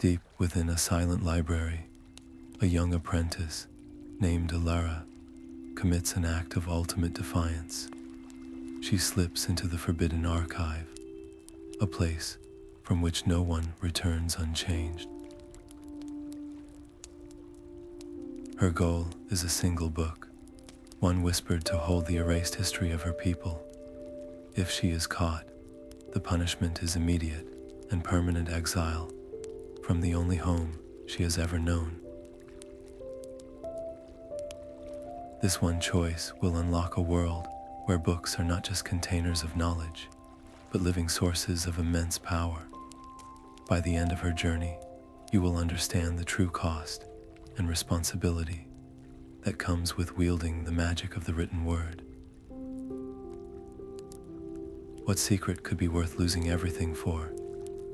Deep within a silent library, a young apprentice named Elara commits an act of ultimate defiance. She slips into the forbidden archive, a place from which no one returns unchanged. Her goal is a single book, one whispered to hold the erased history of her people. If she is caught, the punishment is immediate and permanent exile from the only home she has ever known. This one choice will unlock a world where books are not just containers of knowledge, but living sources of immense power. By the end of her journey, you will understand the true cost and responsibility that comes with wielding the magic of the written word. What secret could be worth losing everything for,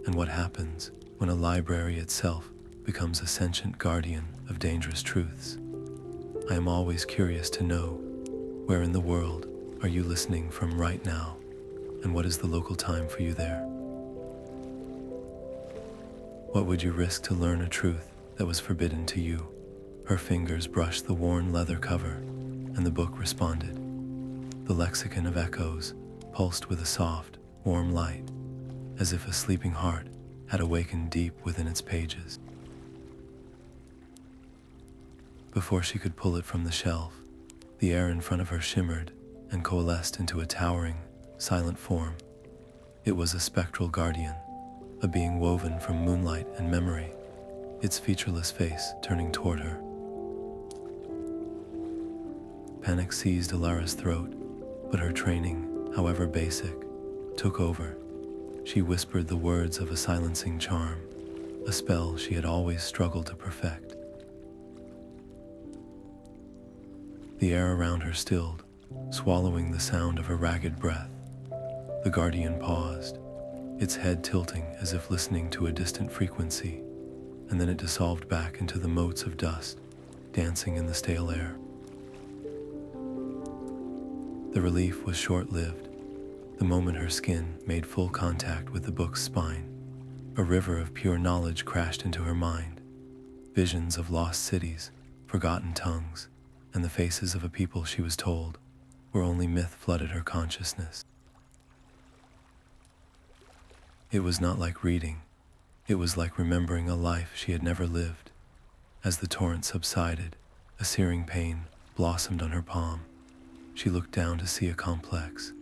and what happens when a library itself becomes a sentient guardian of dangerous truths? I am always curious to know, where in the world are you listening from right now, and what is the local time for you there? What would you risk to learn a truth that was forbidden to you? Her fingers brushed the worn leather cover, and the book responded. The Lexicon of Echoes pulsed with a soft, warm light, as if a sleeping heart had awakened deep within its pages. Before she could pull it from the shelf, the air in front of her shimmered and coalesced into a towering, silent form. It was a Spectral Guardian, a being woven from moonlight and memory, its featureless face turning toward her. Panic seized Alara's throat, but her training, however basic, took over. She whispered the words of a silencing charm, a spell she had always struggled to perfect. The air around her stilled, swallowing the sound of her ragged breath. The Guardian paused, its head tilting as if listening to a distant frequency, and then it dissolved back into the motes of dust, dancing in the stale air. The relief was short-lived. The moment her skin made full contact with the book's spine, a river of pure knowledge crashed into her mind. Visions of lost cities, forgotten tongues, and the faces of a people she was told were only myth flooded her consciousness. It was not like reading. It was like remembering a life she had never lived. As the torrent subsided, a searing pain blossomed on her palm. She looked down to see a complex,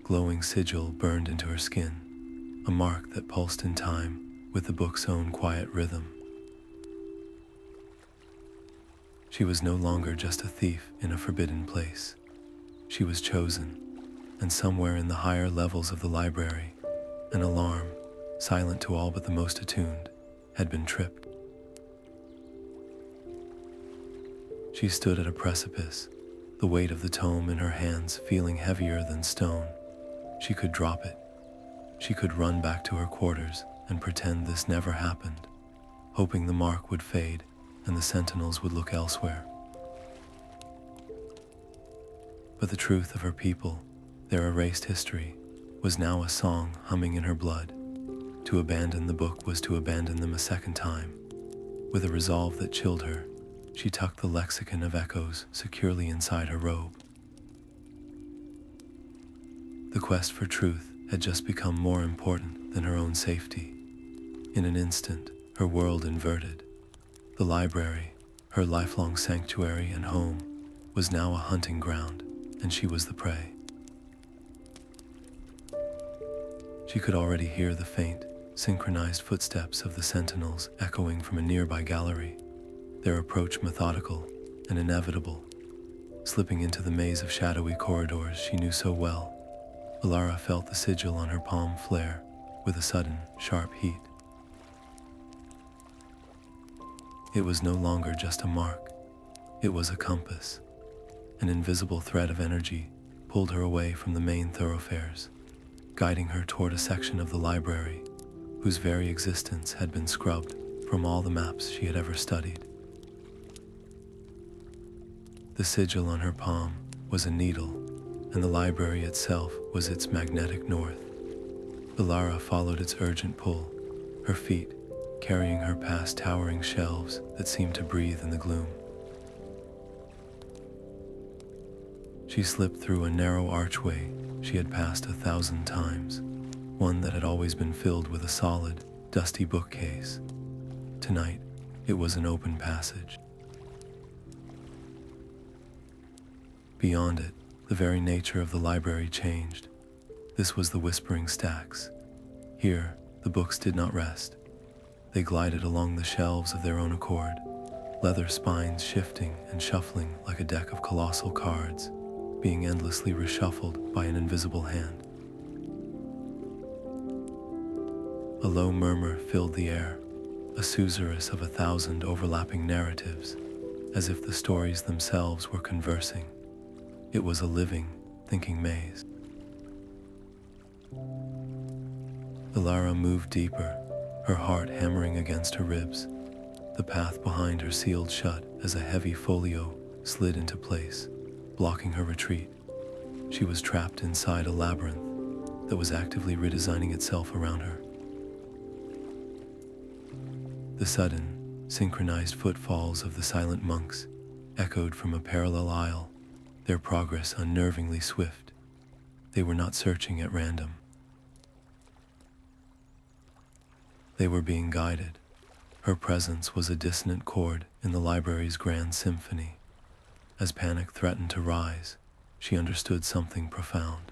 glowing sigil burned into her skin, a mark that pulsed in time with the book's own quiet rhythm. She was no longer just a thief in a forbidden place. She was chosen, and somewhere in the higher levels of the library, an alarm, silent to all but the most attuned, had been tripped. She stood at a precipice, the weight of the tome in her hands feeling heavier than stone. She could drop it. She could run back to her quarters and pretend this never happened, hoping the mark would fade and the sentinels would look elsewhere. But the truth of her people, their erased history, was now a song humming in her blood. To abandon the book was to abandon them a second time. With a resolve that chilled her, she tucked the Lexicon of Echoes securely inside her robe. The quest for truth had just become more important than her own safety. In an instant, her world inverted. The library, her lifelong sanctuary and home, was now a hunting ground, and she was the prey. She could already hear the faint, synchronized footsteps of the sentinels echoing from a nearby gallery, their approach methodical and inevitable. Slipping into the maze of shadowy corridors she knew so well, Alara felt the sigil on her palm flare with a sudden, sharp heat. It was no longer just a mark. It was a compass. An invisible thread of energy pulled her away from the main thoroughfares, guiding her toward a section of the library whose very existence had been scrubbed from all the maps she had ever studied. The sigil on her palm was a needle, and the library itself was its magnetic north. Elara followed its urgent pull, her feet carrying her past towering shelves that seemed to breathe in the gloom. She slipped through a narrow archway she had passed 1,000 times, one that had always been filled with a solid, dusty bookcase. Tonight, it was an open passage. Beyond it, the very nature of the library changed. This was the Whispering Stacks. Here, the books did not rest. They glided along the shelves of their own accord, leather spines shifting and shuffling like a deck of colossal cards, being endlessly reshuffled by an invisible hand. A low murmur filled the air, a susurrus of 1,000 overlapping narratives, as if the stories themselves were conversing. It was a living, thinking maze. Elara moved deeper, her heart hammering against her ribs. The path behind her sealed shut as a heavy folio slid into place, blocking her retreat. She was trapped inside a labyrinth that was actively redesigning itself around her. The sudden, synchronized footfalls of the silent monks echoed from a parallel aisle, their progress unnervingly swift. They were not searching at random. They were being guided. Her presence was a dissonant chord in the library's grand symphony. As panic threatened to rise, she understood something profound.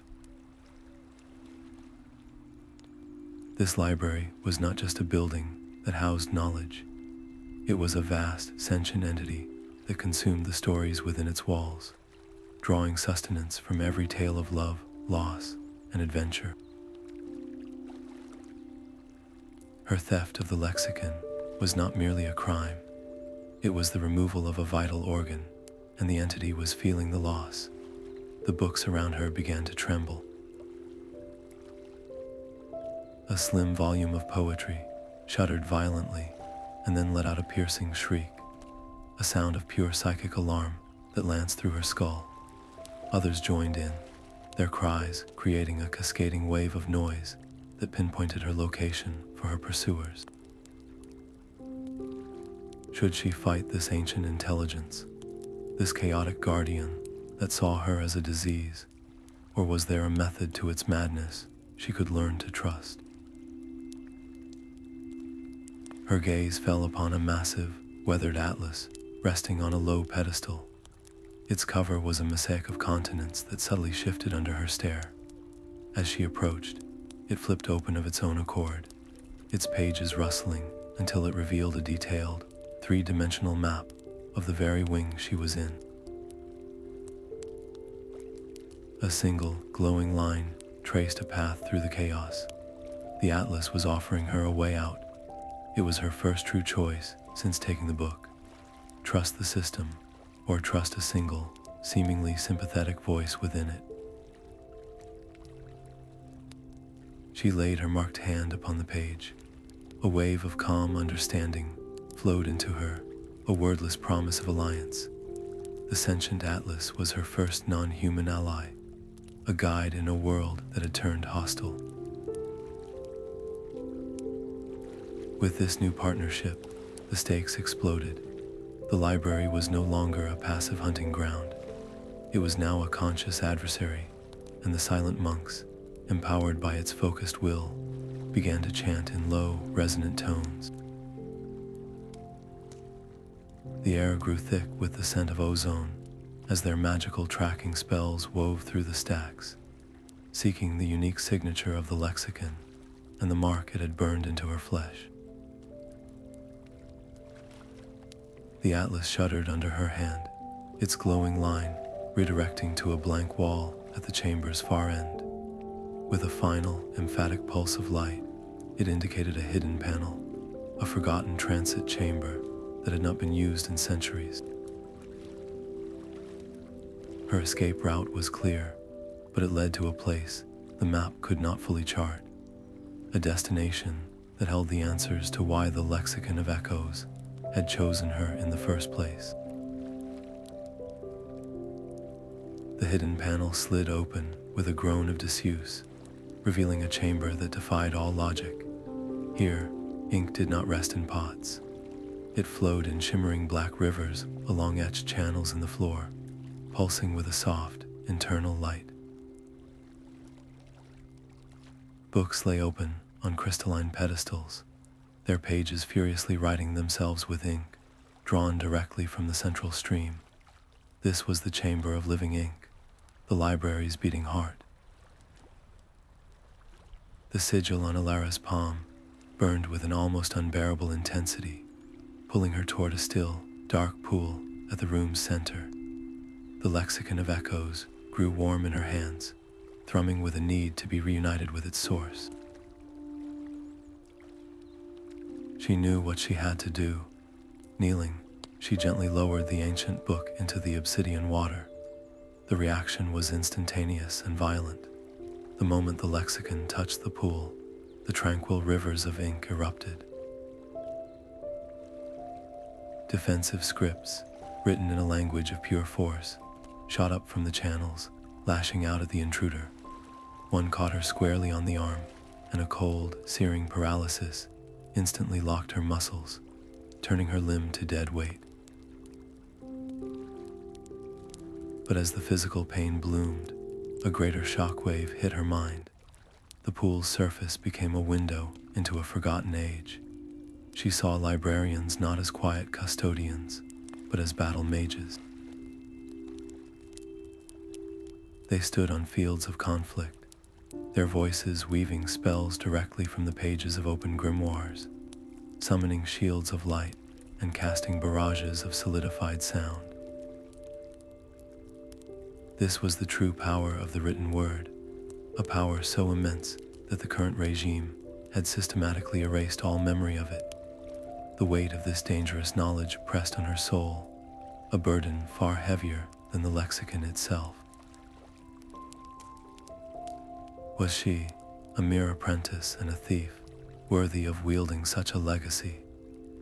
This library was not just a building that housed knowledge. It was a vast, sentient entity that consumed the stories within its walls, drawing sustenance from every tale of love, loss, and adventure. Her theft of the lexicon was not merely a crime. It was the removal of a vital organ, and the entity was feeling the loss. The books around her began to tremble. A slim volume of poetry shuddered violently and then let out a piercing shriek, a sound of pure psychic alarm that lanced through her skull. Others joined in, their cries creating a cascading wave of noise that pinpointed her location for her pursuers. Should she fight this ancient intelligence, this chaotic guardian that saw her as a disease, or was there a method to its madness she could learn to trust? Her gaze fell upon a massive, weathered atlas resting on a low pedestal. Its cover was a mosaic of continents that subtly shifted under her stare. As she approached, it flipped open of its own accord, its pages rustling until it revealed a detailed, three-dimensional map of the very wing she was in. A single, glowing line traced a path through the chaos. The atlas was offering her a way out. It was her first true choice since taking the book. Trust the system, or trust a single, seemingly sympathetic voice within it. She laid her marked hand upon the page. A wave of calm understanding flowed into her, a wordless promise of alliance. The sentient atlas was her first non-human ally, a guide in a world that had turned hostile. With this new partnership, the stakes exploded. The library was no longer a passive hunting ground. It was now a conscious adversary, and the silent monks, empowered by its focused will, began to chant in low, resonant tones. The air grew thick with the scent of ozone as their magical tracking spells wove through the stacks, seeking the unique signature of the lexicon and the mark it had burned into her flesh. The atlas shuddered under her hand, its glowing line redirecting to a blank wall at the chamber's far end. With a final, emphatic pulse of light, it indicated a hidden panel, a forgotten transit chamber that had not been used in centuries. Her escape route was clear, but it led to a place the map could not fully chart, a destination that held the answers to why the Lexicon of Echoes had chosen her in the first place. The hidden panel slid open with a groan of disuse, revealing a chamber that defied all logic. Here, Ink did not rest in pots. It flowed in shimmering black rivers along etched channels in the floor, pulsing with a soft, internal light. Books lay open on crystalline pedestals, their pages furiously writing themselves with ink, drawn directly from the central stream. This was the chamber of living ink, the library's beating heart. The sigil on Elara's palm burned with an almost unbearable intensity, pulling her toward a still, dark pool at the room's center. The lexicon of echoes grew warm in her hands, thrumming with a need to be reunited with its source. She knew what she had to do. Kneeling, she gently lowered the ancient book into the obsidian water. The reaction was instantaneous and violent. The moment the lexicon touched the pool, the tranquil rivers of ink erupted. Defensive scripts, written in a language of pure force, shot up from the channels, lashing out at the intruder. One caught her squarely on the arm, and a cold, searing paralysis instantly locked her muscles, turning her limb to dead weight. But as the physical pain bloomed, a greater shockwave hit her mind. The pool's surface became a window into a forgotten age. She saw librarians not as quiet custodians, but as battle mages. They stood on fields of conflict, their voices weaving spells directly from the pages of open grimoires, summoning shields of light and casting barrages of solidified sound. This was the true power of the written word, a power so immense that the current regime had systematically erased all memory of it. The weight of this dangerous knowledge pressed on her soul, a burden far heavier than the lexicon itself. Was she, a mere apprentice and a thief, worthy of wielding such a legacy,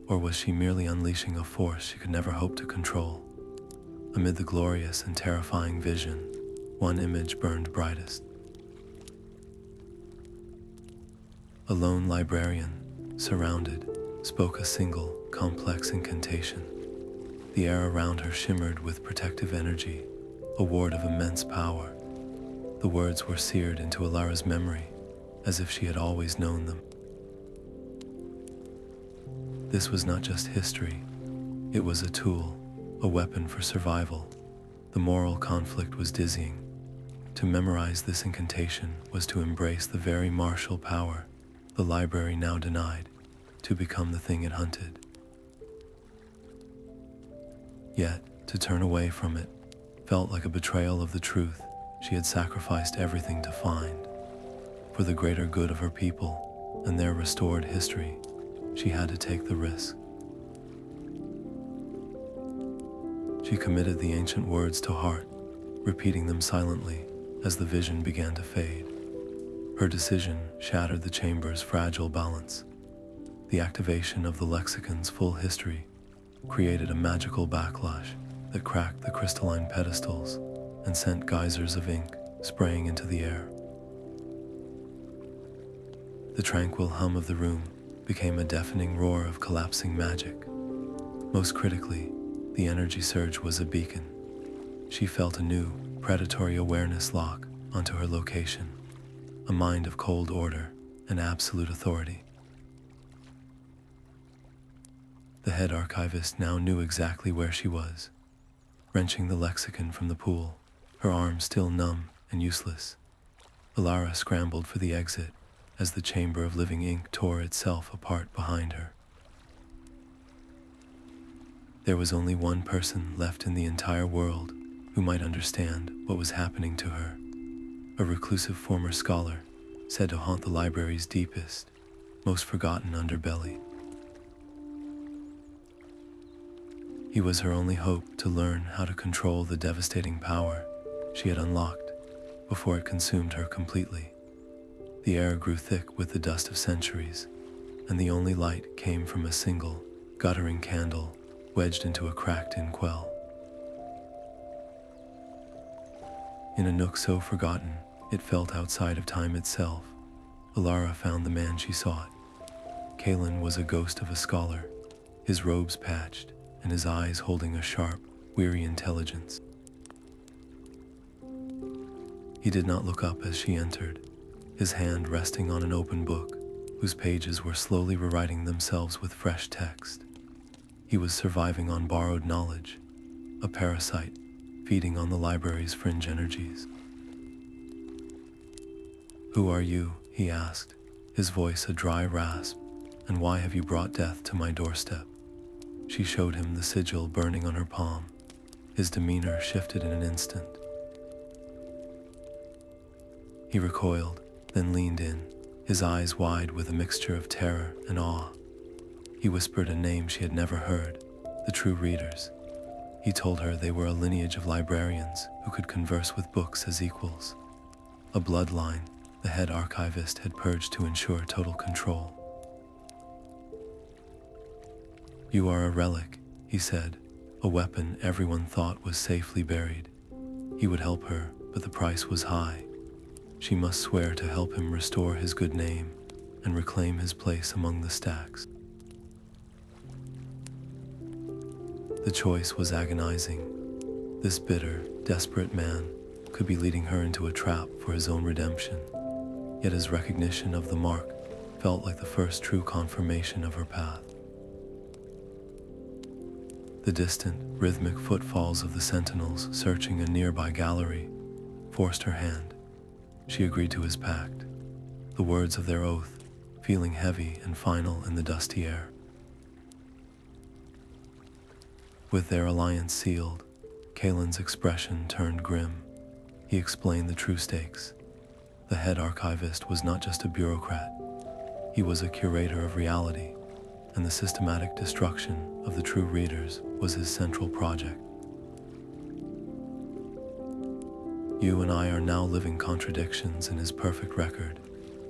or was she merely unleashing a force she could never hope to control? Amid the glorious and terrifying vision, one image burned brightest. A lone librarian, surrounded, spoke a single, complex incantation. The air around her shimmered with protective energy, a ward of immense power. The words were seared into Elara's memory, as if she had always known them. This was not just history. It was a tool, a weapon for survival. The moral conflict was dizzying. To memorize this incantation was to embrace the very martial power the library now denied, to become the thing it hunted. Yet, to turn away from it felt like a betrayal of the truth she had sacrificed everything to find. For the greater good of her people and their restored history, she had to take the risk. She committed the ancient words to heart, repeating them silently as the vision began to fade. Her decision shattered the chamber's fragile balance. The activation of the lexicon's full history created a magical backlash that cracked the crystalline pedestals and sent geysers of ink spraying into the air. The tranquil hum of the room became a deafening roar of collapsing magic. Most critically, the energy surge was a beacon. She felt a new, predatory awareness lock onto her location, a mind of cold order and absolute authority. The head archivist now knew exactly where she was, wrenching the lexicon from the pool, her arms still numb and useless. Alara scrambled for the exit as the chamber of living ink tore itself apart behind her. There was only one person left in the entire world who might understand what was happening to her, a reclusive former scholar said to haunt the library's deepest, most forgotten underbelly. He was her only hope to learn how to control the devastating power she had unlocked before it consumed her completely. The air grew thick with the dust of centuries, and the only light came from a single, guttering candle wedged into a cracked inkwell. In a nook so forgotten, it felt outside of time itself, Elara found the man she sought. Kalen was a ghost of a scholar, his robes patched and his eyes holding a sharp, weary intelligence. He did not look up as she entered, his hand resting on an open book whose pages were slowly rewriting themselves with fresh text. He was surviving on borrowed knowledge, a parasite feeding on the library's fringe energies. "Who are you?" he asked, his voice a dry rasp, "and why have you brought death to my doorstep?" She showed him the sigil burning on her palm. His demeanor shifted in an instant. He recoiled, then leaned in, his eyes wide with a mixture of terror and awe. He whispered a name she had never heard, the True Readers. He told her they were a lineage of librarians who could converse with books as equals, a bloodline the head archivist had purged to ensure total control. "You are a relic," he said, "a weapon everyone thought was safely buried." He would help her, but the price was high. She must swear to help him restore his good name and reclaim his place among the stacks. The choice was agonizing. This bitter, desperate man could be leading her into a trap for his own redemption. Yet his recognition of the mark felt like the first true confirmation of her path. The distant, rhythmic footfalls of the sentinels searching a nearby gallery forced her hand. She agreed to his pact, the words of their oath feeling heavy and final in the dusty air. With their alliance sealed, Kalen's expression turned grim. He explained the true stakes. The head archivist was not just a bureaucrat. He was a curator of reality, and the systematic destruction of the True Readers was his central project. "You and I are now living contradictions in his perfect record,"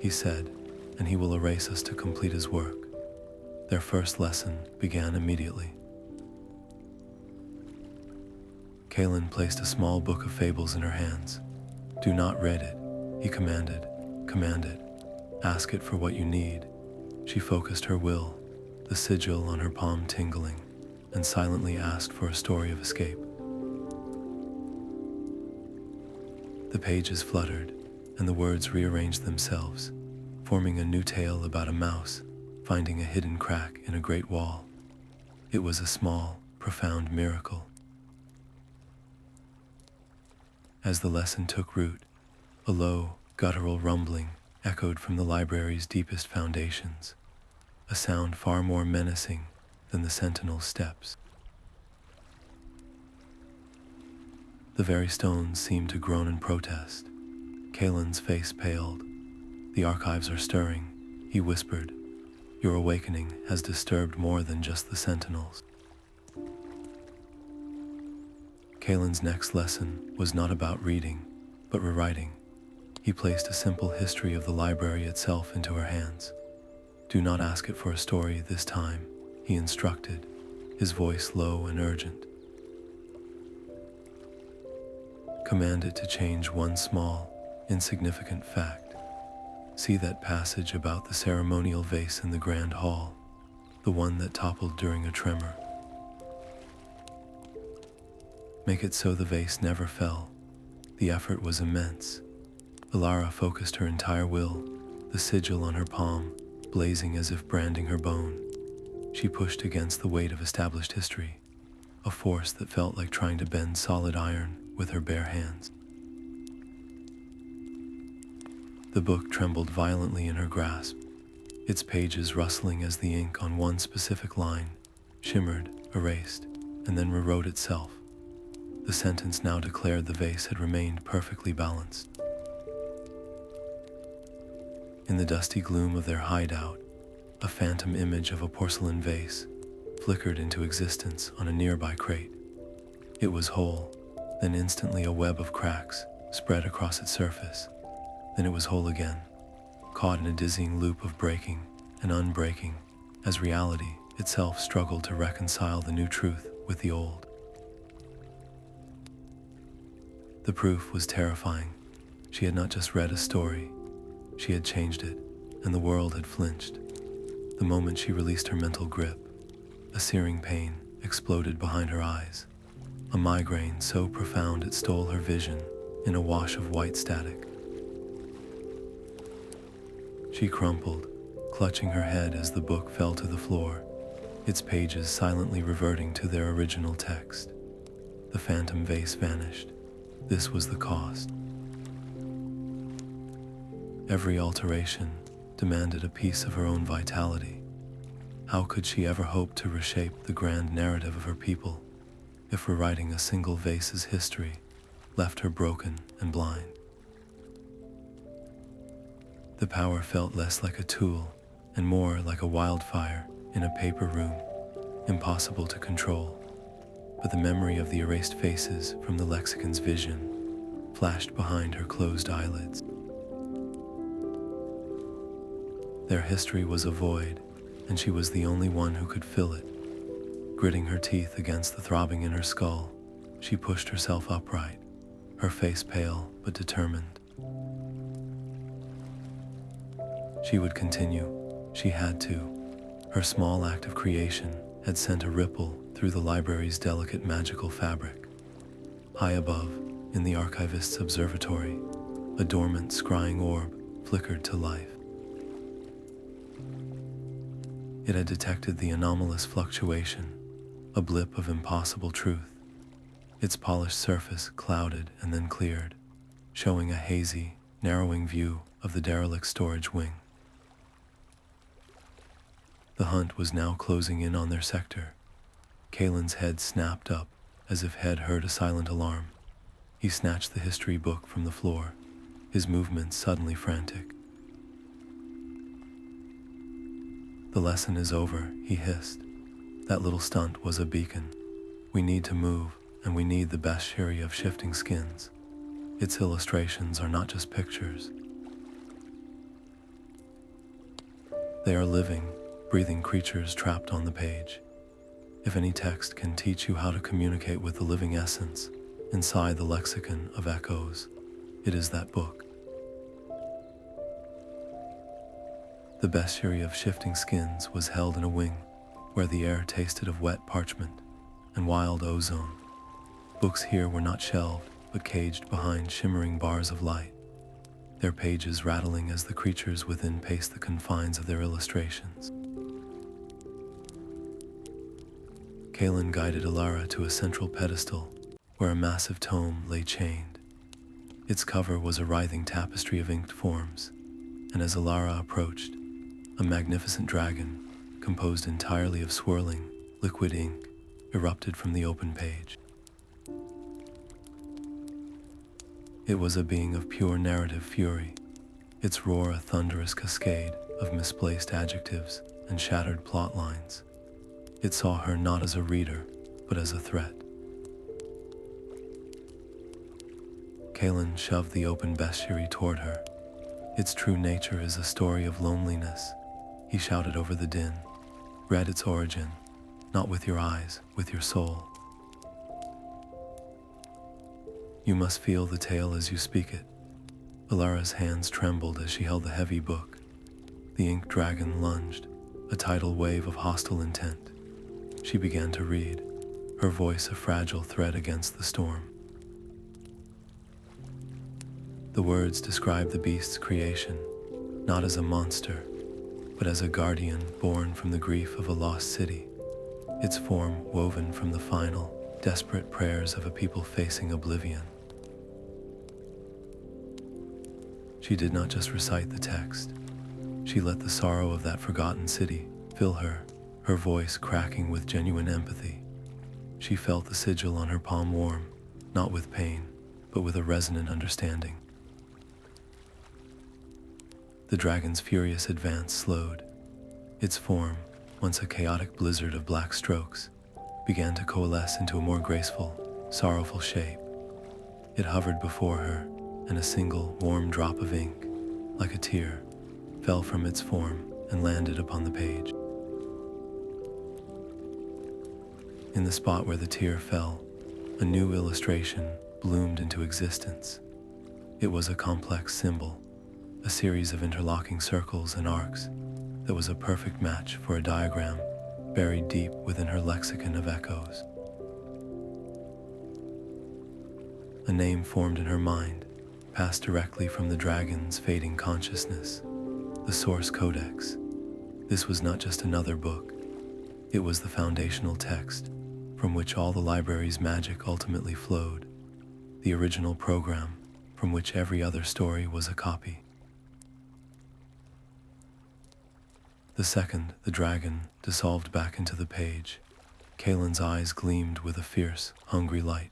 he said, "and he will erase us to complete his work." Their first lesson began immediately. Kalen placed a small book of fables in her hands. "Do not read it," he commanded. "Command it. Ask it for what you need." She focused her will, the sigil on her palm tingling, and silently asked for a story of escape. The pages fluttered, and the words rearranged themselves, forming a new tale about a mouse finding a hidden crack in a great wall. It was a small, profound miracle. As the lesson took root, a low, guttural rumbling echoed from the library's deepest foundations, a sound far more menacing than the sentinel's steps. The very stones seemed to groan in protest. Kalen's face paled. "The archives are stirring," he whispered. "Your awakening has disturbed more than just the sentinels." Kalen's next lesson was not about reading, but rewriting. He placed a simple history of the library itself into her hands. "Do not ask it for a story this time," he instructed, his voice low and urgent. "Command it to change one small, insignificant fact. See that passage about the ceremonial vase in the grand hall, the one that toppled during a tremor. Make it so the vase never fell." The effort was immense. Elara focused her entire will, the sigil on her palm blazing as if branding her bone. She pushed against the weight of established history, a force that felt like trying to bend solid iron with her bare hands. The book trembled violently in her grasp, its pages rustling as the ink on one specific line shimmered, erased, and then rewrote itself. The sentence now declared the vase had remained perfectly balanced. In the dusty gloom of their hideout, a phantom image of a porcelain vase flickered into existence on a nearby crate. It was whole, then instantly a web of cracks spread across its surface. Then it was whole again, caught in a dizzying loop of breaking and unbreaking, as reality itself struggled to reconcile the new truth with the old. The proof was terrifying. She had not just read a story, she had changed it, and the world had flinched. The moment she released her mental grip, a searing pain exploded behind her eyes, a migraine so profound it stole her vision in a wash of white static. She crumpled, clutching her head as the book fell to the floor, its pages silently reverting to their original text. The phantom vase vanished. This was the cost. Every alteration demanded a piece of her own vitality. How could she ever hope to reshape the grand narrative of her people if rewriting a single vase's history left her broken and blind? The power felt less like a tool and more like a wildfire in a paper room, impossible to control. But the memory of the erased faces from the lexicon's vision flashed behind her closed eyelids. Their history was a void, and she was the only one who could fill it. Gritting her teeth against the throbbing in her skull, she pushed herself upright, her face pale but determined. She would continue. She had to. Her small act of creation had sent a ripple through the library's delicate magical fabric. High above, in the Archivist's observatory, a dormant scrying orb flickered to life. It had detected the anomalous fluctuation, a blip of impossible truth. Its polished surface clouded and then cleared, showing a hazy, narrowing view of the derelict storage wing. The hunt was now closing in on their sector. Kalen's head snapped up as if Head heard a silent alarm. He snatched the history book from the floor, his movements suddenly frantic. "The lesson is over," he hissed. "That little stunt was a beacon. We need to move, and we need the Bestiary of Shifting Skins. Its illustrations are not just pictures. They are living, breathing creatures trapped on the page. If any text can teach you how to communicate with the living essence inside the lexicon of echoes, it is that book." The Bestiary of Shifting Skins was held in a wing where the air tasted of wet parchment and wild ozone. Books here were not shelved, but caged behind shimmering bars of light, their pages rattling as the creatures within paced the confines of their illustrations. Kalen guided Elara to a central pedestal where a massive tome lay chained. Its cover was a writhing tapestry of inked forms, and as Elara approached, a magnificent dragon, composed entirely of swirling, liquid ink, erupted from the open page. It was a being of pure narrative fury, its roar a thunderous cascade of misplaced adjectives and shattered plot lines. It saw her not as a reader, but as a threat. Kalen shoved the open bestiary toward her. "Its true nature is a story of loneliness," he shouted over the din. "Read its origin, not with your eyes, with your soul. You must feel the tale as you speak it." Elara's hands trembled as she held the heavy book. The ink dragon lunged, a tidal wave of hostile intent. She began to read, her voice a fragile thread against the storm. The words described the beast's creation, not as a monster, but as a guardian born from the grief of a lost city, its form woven from the final, desperate prayers of a people facing oblivion. She did not just recite the text. She let the sorrow of that forgotten city fill her, her voice cracking with genuine empathy. She felt the sigil on her palm warm, not with pain, but with a resonant understanding. The dragon's furious advance slowed. Its form, once a chaotic blizzard of black strokes, began to coalesce into a more graceful, sorrowful shape. It hovered before her, and a single warm drop of ink, like a tear, fell from its form and landed upon the page. In the spot where the tear fell, a new illustration bloomed into existence. It was a complex symbol, a series of interlocking circles and arcs, that was a perfect match for a diagram buried deep within her lexicon of echoes. A name formed in her mind, passed directly from the dragon's fading consciousness, the Source Codex. This was not just another book. It was the foundational text from which all the library's magic ultimately flowed, the original program from which every other story was a copy. The second the dragon dissolved back into the page, Kaelin's eyes gleamed with a fierce, hungry light.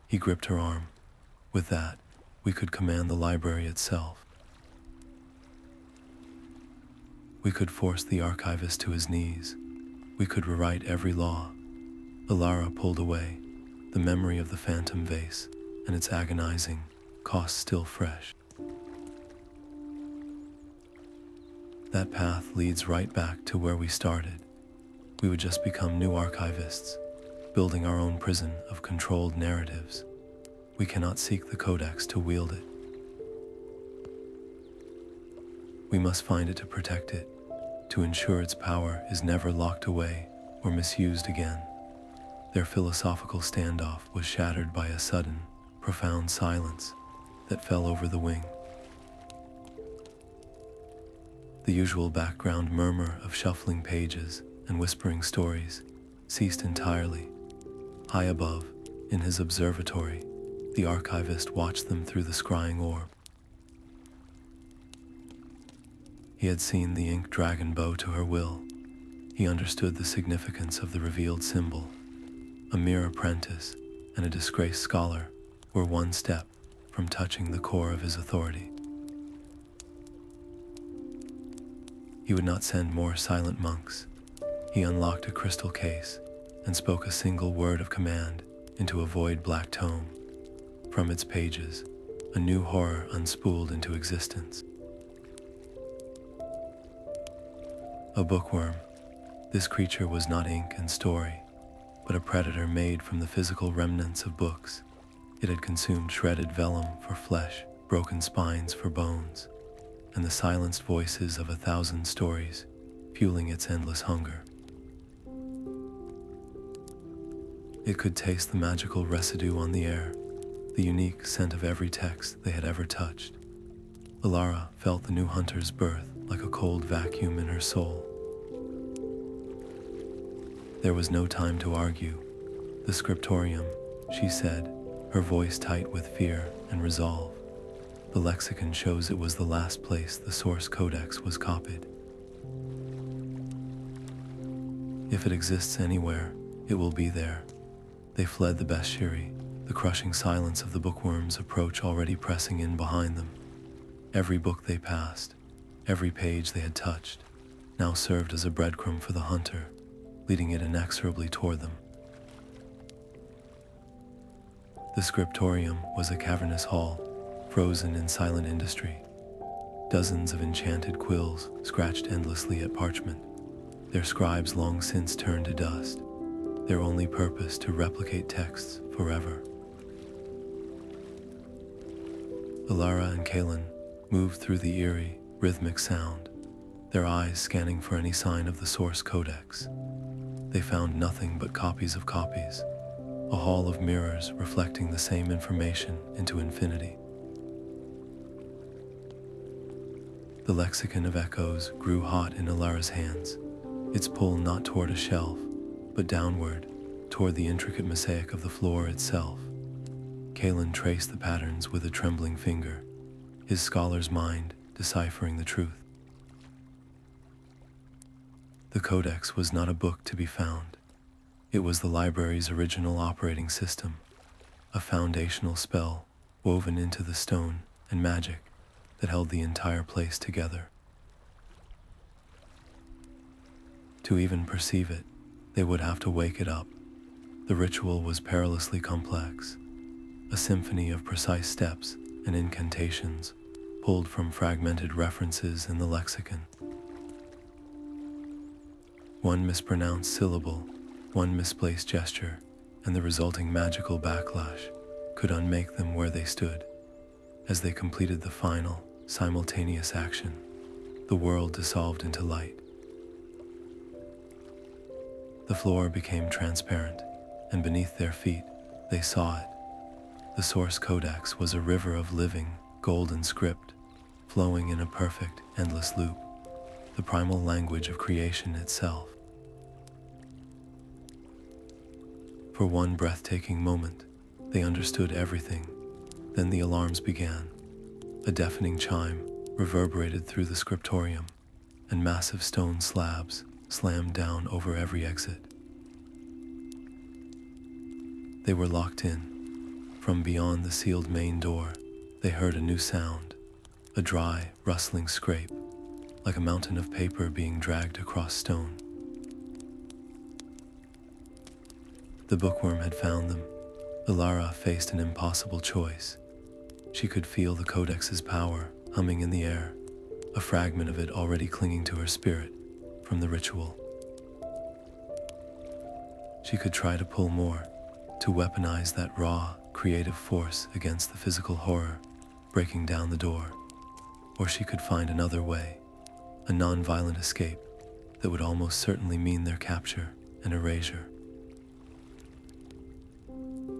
He gripped her arm. With that, we could command the library itself. We could force the Archivist to his knees. We could rewrite every law. Elara pulled away, the memory of the phantom vase and its agonizing cost still fresh. That path leads right back to where we started. We would just become new archivists, building our own prison of controlled narratives. We cannot seek the Codex to wield it. We must find it to protect it, to ensure its power is never locked away or misused again. Their philosophical standoff was shattered by a sudden, profound silence that fell over the wing. The usual background murmur of shuffling pages and whispering stories ceased entirely. High above, in his observatory, the Archivist watched them through the scrying orb. He had seen the ink dragon bow to her will. He understood the significance of the revealed symbol. A mere apprentice and a disgraced scholar were one step from touching the core of his authority. He would not send more silent monks. He unlocked a crystal case and spoke a single word of command into a void black tome. From its pages, a new horror unspooled into existence. A bookworm. This creature was not ink and story, but a predator made from the physical remnants of books. It had consumed shredded vellum for flesh, broken spines for bones, and the silenced voices of 1,000 stories, fueling its endless hunger. It could taste the magical residue on the air, the unique scent of every text they had ever touched. Alara felt the new hunter's birth like a cold vacuum in her soul. There was no time to argue. The Scriptorium, she said, her voice tight with fear and resolve. The lexicon shows it was the last place the Source Codex was copied. If it exists anywhere, it will be there. They fled the Bestiaris, the crushing silence of the bookworm's approach already pressing in behind them. Every book they passed, every page they had touched, now served as a breadcrumb for the hunter, leading it inexorably toward them. The Scriptorium was a cavernous hall, frozen in silent industry. Dozens of enchanted quills scratched endlessly at parchment, their scribes long since turned to dust, their only purpose to replicate texts forever. Elara and Kaelin moved through the eerie, rhythmic sound, their eyes scanning for any sign of the Source Codex. They found nothing but copies of copies, a hall of mirrors reflecting the same information into infinity. The Lexicon of Echoes grew hot in Elara's hands, its pull not toward a shelf, but downward, toward the intricate mosaic of the floor itself. Kaelin traced the patterns with a trembling finger, his scholar's mind deciphering the truth. The Codex was not a book to be found. It was the library's original operating system, a foundational spell woven into the stone and magic that held the entire place together. To even perceive it, they would have to wake it up. The ritual was perilously complex, a symphony of precise steps and incantations pulled from fragmented references in the lexicon. One mispronounced syllable, one misplaced gesture, and the resulting magical backlash could unmake them where they stood. As they completed the final, simultaneous action, the world dissolved into light. The floor became transparent, and beneath their feet, they saw it. The source codex was a river of living, golden script, flowing in a perfect, endless loop, the primal language of creation itself. For one breathtaking moment, they understood everything. Then the alarms began. A deafening chime reverberated through the Scriptorium, and massive stone slabs slammed down over every exit. They were locked in. From beyond the sealed main door, they heard a new sound, a dry, rustling scrape, like a mountain of paper being dragged across stone. The bookworm had found them. Elara faced an impossible choice. She could feel the Codex's power humming in the air, a fragment of it already clinging to her spirit from the ritual. She could try to pull more, to weaponize that raw, creative force against the physical horror, breaking down the door. Or she could find another way, a non-violent escape that would almost certainly mean their capture and erasure.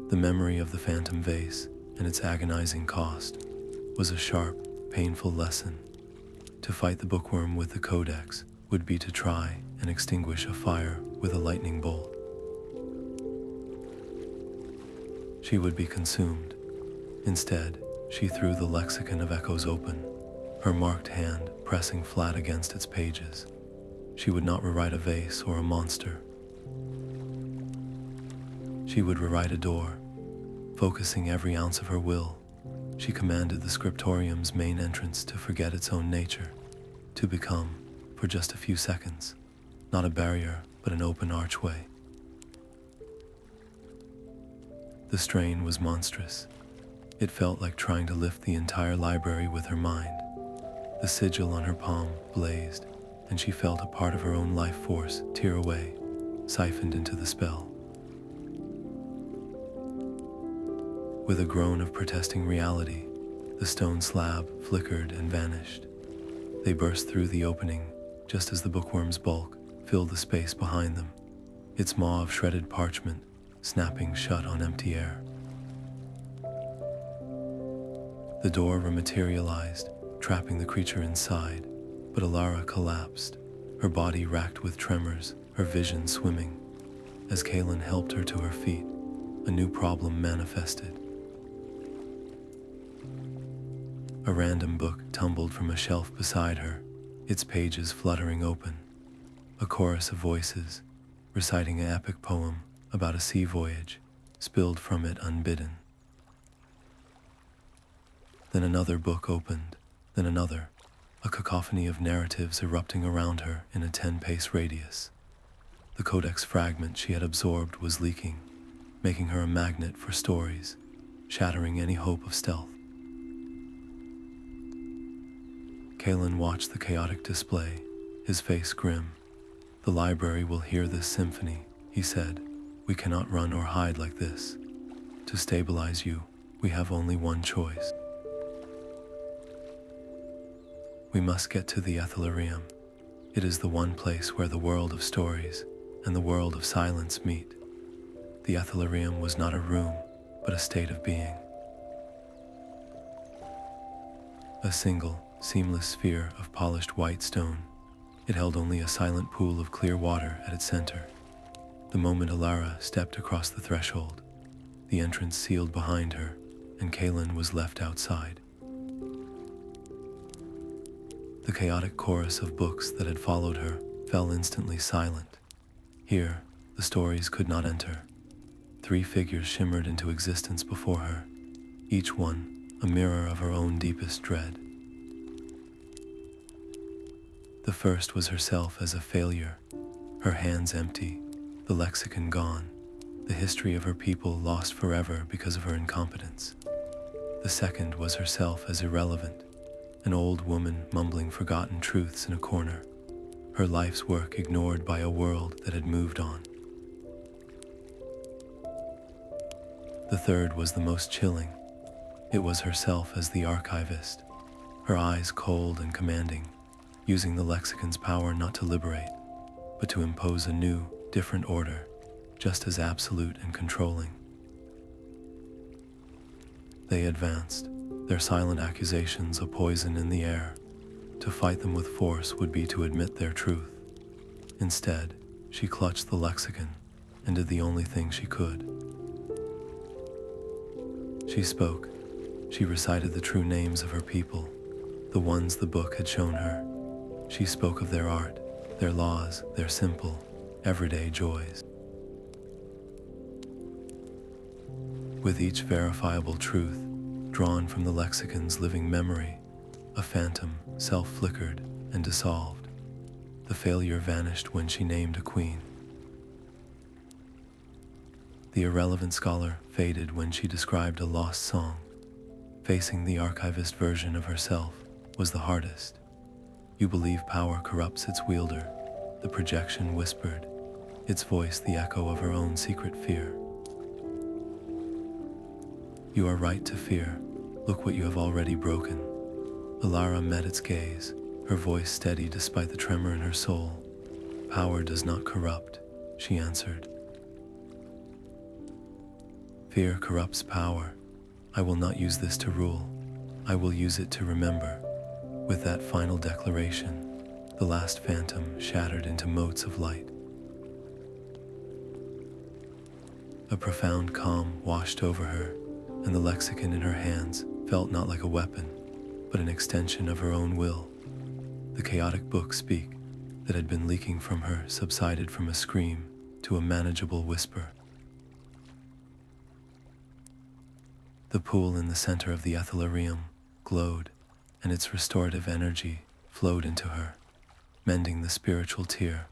The memory of the phantom vase and its agonizing cost was a sharp, painful lesson. To fight the bookworm with the Codex would be to try and extinguish a fire with a lightning bolt. She would be consumed. Instead, she threw the Lexicon of Echoes open, her marked hand pressing flat against its pages. She would not rewrite a vase or a monster. She would rewrite a door. Focusing every ounce of her will, she commanded the Scriptorium's main entrance to forget its own nature, to become, for just a few seconds, not a barrier but an open archway. The strain was monstrous. It felt like trying to lift the entire library with her mind. The sigil on her palm blazed, and she felt a part of her own life force tear away, siphoned into the spell. With a groan of protesting reality, the stone slab flickered and vanished. They burst through the opening just as the bookworm's bulk filled the space behind them, its maw of shredded parchment snapping shut on empty air. The door rematerialized, trapping the creature inside, but Alara collapsed, her body racked with tremors, her vision swimming. As Kaelin helped her to her feet, a new problem manifested. A random book tumbled from a shelf beside her, its pages fluttering open. A chorus of voices, reciting an epic poem about a sea voyage, spilled from it unbidden. Then another book opened, then another, a cacophony of narratives erupting around her in a 10-pace radius. The Codex fragment she had absorbed was leaking, making her a magnet for stories, shattering any hope of stealth. Kaelin watched the chaotic display, his face grim. "The library will hear this symphony," he said. "We cannot run or hide like this. To stabilize you, we have only one choice. We must get to the Ethelerium. It is the one place where the world of stories and the world of silence meet." The Ethelerium was not a room, but a state of being. A single, seamless sphere of polished white stone. It held only a silent pool of clear water at its center. The moment Elara stepped across the threshold, the entrance sealed behind her, and Kaelin was left outside. The chaotic chorus of books that had followed her fell instantly silent. Here, the stories could not enter. 3 figures shimmered into existence before her, each one a mirror of her own deepest dread. The first was herself as a failure, her hands empty, the lexicon gone, the history of her people lost forever because of her incompetence. The second was herself as irrelevant, an old woman mumbling forgotten truths in a corner, her life's work ignored by a world that had moved on. The third was the most chilling. It was herself as the Archivist, her eyes cold and commanding, using the lexicon's power not to liberate, but to impose a new, different order, just as absolute and controlling. They advanced, their silent accusations a poison in the air. To fight them with force would be to admit their truth. Instead, she clutched the lexicon and did the only thing she could. She spoke. She recited the true names of her people, the ones the book had shown her. She spoke of their art, their laws, their simple, everyday joys. With each verifiable truth, drawn from the lexicon's living memory, a phantom self-flickered and dissolved. The failure vanished when she named a queen. The irrelevant scholar faded when she described a lost song. Facing the archivist version of herself was the hardest. You believe power corrupts its wielder, the projection whispered, its voice the echo of her own secret fear. You are right to fear. Look what you have already broken. Elara met its gaze, her voice steady despite the tremor in her soul. Power does not corrupt, she answered. Fear corrupts power. I will not use this to rule. I will use it to remember. With that final declaration, the last phantom shattered into motes of light. A profound calm washed over her, and the lexicon in her hands felt not like a weapon, but an extension of her own will. The chaotic book speak that had been leaking from her subsided from a scream to a manageable whisper. The pool in the center of the Ethelerium glowed, and its restorative energy flowed into her, mending the spiritual tear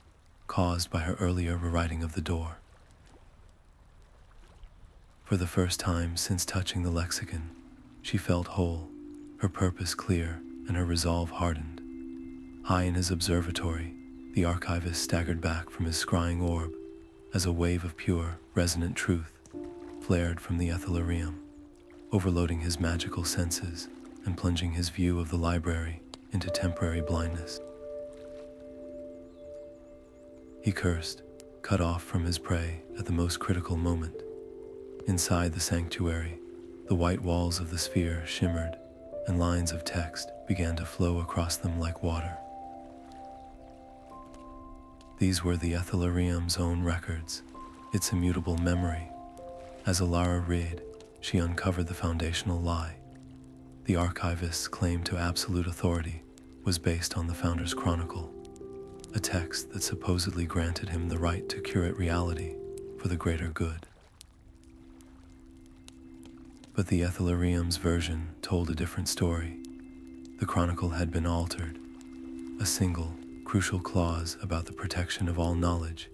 caused by her earlier rewriting of the door. For the first time since touching the lexicon, she felt whole, her purpose clear, and her resolve hardened. High in his observatory, the archivist staggered back from his scrying orb as a wave of pure, resonant truth flared from the Ethelerium, overloading his magical senses and plunging his view of the library into temporary blindness. He cursed, cut off from his prey at the most critical moment. Inside the sanctuary, the white walls of the sphere shimmered, and lines of text began to flow across them like water. These were the Ethelerium's own records, its immutable memory. As Alara read, she uncovered the foundational lie. The archivist's claim to absolute authority was based on the Founder's Chronicle, a text that supposedly granted him the right to curate reality for the greater good. But the Ethelerium's version told a different story. The Chronicle had been altered. A single, crucial clause about the protection of all knowledge,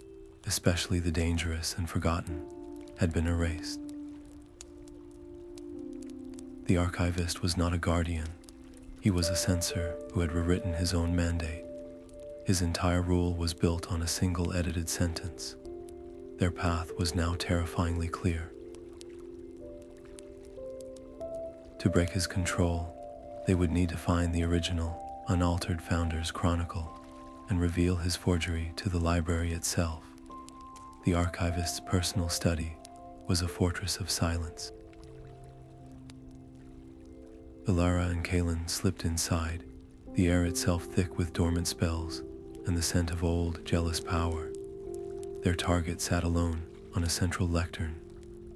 especially the dangerous and forgotten, had been erased. The archivist was not a guardian. He was a censor who had rewritten his own mandate. His entire rule was built on a single edited sentence. Their path was now terrifyingly clear. To break his control, they would need to find the original, unaltered Founder's Chronicle and reveal his forgery to the library itself. The archivist's personal study was a fortress of silence. Elara and Kalen slipped inside, the air itself thick with dormant spells and the scent of old, jealous power. Their target sat alone on a central lectern,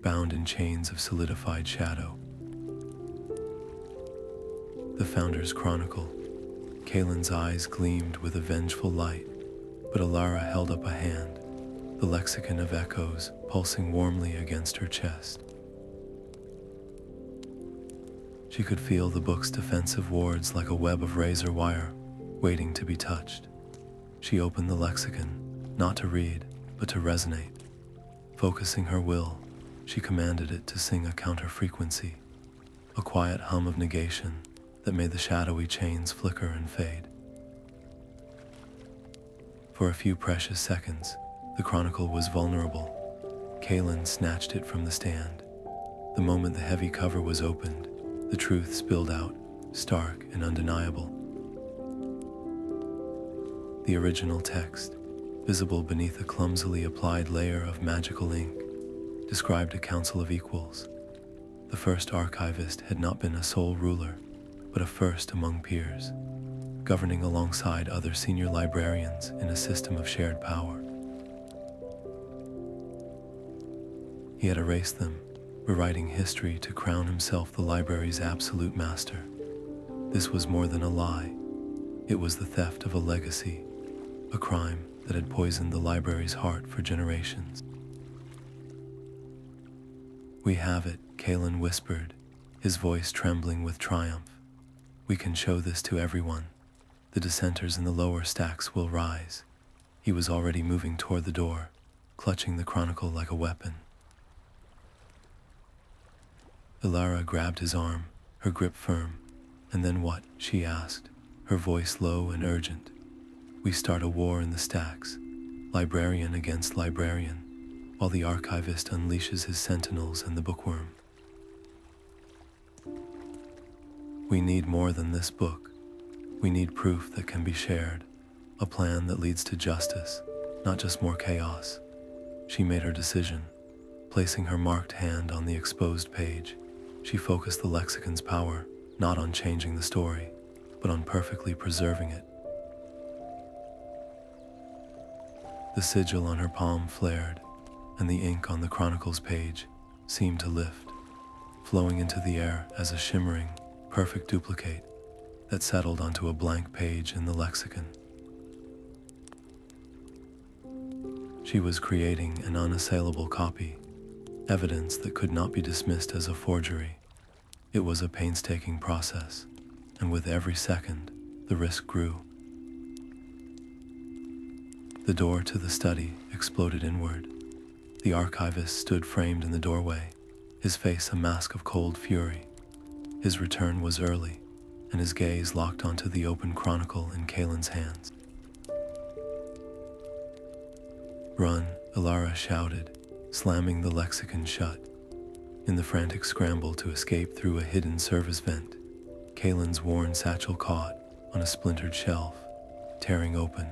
bound in chains of solidified shadow. The Founder's Chronicle. Kalen's eyes gleamed with a vengeful light, but Alara held up a hand, the lexicon of echoes pulsing warmly against her chest. She could feel the book's defensive wards like a web of razor wire, waiting to be touched. She opened the lexicon, not to read, but to resonate. Focusing her will, she commanded it to sing a counter-frequency, a quiet hum of negation that made the shadowy chains flicker and fade. For a few precious seconds, the Chronicle was vulnerable. Kalen snatched it from the stand. The moment the heavy cover was opened, the truth spilled out, stark and undeniable. The original text, visible beneath a clumsily applied layer of magical ink, described a Council of Equals. The first archivist had not been a sole ruler, but a first among peers, governing alongside other senior librarians in a system of shared power. He had erased them, rewriting history to crown himself the library's absolute master. This was more than a lie. It was the theft of a legacy, a crime that had poisoned the library's heart for generations. "We have it," Kalen whispered, his voice trembling with triumph. "We can show this to everyone. The dissenters in the lower stacks will rise." He was already moving toward the door, clutching the chronicle like a weapon. Elara grabbed his arm, her grip firm. "And then what?" she asked, her voice low and urgent. "We start a war in the stacks, librarian against librarian, while the archivist unleashes his sentinels and the bookworm. We need more than this book. We need proof that can be shared, a plan that leads to justice, not just more chaos." She made her decision, placing her marked hand on the exposed page. She focused the lexicon's power not on changing the story, but on perfectly preserving it. The sigil on her palm flared, and the ink on the chronicle's page seemed to lift, flowing into the air as a shimmering, perfect duplicate that settled onto a blank page in the lexicon. She was creating an unassailable copy, evidence that could not be dismissed as a forgery. It was a painstaking process, and with every second, the risk grew. The door to the study exploded inward. The archivist stood framed in the doorway, his face a mask of cold fury. His return was early, and his gaze locked onto the open chronicle in Kalen's hands. "Run," Elara shouted, slamming the lexicon shut. In the frantic scramble to escape through a hidden service vent, Kalen's worn satchel caught on a splintered shelf, tearing open.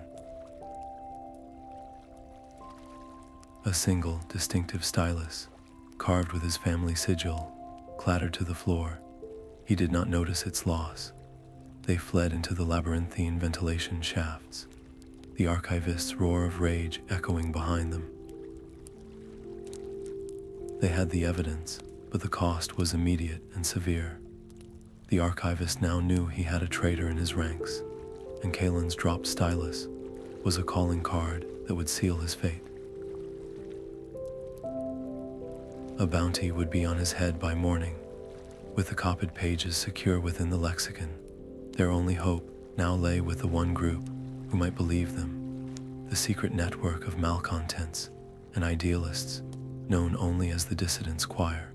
A single, distinctive stylus, carved with his family sigil, clattered to the floor. He did not notice its loss. They fled into the labyrinthine ventilation shafts, the archivist's roar of rage echoing behind them. They had the evidence, but the cost was immediate and severe. The archivist now knew he had a traitor in his ranks, and Kalen's dropped stylus was a calling card that would seal his fate. A bounty would be on his head by morning. With the copied pages secure within the lexicon, their only hope now lay with the one group who might believe them, the secret network of malcontents and idealists known only as the Dissident's Choir.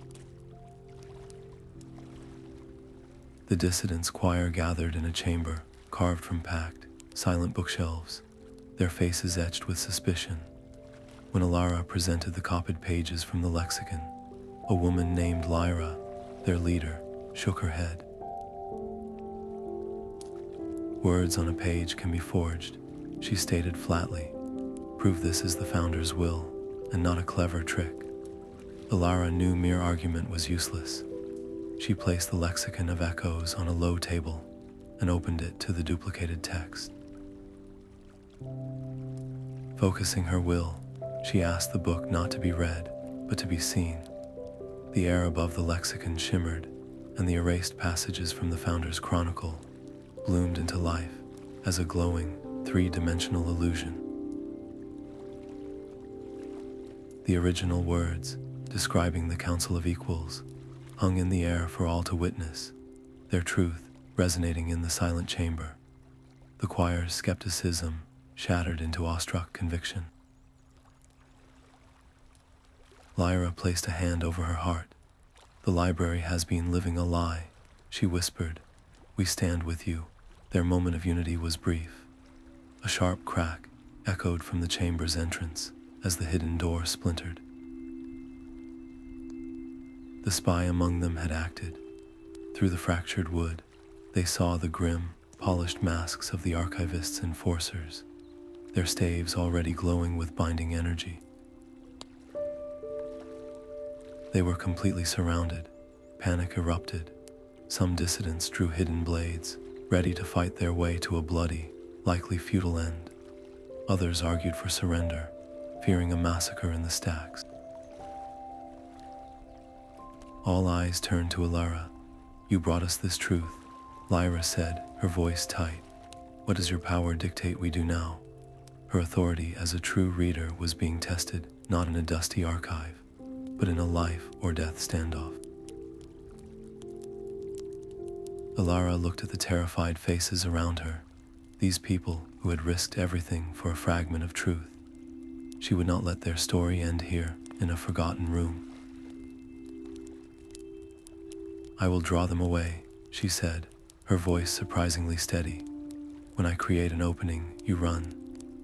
The Dissident's Choir gathered in a chamber carved from packed, silent bookshelves, their faces etched with suspicion. When Alara presented the copied pages from the lexicon, a woman named Lyra, their leader, shook her head. "Words on a page can be forged," she stated flatly. "Prove this is the founder's will, and not a clever trick." Elara knew mere argument was useless. She placed the lexicon of echoes on a low table and opened it to the duplicated text. Focusing her will, she asked the book not to be read, but to be seen. The air above the lexicon shimmered, and the erased passages from the founder's chronicle bloomed into life as a glowing, three-dimensional illusion. The original words, describing the Council of Equals, hung in the air for all to witness, their truth resonating in the silent chamber. The choir's skepticism shattered into awestruck conviction. Lyra placed a hand over her heart. "The library has been living a lie," she whispered. "We stand with you." Their moment of unity was brief. A sharp crack echoed from the chamber's entrance as the hidden door splintered. The spy among them had acted. Through the fractured wood, they saw the grim, polished masks of the archivist's enforcers, their staves already glowing with binding energy. They were completely surrounded. Panic erupted. Some dissidents drew hidden blades, ready to fight their way to a bloody, likely futile end. Others argued for surrender, fearing a massacre in the stacks. All eyes turned to Elara. "You brought us this truth," Lyra said, her voice tight. "What does your power dictate we do now?" Her authority as a true reader was being tested, not in a dusty archive, but in a life or death standoff. Alara looked at the terrified faces around her, these people who had risked everything for a fragment of truth. She would not let their story end here, in a forgotten room. "I will draw them away," she said, her voice surprisingly steady. "When I create an opening, you run.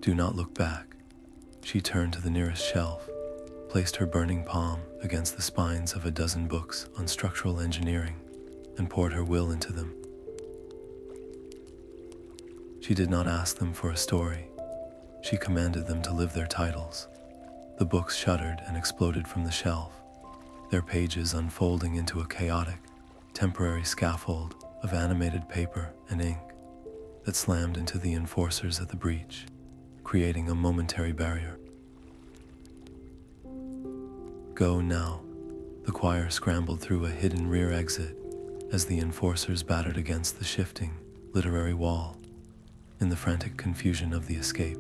Do not look back." She turned to the nearest shelf, placed her burning palm against the spines of a dozen books on structural engineering, and poured her will into them. She did not ask them for a story. She commanded them to live their titles. The books shuddered and exploded from the shelf, their pages unfolding into a chaotic, temporary scaffold of animated paper and ink that slammed into the enforcers at the breach, creating a momentary barrier. "Go now." The choir scrambled through a hidden rear exit as the enforcers battered against the shifting, literary wall. In the frantic confusion of the escape,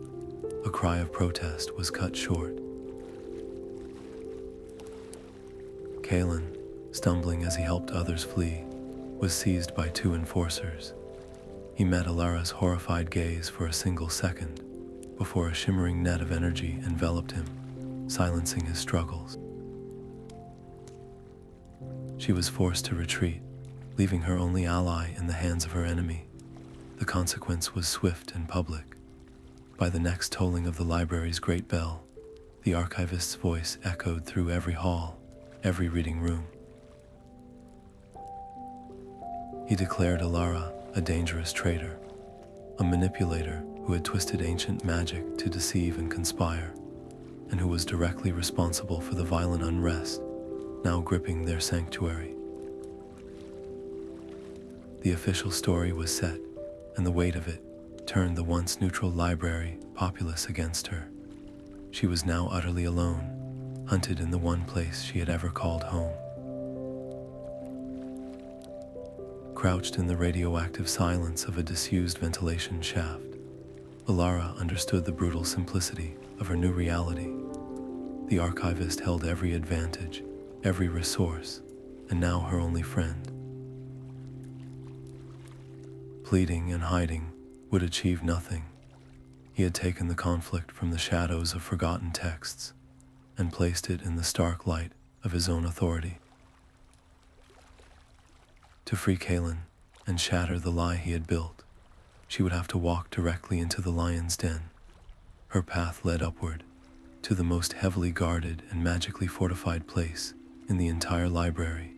a cry of protest was cut short. Kalen, stumbling as he helped others flee, was seized by two enforcers. He met Alara's horrified gaze for a single second, before a shimmering net of energy enveloped him, silencing his struggles. She was forced to retreat, leaving her only ally in the hands of her enemy. The consequence was swift and public. By the next tolling of the library's great bell, the archivist's voice echoed through every hall, every reading room. He declared Elara a dangerous traitor, a manipulator who had twisted ancient magic to deceive and conspire, and who was directly responsible for the violent unrest now gripping their sanctuary. The official story was set, and the weight of it turned the once neutral library populace against her. She was now utterly alone, hunted in the one place she had ever called home. Crouched in the radioactive silence of a disused ventilation shaft, Elara understood the brutal simplicity of her new reality. The archivist held every advantage, every resource, and now her only friend. Pleading and hiding would achieve nothing. He had taken the conflict from the shadows of forgotten texts and placed it in the stark light of his own authority. To free Kalen and shatter the lie he had built, she would have to walk directly into the lion's den. Her path led upward, to the most heavily guarded and magically fortified place in the entire library,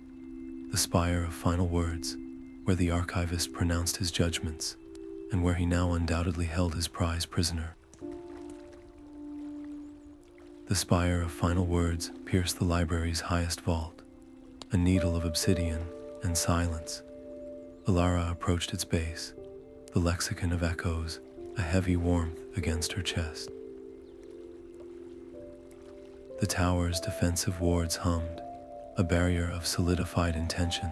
the spire of final words, where the archivist pronounced his judgments, and where he now undoubtedly held his prize prisoner. The spire of final words pierced the library's highest vault, a needle of obsidian and silence. Elara approached its base, the lexicon of echoes, a heavy warmth against her chest. The tower's defensive wards hummed, a barrier of solidified intention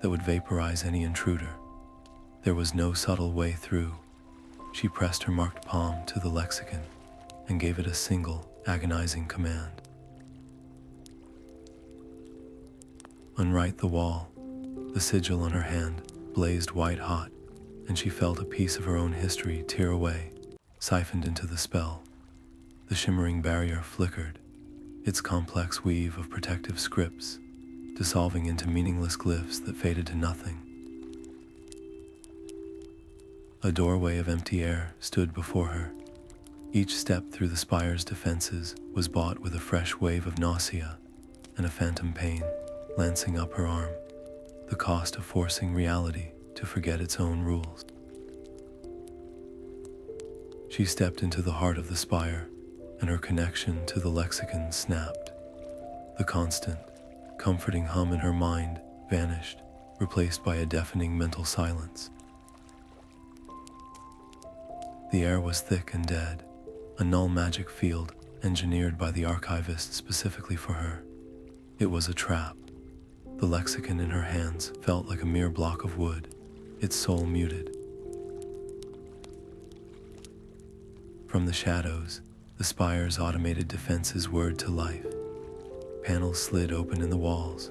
that would vaporize any intruder. There was no subtle way through. She pressed her marked palm to the lexicon and gave it a single, agonizing command. Unwrite the wall. The sigil on her hand blazed white hot, and she felt a piece of her own history tear away, siphoned into the spell. The shimmering barrier flickered, its complex weave of protective scripts dissolving into meaningless glyphs that faded to nothing. A doorway of empty air stood before her. Each step through the spire's defenses was bought with a fresh wave of nausea and a phantom pain lancing up her arm, the cost of forcing reality to forget its own rules. She stepped into the heart of the spire, and her connection to the lexicon snapped. The constant, comforting hum in her mind vanished, replaced by a deafening mental silence. The air was thick and dead, a null magic field engineered by the Archivist specifically for her. It was a trap. The lexicon in her hands felt like a mere block of wood, its soul muted. From the shadows, the spire's automated defenses whirred to life. Panels slid open in the walls,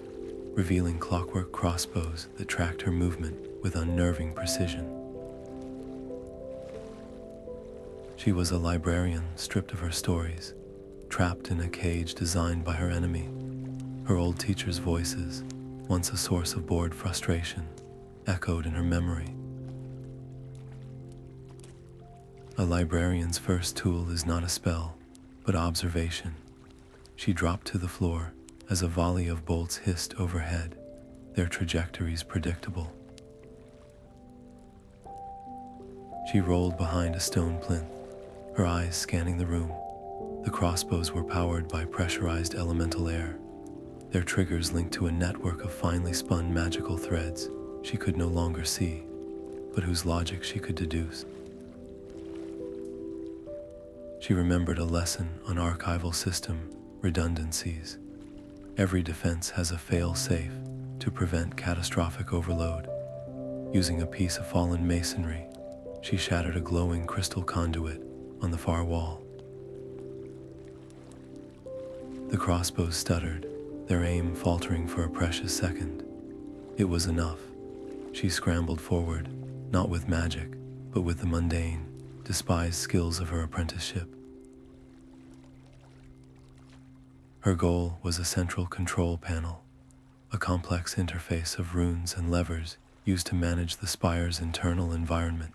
revealing clockwork crossbows that tracked her movement with unnerving precision. She was a librarian stripped of her stories, trapped in a cage designed by her enemy. Her old teacher's voices, once a source of bored frustration, echoed in her memory. A librarian's first tool is not a spell, but observation. She dropped to the floor as a volley of bolts hissed overhead, their trajectories predictable. She rolled behind a stone plinth, her eyes scanning the room. The crossbows were powered by pressurized elemental air, their triggers linked to a network of finely spun magical threads she could no longer see, but whose logic she could deduce. She remembered a lesson on archival system redundancies. Every defense has a fail-safe to prevent catastrophic overload. Using a piece of fallen masonry, she shattered a glowing crystal conduit on the far wall. The crossbows stuttered, their aim faltering for a precious second. It was enough. She scrambled forward, not with magic, but with the mundane, despised skills of her apprenticeship. Her goal was a central control panel, a complex interface of runes and levers used to manage the spire's internal environment.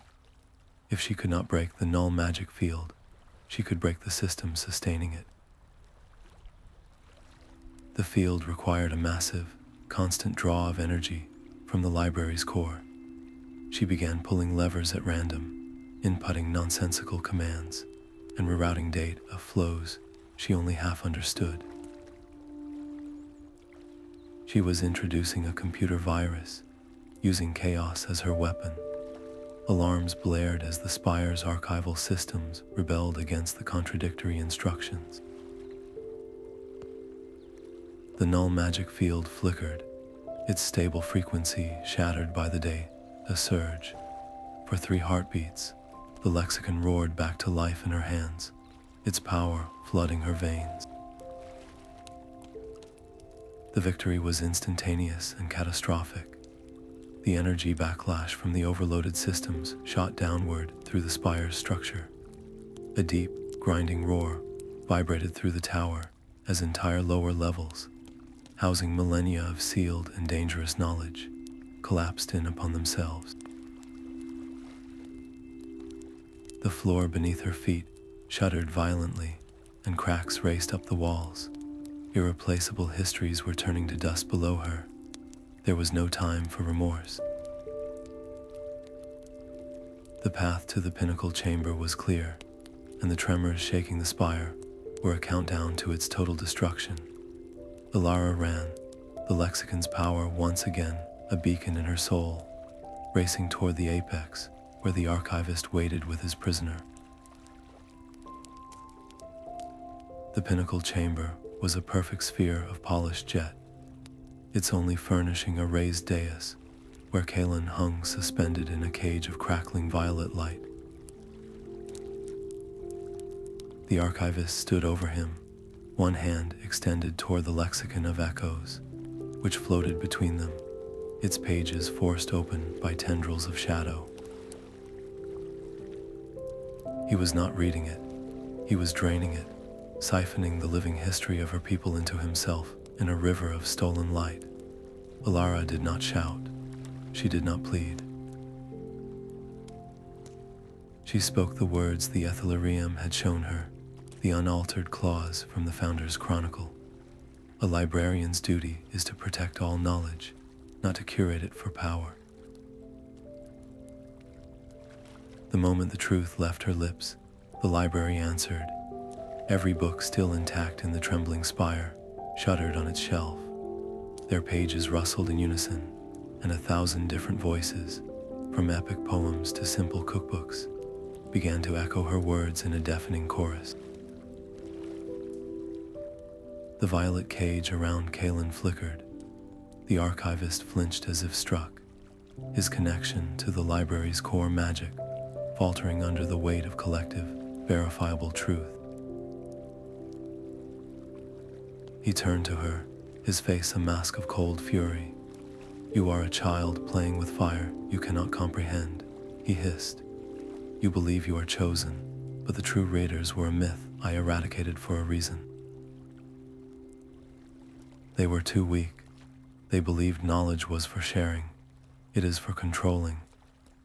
If she could not break the null magic field, she could break the system sustaining it. The field required a massive, constant draw of energy from the library's core. She began pulling levers at random, inputting nonsensical commands, and rerouting data of flows she only half understood. She was introducing a computer virus, using chaos as her weapon. Alarms blared as the spire's archival systems rebelled against the contradictory instructions. The null magic field flickered, its stable frequency shattered by the day, a surge. For 3 heartbeats, the lexicon roared back to life in her hands, its power flooding her veins. The victory was instantaneous and catastrophic. The energy backlash from the overloaded systems shot downward through the spire's structure. A deep, grinding roar vibrated through the tower as entire lower levels, housing millennia of sealed and dangerous knowledge, collapsed in upon themselves. The floor beneath her feet shuddered violently, and cracks raced up the walls. Irreplaceable histories were turning to dust below her. There was no time for remorse. The path to the pinnacle chamber was clear, and the tremors shaking the spire were a countdown to its total destruction. Elara ran, the lexicon's power once again a beacon in her soul, racing toward the apex where the Archivist waited with his prisoner. The pinnacle chamber was a perfect sphere of polished jet, its only furnishing a raised dais where Kalen hung suspended in a cage of crackling violet light. The Archivist stood over him, one hand extended toward the Lexicon of Echoes, which floated between them, its pages forced open by tendrils of shadow. He was not reading it, he was draining it, siphoning the living history of her people into himself in a river of stolen light. Alara did not shout. She did not plead. She spoke the words the Ethelerium had shown her, the unaltered clause from the Founder's Chronicle. A librarian's duty is to protect all knowledge, not to curate it for power. The moment the truth left her lips, The library answered, every book still intact in the trembling spire, shuddered on its shelf. Their pages rustled in unison, and 1,000 different voices, from epic poems to simple cookbooks, began to echo her words in a deafening chorus. The violet cage around Kalen flickered. The archivist flinched as if struck, his connection to the library's core magic faltering under the weight of collective, verifiable truth. He turned to her, his face a mask of cold fury. You are a child playing with fire you cannot comprehend, he hissed. You believe you are chosen, but the true raiders were a myth I eradicated for a reason. They were too weak. They believed knowledge was for sharing. It is for controlling.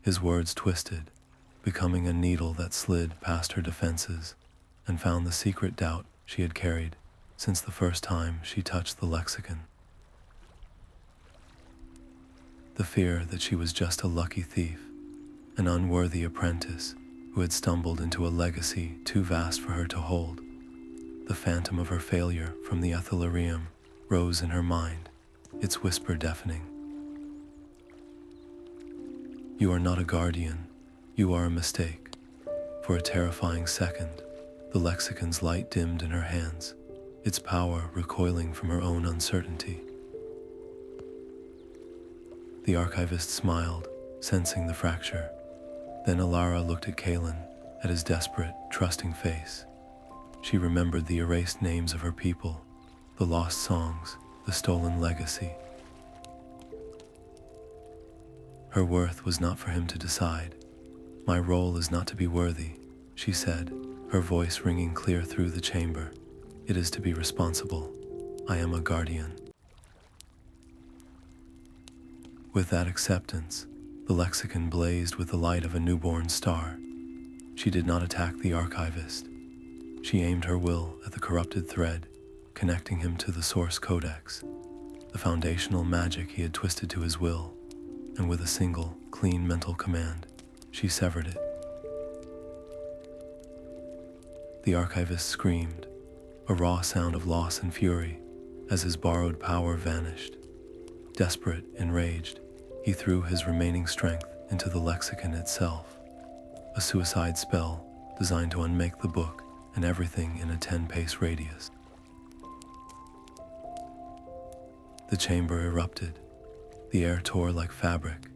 His words twisted, becoming a needle that slid past her defenses and found the secret doubt she had carried since the first time she touched the lexicon. The fear that she was just a lucky thief, an unworthy apprentice who had stumbled into a legacy too vast for her to hold. The phantom of her failure from the Ethelerium rose in her mind, its whisper deafening. You are not a guardian, you are a mistake. For a terrifying second, the lexicon's light dimmed in her hands, its power recoiling from her own uncertainty. The archivist smiled, sensing the fracture. Then Alara looked at Kalen, at his desperate, trusting face. She remembered the erased names of her people, the lost songs, the stolen legacy. Her worth was not for him to decide. My role is not to be worthy, she said, her voice ringing clear through the chamber. It is to be responsible. I am a guardian. With that acceptance, the lexicon blazed with the light of a newborn star. She did not attack the archivist. She aimed her will at the corrupted thread, connecting him to the source codex, the foundational magic he had twisted to his will, and with a single, clean mental command, she severed it. The archivist screamed, a raw sound of loss and fury, as his borrowed power vanished. Desperate, enraged, he threw his remaining strength into the lexicon itself, a suicide spell designed to unmake the book and everything in a 10-pace radius. The chamber erupted. The air tore like fabric,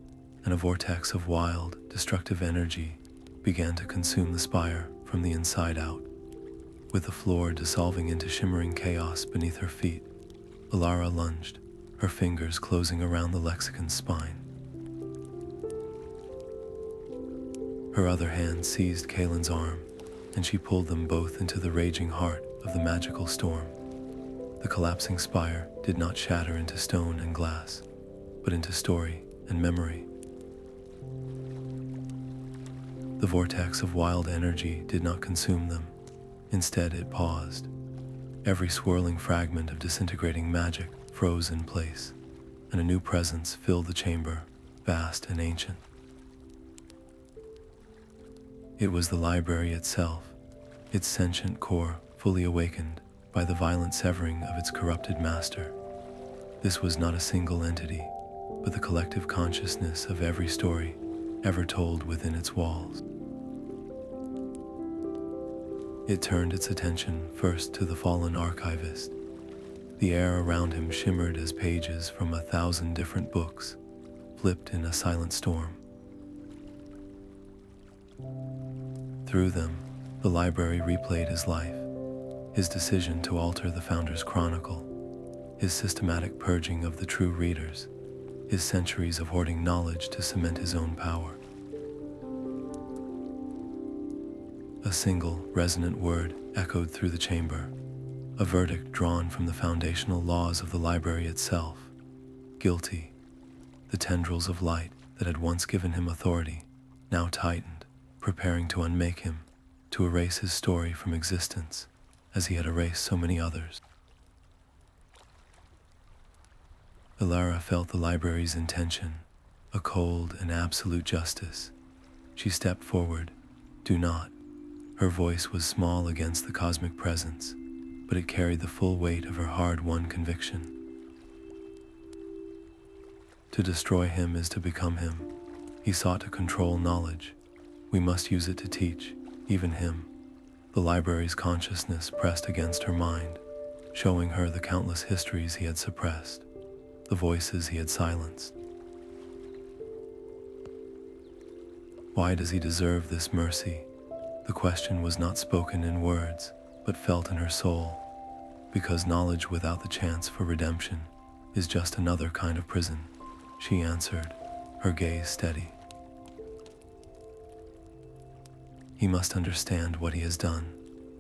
and a vortex of wild, destructive energy began to consume the spire from the inside out. With the floor dissolving into shimmering chaos beneath her feet, Elara lunged, her fingers closing around the lexicon's spine. Her other hand seized Kalen's arm, and she pulled them both into the raging heart of the magical storm. The collapsing spire did not shatter into stone and glass, but into story and memory. The vortex of wild energy did not consume them. Instead, it paused. Every swirling fragment of disintegrating magic froze in place, and a new presence filled the chamber, vast and ancient. It was the library itself, its sentient core fully awakened by the violent severing of its corrupted master. This was not a single entity, but the collective consciousness of every story ever told within its walls. It turned its attention first to the fallen archivist. The air around him shimmered as pages from 1,000 different books flipped in a silent storm. Through them, the library replayed his life, his decision to alter the Founder's Chronicle, his systematic purging of the true readers, his centuries of hoarding knowledge to cement his own power. A single, resonant word echoed through the chamber, a verdict drawn from the foundational laws of the library itself. Guilty. The tendrils of light that had once given him authority now tightened, preparing to unmake him, to erase his story from existence, as he had erased so many others. Elara felt the library's intention, a cold and absolute justice. She stepped forward. Do not. Her voice was small against the cosmic presence, but it carried the full weight of her hard-won conviction. To destroy him is to become him. He sought to control knowledge. We must use it to teach, even him. The library's consciousness pressed against her mind, showing her the countless histories he had suppressed, the voices he had silenced. Why does he deserve this mercy? The question was not spoken in words, but felt in her soul, because knowledge without the chance for redemption is just another kind of prison, she answered, her gaze steady. He must understand what he has done.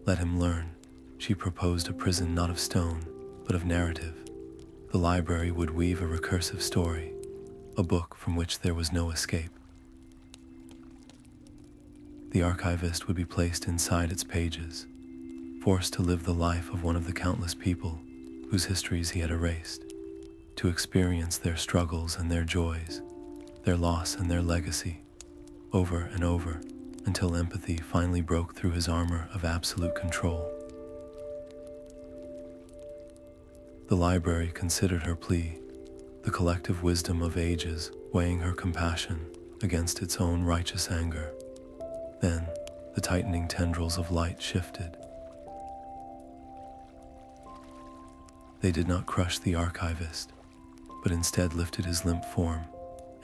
Let him learn. She proposed a prison not of stone, but of narrative. The library would weave a recursive story, a book from which there was no escape. The archivist would be placed inside its pages, forced to live the life of one of the countless people whose histories he had erased, to experience their struggles and their joys, their loss and their legacy, over and over, until empathy finally broke through his armor of absolute control. The library considered her plea, the collective wisdom of ages weighing her compassion against its own righteous anger. Then, the tightening tendrils of light shifted. They did not crush the archivist, but instead lifted his limp form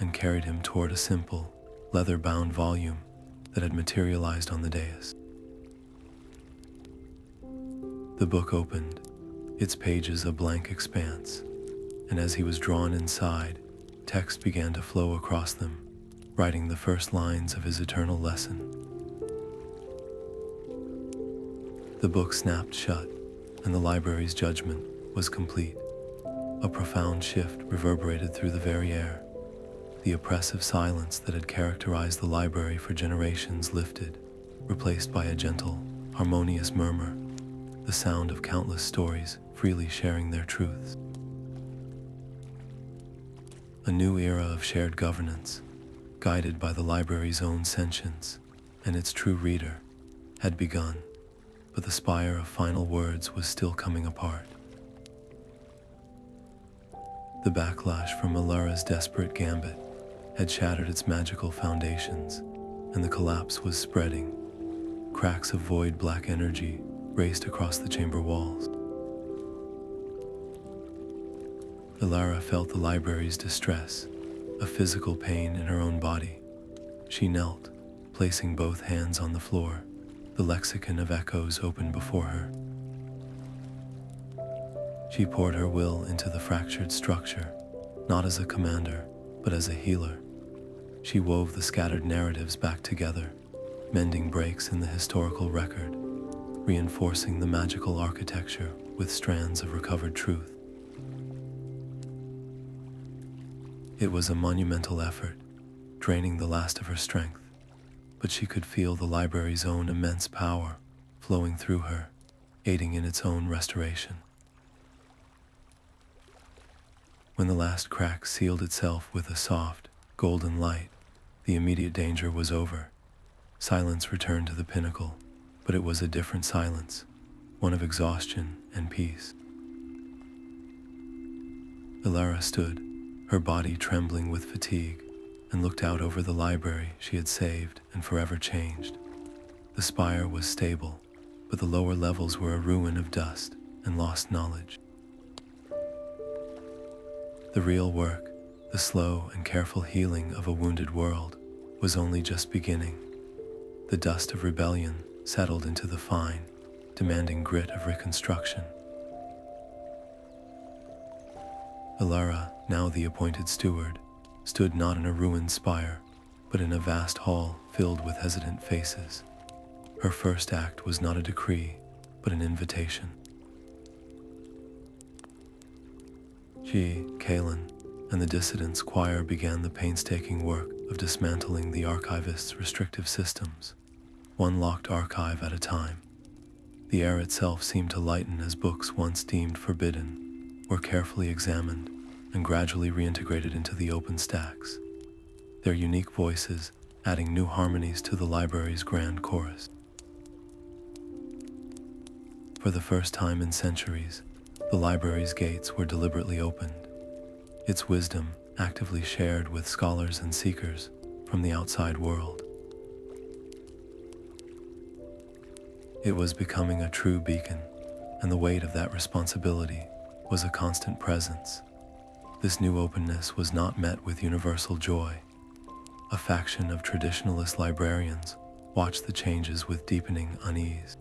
and carried him toward a simple, leather-bound volume that had materialized on the dais. The book opened, its pages a blank expanse, and as he was drawn inside, text began to flow across them, writing the first lines of his eternal lesson. The book snapped shut, and the library's judgment was complete. A profound shift reverberated through the very air. The oppressive silence that had characterized the library for generations lifted, replaced by a gentle, harmonious murmur, the sound of countless stories freely sharing their truths. A new era of shared governance, guided by the library's own sentience and its true reader, had begun, but the spire of final words was still coming apart. The backlash from Elara's desperate gambit had shattered its magical foundations, and the collapse was spreading. Cracks of void black energy raced across the chamber walls. Elara felt the library's distress, a physical pain in her own body. She knelt, placing both hands on the floor, the lexicon of echoes open before her. She poured her will into the fractured structure, not as a commander, but as a healer. She wove the scattered narratives back together, mending breaks in the historical record, reinforcing the magical architecture with strands of recovered truth. It was a monumental effort, draining the last of her strength, but she could feel the library's own immense power flowing through her, aiding in its own restoration. When the last crack sealed itself with a soft, golden light, the immediate danger was over. Silence returned to the pinnacle, but it was a different silence, one of exhaustion and peace. Elara stood, her body trembling with fatigue, and looked out over the library she had saved and forever changed. The spire was stable, but the lower levels were a ruin of dust and lost knowledge. The real work, the slow and careful healing of a wounded world, was only just beginning. The dust of rebellion settled into the fine, demanding grit of reconstruction. Elara, now the appointed steward, stood not in a ruined spire, but in a vast hall filled with hesitant faces. Her first act was not a decree, but an invitation. She, Kaelin, and the Dissident's choir began the painstaking work of dismantling the Archivist's restrictive systems, one locked archive at a time. The air itself seemed to lighten as books once deemed forbidden were carefully examined and gradually reintegrated into the open stacks, their unique voices adding new harmonies to the library's grand chorus. For the first time in centuries, the library's gates were deliberately opened, its wisdom actively shared with scholars and seekers from the outside world. It was becoming a true beacon, and the weight of that responsibility was a constant presence. This new openness was not met with universal joy. A faction of traditionalist librarians watched the changes with deepening unease.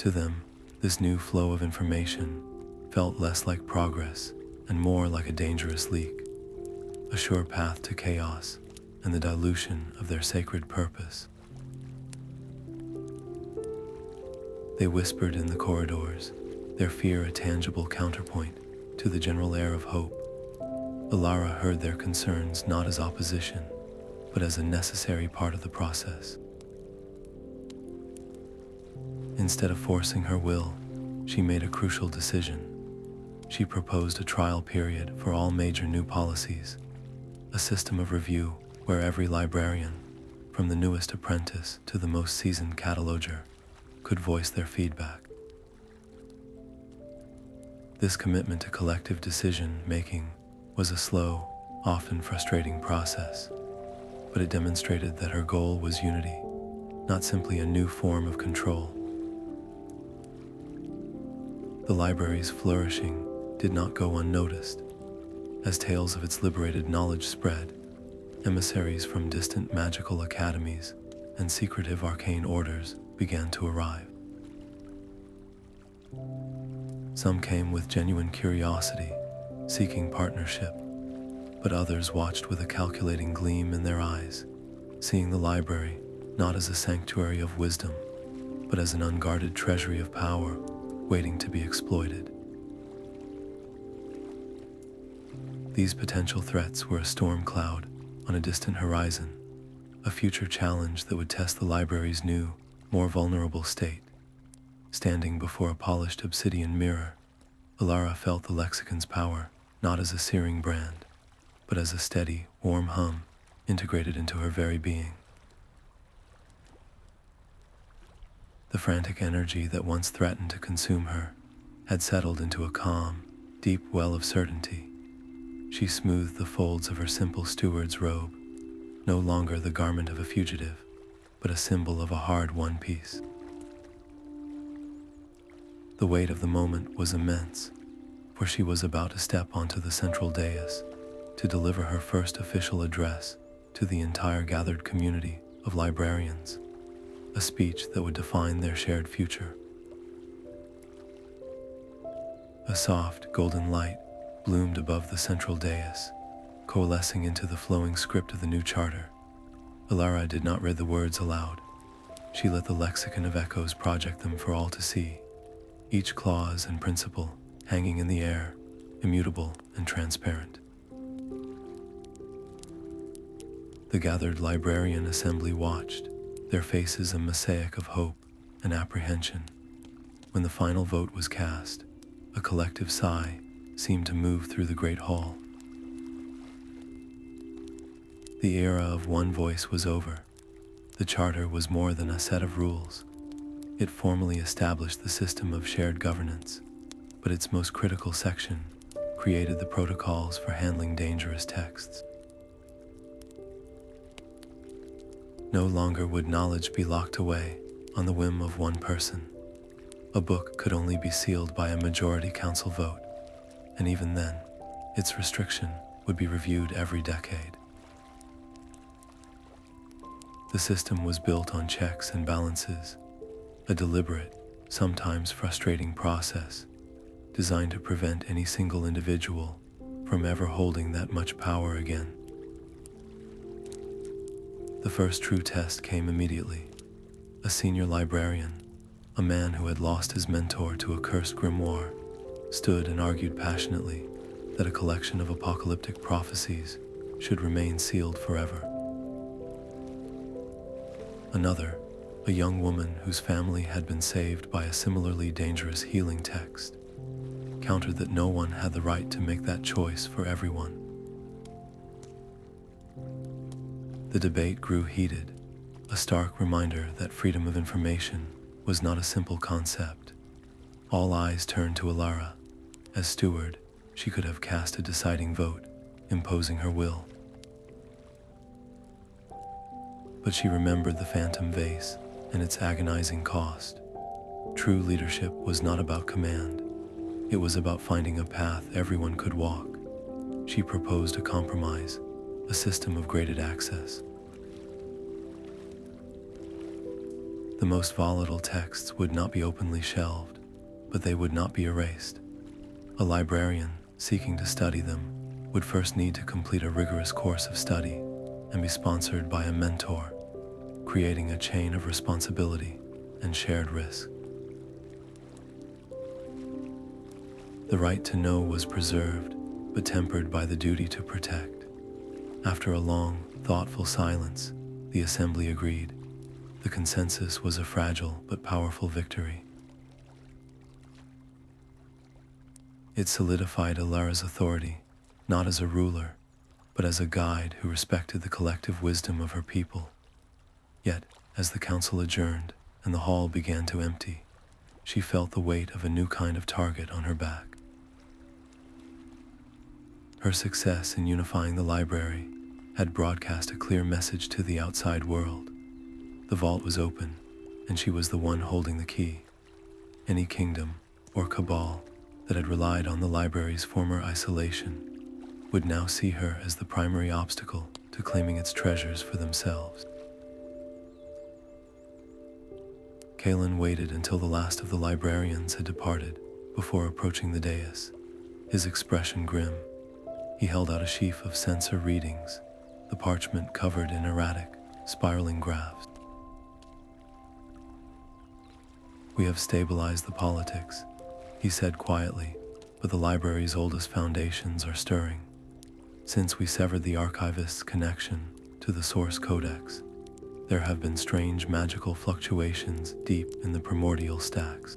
To them, this new flow of information felt less like progress and more like a dangerous leak, a sure path to chaos and the dilution of their sacred purpose. They whispered in the corridors, their fear a tangible counterpoint to the general air of hope. Alara heard their concerns not as opposition, but as a necessary part of the process. Instead of forcing her will, she made a crucial decision. She proposed a trial period for all major new policies, a system of review where every librarian, from the newest apprentice to the most seasoned cataloger, could voice their feedback. This commitment to collective decision-making was a slow, often frustrating process, but it demonstrated that her goal was unity, not simply a new form of control. The library's flourishing did not go unnoticed. As tales of its liberated knowledge spread, emissaries from distant magical academies and secretive arcane orders began to arrive. Some came with genuine curiosity, seeking partnership, but others watched with a calculating gleam in their eyes, seeing the library not as a sanctuary of wisdom, but as an unguarded treasury of power waiting to be exploited. These potential threats were a storm cloud on a distant horizon, a future challenge that would test the library's new, more vulnerable state. Standing before a polished obsidian mirror, Elara felt the lexicon's power not as a searing brand, but as a steady, warm hum integrated into her very being. The frantic energy that once threatened to consume her had settled into a calm, deep well of certainty. She smoothed the folds of her simple steward's robe, no longer the garment of a fugitive, but a symbol of a hard-won peace. The weight of the moment was immense, for she was about to step onto the central dais to deliver her first official address to the entire gathered community of librarians, a speech that would define their shared future. A soft, golden light bloomed above the central dais, coalescing into the flowing script of the new charter. Elara did not read the words aloud. She let the lexicon of echoes project them for all to see, each clause and principle hanging in the air, immutable and transparent. The gathered librarian assembly watched, their faces a mosaic of hope and apprehension. When the final vote was cast, a collective sigh seemed to move through the great hall. The era of one voice was over. The charter was more than a set of rules. It formally established the system of shared governance, but its most critical section created the protocols for handling dangerous texts. No longer would knowledge be locked away on the whim of one person. A book could only be sealed by a majority council vote, and even then, its restriction would be reviewed every decade. The system was built on checks and balances, a deliberate, sometimes frustrating process designed to prevent any single individual from ever holding that much power again. The first true test came immediately. A senior librarian, a man who had lost his mentor to a cursed grimoire, stood and argued passionately that a collection of apocalyptic prophecies should remain sealed forever. Another, a young woman whose family had been saved by a similarly dangerous healing text, countered that no one had the right to make that choice for everyone. The debate grew heated, a stark reminder that freedom of information was not a simple concept. All eyes turned to Elara. As steward, she could have cast a deciding vote, imposing her will. But she remembered the phantom vase and its agonizing cost. True leadership was not about command. It was about finding a path everyone could walk. She proposed a compromise, a system of graded access. The most volatile texts would not be openly shelved, but they would not be erased. A librarian seeking to study them would first need to complete a rigorous course of study and be sponsored by a mentor, creating a chain of responsibility and shared risk. The right to know was preserved, but tempered by the duty to protect. After a long, thoughtful silence, the assembly agreed. The consensus was a fragile but powerful victory. It solidified Elara's authority, not as a ruler, but as a guide who respected the collective wisdom of her people. Yet, as the council adjourned and the hall began to empty, she felt the weight of a new kind of target on her back. Her success in unifying the library had broadcast a clear message to the outside world. The vault was open, and she was the one holding the key. Any kingdom or cabal that had relied on the library's former isolation would now see her as the primary obstacle to claiming its treasures for themselves. Kalen waited until the last of the librarians had departed before approaching the dais, his expression grim. He held out a sheaf of censor readings, the parchment covered in erratic, spiraling graphs. "We have stabilized the politics," he said quietly, "but the library's oldest foundations are stirring. Since we severed the Archivist's connection to the source Codex, there have been strange magical fluctuations deep in the primordial stacks.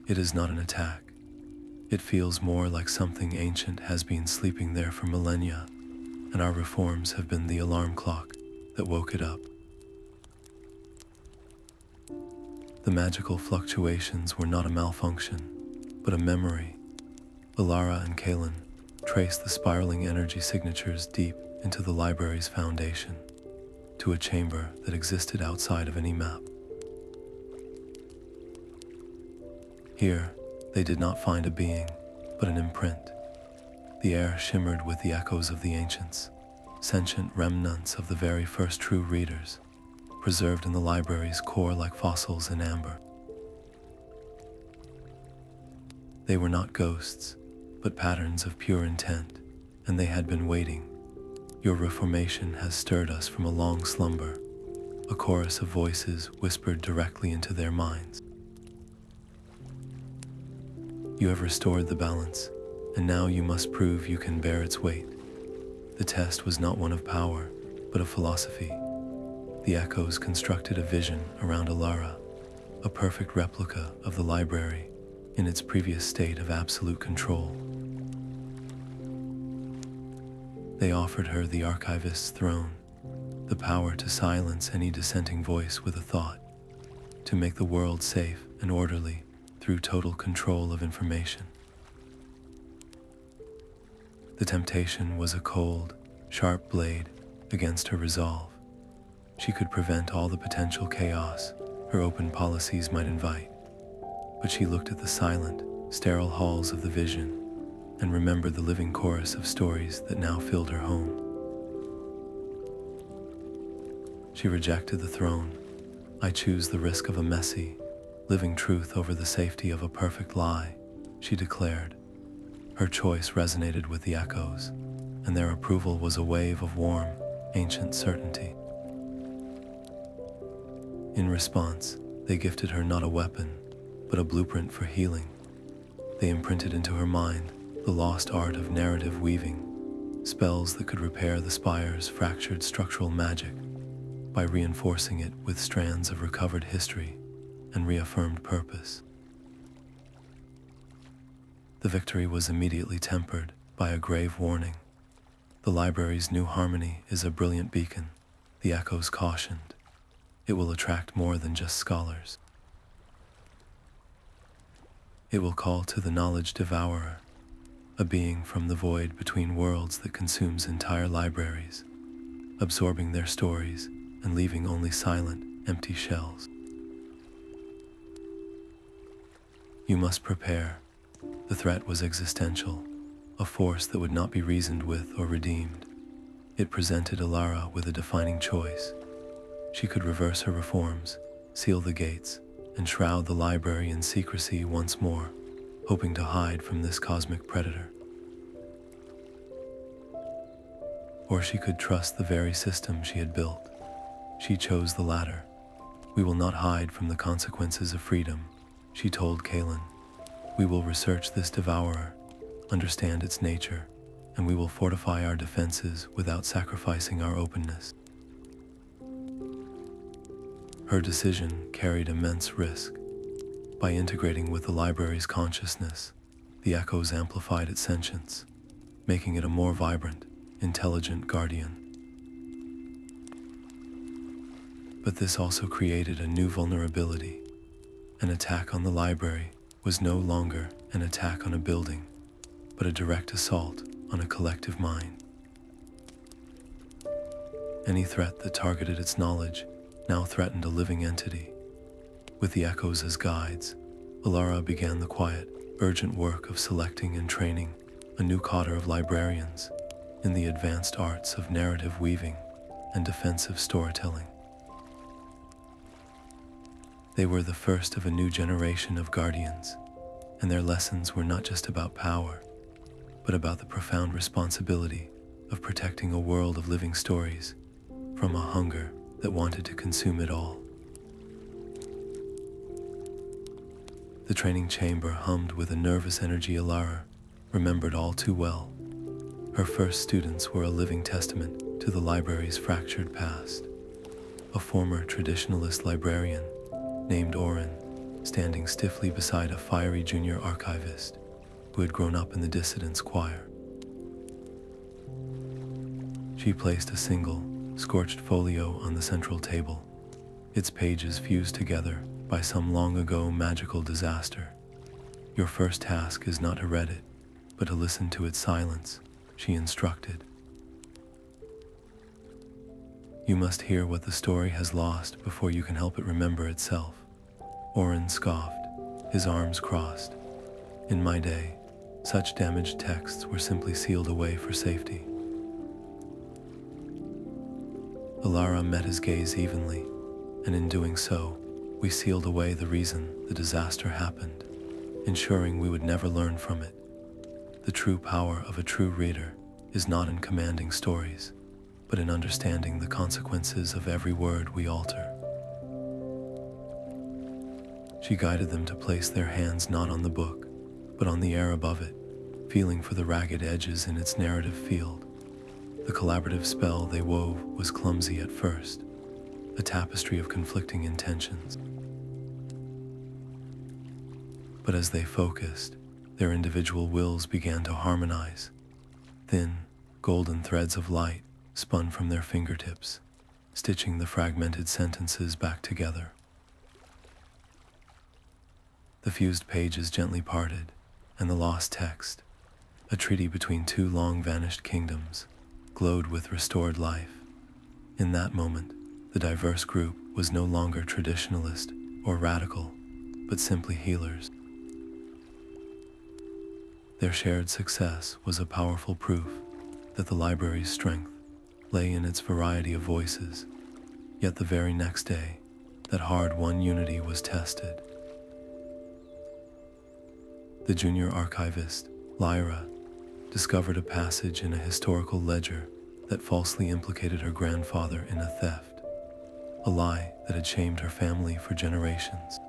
It is not an attack. It feels more like something ancient has been sleeping there for millennia, and our reforms have been the alarm clock that woke it up." The magical fluctuations were not a malfunction, but a memory. Elara and Kalen traced the spiraling energy signatures deep into the library's foundation, to a chamber that existed outside of any map. Here, they did not find a being, but an imprint. The air shimmered with the echoes of the ancients, sentient remnants of the very first true readers, preserved in the library's core like fossils in amber. They were not ghosts, but patterns of pure intent, and they had been waiting. "Your reformation has stirred us from a long slumber," a chorus of voices whispered directly into their minds. "You have restored the balance, and now you must prove you can bear its weight." The test was not one of power, but of philosophy. The echoes constructed a vision around Alara, a perfect replica of the library in its previous state of absolute control. They offered her the Archivist's throne, the power to silence any dissenting voice with a thought, to make the world safe and orderly through total control of information. The temptation was a cold, sharp blade against her resolve. She could prevent all the potential chaos her open policies might invite, but she looked at the silent, sterile halls of the vision and remembered the living chorus of stories that now filled her home. She rejected the throne. "I choose the risk of a messy, living truth over the safety of a perfect lie," she declared. Her choice resonated with the echoes, and their approval was a wave of warm, ancient certainty. In response, they gifted her not a weapon, but a blueprint for healing. They imprinted into her mind the lost art of narrative weaving, spells that could repair the spire's fractured structural magic by reinforcing it with strands of recovered history and reaffirmed purpose. The victory was immediately tempered by a grave warning. "The library's new harmony is a brilliant beacon," the echoes cautioned. it will attract more than just scholars. It will call to the knowledge devourer, a being from the void between worlds that consumes entire libraries, absorbing their stories and leaving only silent, empty shells. You must prepare. The threat was existential, a force that would not be reasoned with or redeemed. It presented Elara with a defining choice. She could reverse her reforms, seal the gates, and shroud the library in secrecy once more, hoping to hide from this cosmic predator. Or she could trust the very system she had built. She chose the latter. We will not hide from the consequences of freedom, she told Kalen. We will research this devourer, understand its nature, and we will fortify our defenses without sacrificing our openness. Her decision carried immense risk. By integrating with the library's consciousness, the echoes amplified its sentience, making it a more vibrant, intelligent guardian. But this also created a new vulnerability. An attack on the library was no longer an attack on a building, but a direct assault on a collective mind. Any threat that targeted its knowledge now threatened a living entity. With the echoes as guides, Alara began the quiet, urgent work of selecting and training a new cadre of librarians in the advanced arts of narrative weaving and defensive storytelling. They were the first of a new generation of guardians, and their lessons were not just about power, but about the profound responsibility of protecting a world of living stories from a hunger that wanted to consume it all. The training chamber hummed with a nervous energy Elara remembered all too well. Her first students were a living testament to the library's fractured past. A former traditionalist librarian named Oren, standing stiffly beside a fiery junior archivist who had grown up in the Dissident's choir. She placed a single, scorched folio on the central table, its pages fused together by some long-ago magical disaster. Your first task is not to read it, but to listen to its silence, she instructed. You must hear what the story has lost before you can help it remember itself. Oren scoffed, his arms crossed. In my day, such damaged texts were simply sealed away for safety. Elara met his gaze evenly, and in doing so, we sealed away the reason the disaster happened, ensuring we would never learn from it. The true power of a true reader is not in commanding stories, but in understanding the consequences of every word we alter. She guided them to place their hands not on the book, but on the air above it, feeling for the ragged edges in its narrative field. The collaborative spell they wove was clumsy at first, a tapestry of conflicting intentions. But as they focused, their individual wills began to harmonize. Thin, golden threads of light spun from their fingertips, stitching the fragmented sentences back together. The fused pages gently parted, and the lost text, a treaty between two long-vanished kingdoms, glowed with restored life. In that moment, the diverse group was no longer traditionalist or radical, but simply healers. Their shared success was a powerful proof that the library's strength lay in its variety of voices. Yet the very next day, that hard-won unity was tested. The junior archivist, Lyra, discovered a passage in a historical ledger that falsely implicated her grandfather in a theft, a lie that had shamed her family for generations.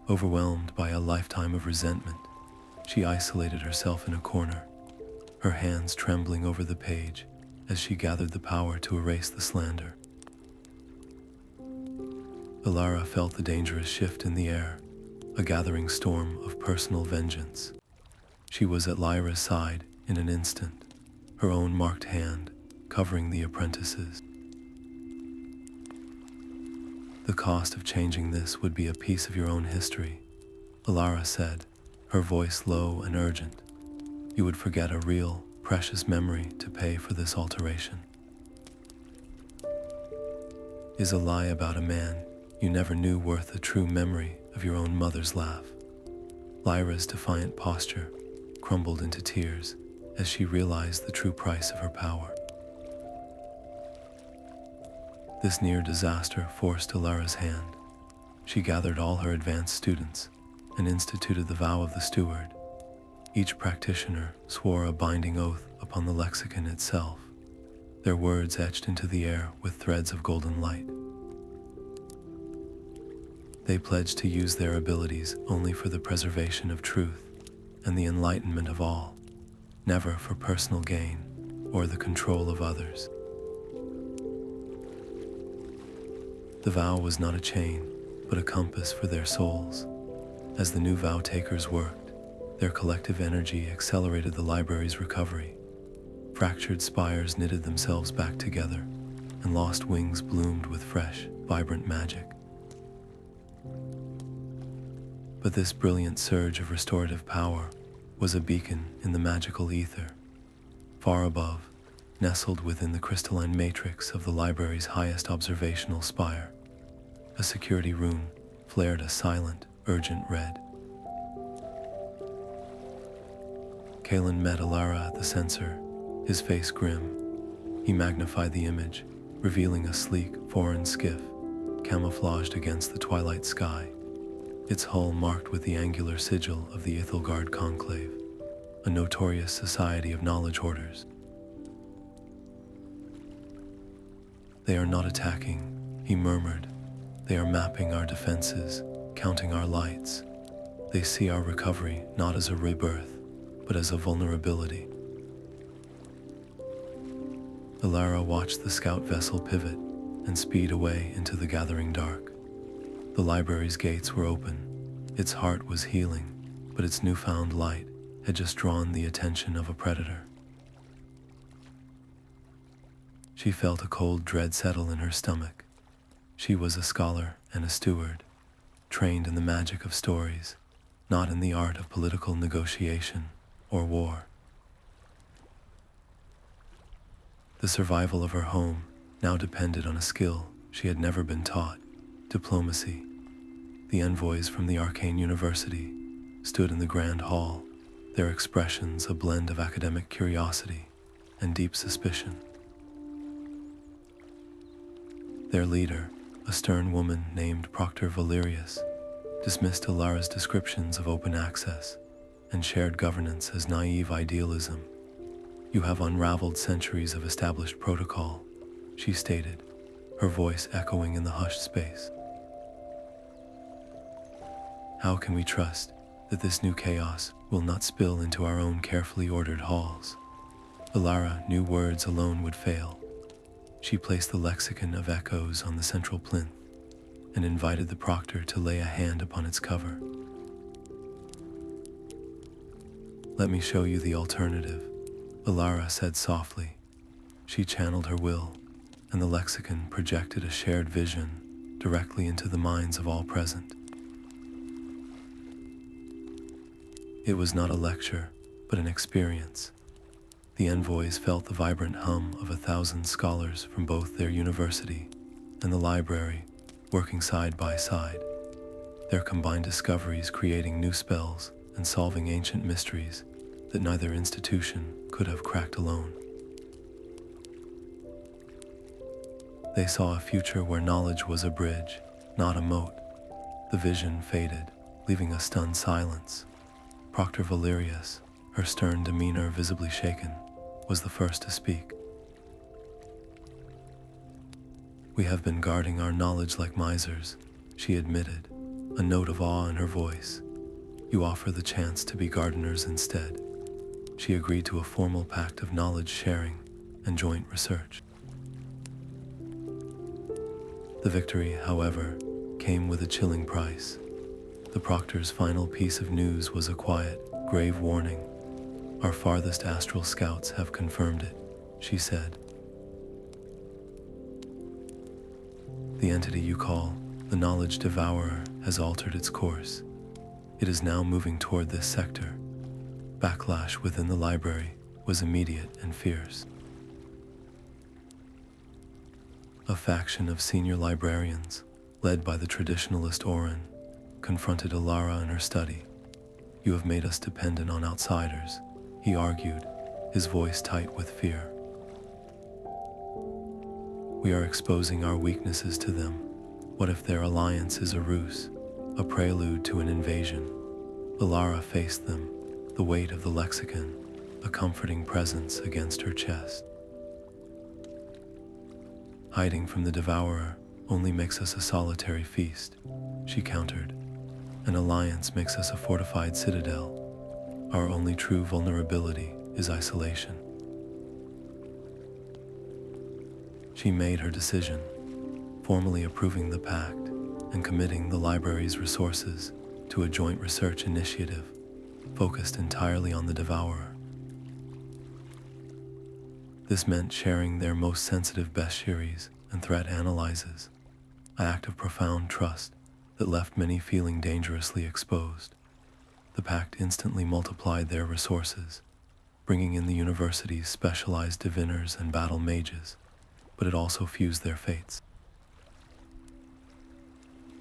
Overwhelmed by a lifetime of resentment, she isolated herself in a corner, her hands trembling over the page as she gathered the power to erase the slander. Elara felt the dangerous shift in the air, a gathering storm of personal vengeance. She was at Lyra's side in an instant, her own marked hand covering the apprentice's. The cost of changing this would be a piece of your own history, Elara said, her voice low and urgent. You would forget a real, precious memory to pay for this alteration. Is a lie about a man you never knew worth a true memory of your own mother's laugh. Lyra's defiant posture crumbled into tears as she realized the true price of her power. This near disaster forced Elara's hand. She gathered all her advanced students and instituted the vow of the steward. Each practitioner swore a binding oath upon the lexicon itself, their words etched into the air with threads of golden light. They pledged to use their abilities only for the preservation of truth and the enlightenment of all, never for personal gain or the control of others. The vow was not a chain, but a compass for their souls. As the new vow takers worked, their collective energy accelerated the library's recovery. Fractured spires knitted themselves back together, and lost wings bloomed with fresh, vibrant magic. But this brilliant surge of restorative power was a beacon in the magical ether. Far above, nestled within the crystalline matrix of the library's highest observational spire, a security rune flared a silent, urgent red. Kalen met Alara at the sensor, his face grim. He magnified the image, revealing a sleek, foreign skiff, camouflaged against the twilight sky, its hull marked with the angular sigil of the Ethelgard Conclave, a notorious society of knowledge hoarders. They are not attacking, he murmured. They are mapping our defenses, counting our lights. They see our recovery not as a rebirth, but as a vulnerability. Elara watched the scout vessel pivot and speed away into the gathering dark. The library's gates were open. Its heart was healing, but its newfound light had just drawn the attention of a predator. She felt a cold dread settle in her stomach. She was a scholar and a steward, trained in the magic of stories, not in the art of political negotiation or war. The survival of her home now depended on a skill she had never been taught: diplomacy. The envoys from the arcane university stood in the grand hall, their expressions a blend of academic curiosity and deep suspicion. Their leader, a stern woman named Proctor Valerius, dismissed Elara's descriptions of open access and shared governance as naive idealism. You have unraveled centuries of established protocol, she stated, her voice echoing in the hushed space. How can we trust that this new chaos will not spill into our own carefully ordered halls? Elara knew words alone would fail. She placed the lexicon of echoes on the central plinth and invited the proctor to lay a hand upon its cover. Let me show you the alternative, Elara said softly. She channeled her will, and the lexicon projected a shared vision directly into the minds of all present. It was not a lecture, but an experience. The envoys felt the vibrant hum of 1,000 scholars from both their university and the library working side by side, their combined discoveries creating new spells and solving ancient mysteries that neither institution could have cracked alone. They saw a future where knowledge was a bridge, not a moat. The vision faded, leaving a stunned silence. Proctor Valerius, her stern demeanor visibly shaken, was the first to speak. We have been guarding our knowledge like misers, she admitted, a note of awe in her voice. You offer the chance to be gardeners instead. She agreed to a formal pact of knowledge sharing and joint research. The victory, however, came with a chilling price. The proctor's final piece of news was a quiet, grave warning. Our farthest astral scouts have confirmed it, she said. The entity you call The knowledge devourer has altered its course. It is now moving toward this sector. Backlash within the library was immediate and fierce. A faction of senior librarians, led by the traditionalist Orin, confronted Elara in her study. "You have made us dependent on outsiders," he argued, his voice tight with fear. "We are exposing our weaknesses to them. What if their alliance is a ruse, a prelude to an invasion?" Elara faced them, the weight of the lexicon, a comforting presence against her chest. "Hiding from the devourer only makes us a solitary feast," she countered. "An alliance makes us a fortified citadel. Our only true vulnerability is isolation." She made her decision, formally approving the pact and committing the library's resources to a joint research initiative focused entirely on the devourer. This meant sharing their most sensitive bestiaries and threat analyses, an act of profound trust that left many feeling dangerously exposed. The pact instantly multiplied their resources, bringing in the university's specialized diviners and battle mages, but it also fused their fates.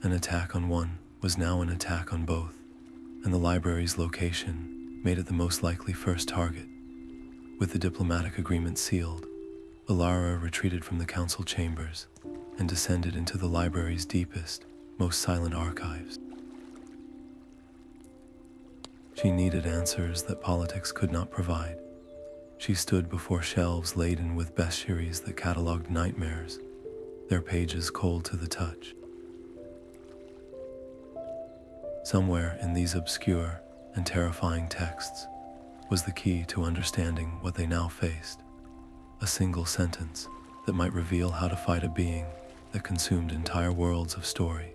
An attack on one was now an attack on both, and the library's location made it the most likely first target. With the diplomatic agreement sealed, Alara retreated from the council chambers and descended into the library's deepest, most silent archives. She needed answers that politics could not provide. She stood before shelves laden with bestiaries that cataloged nightmares, their pages cold to the touch. Somewhere in these obscure and terrifying texts was the key to understanding what they now faced, a single sentence that might reveal how to fight a being that consumed entire worlds of story.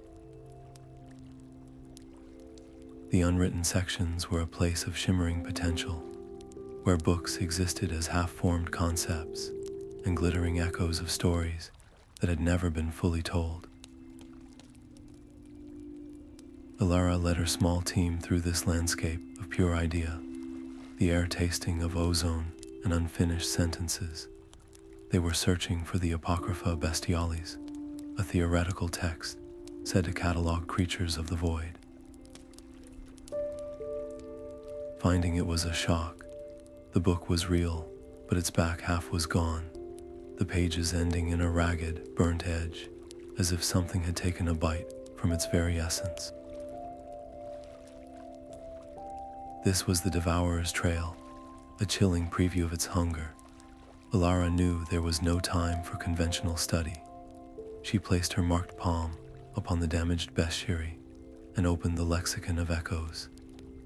The unwritten sections were a place of shimmering potential, where books existed as half-formed concepts and glittering echoes of stories that had never been fully told. Elara led her small team through this landscape of pure idea, the air tasting of ozone and unfinished sentences. They were searching for the Apocrypha Bestialis, a theoretical text said to catalog creatures of the void. Finding it was a shock. The book was real, but its back half was gone, the pages ending in a ragged, burnt edge, as if something had taken a bite from its very essence. This was the Devourer's trail, a chilling preview of its hunger. Elara knew there was no time for conventional study. She placed her marked palm upon the damaged bestiary and opened the Lexicon of Echoes,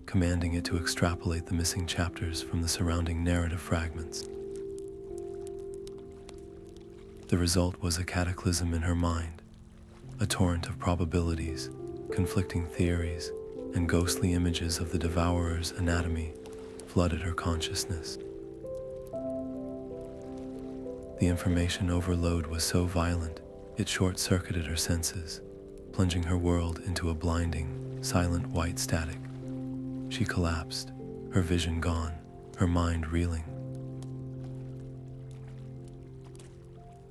commanding it to extrapolate the missing chapters from the surrounding narrative fragments. The result was a cataclysm in her mind, a torrent of probabilities, conflicting theories, and ghostly images of the Devourer's anatomy flooded her consciousness. The information overload was so violent, it short-circuited her senses, plunging her world into a blinding, silent white static. She collapsed, her vision gone, her mind reeling.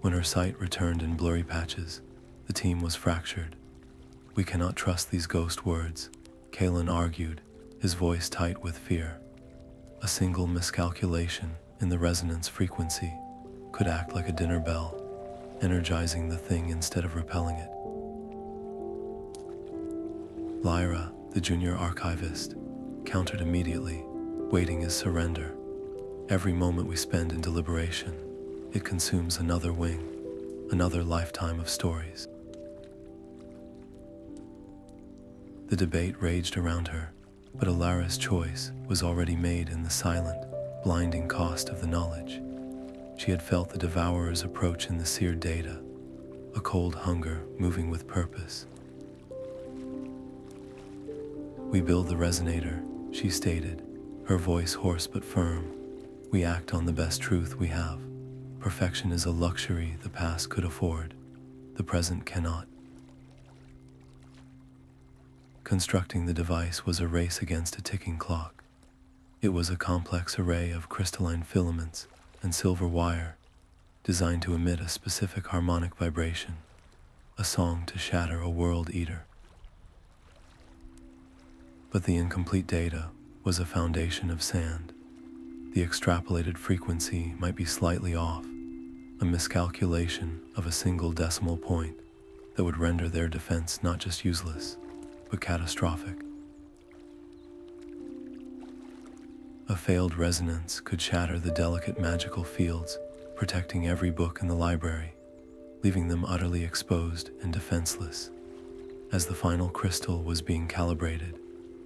When her sight returned in blurry patches, the team was fractured. "We cannot trust these ghost words," Kalen argued, his voice tight with fear. A single miscalculation in the resonance frequency could act like a dinner bell, energizing the thing instead of repelling it. Lyra, the junior archivist, countered immediately, waiting his surrender. "Every moment we spend in deliberation, it consumes another wing, another lifetime of stories." The debate raged around her, but Alara's choice was already made in the silent, blinding cost of the knowledge. She had felt the Devourer's approach in the seared data, a cold hunger moving with purpose. "We build the resonator," she stated, her voice hoarse but firm. "We act on the best truth we have. Perfection is a luxury the past could afford. The present cannot." Constructing the device was a race against a ticking clock. It was a complex array of crystalline filaments and silver wire designed to emit a specific harmonic vibration, a song to shatter a world eater. But the incomplete data was a foundation of sand. The extrapolated frequency might be slightly off, a miscalculation of a single decimal point that would render their defense not just useless, but catastrophic. A failed resonance could shatter the delicate magical fields protecting every book in the library, leaving them utterly exposed and defenseless. As the final crystal was being calibrated,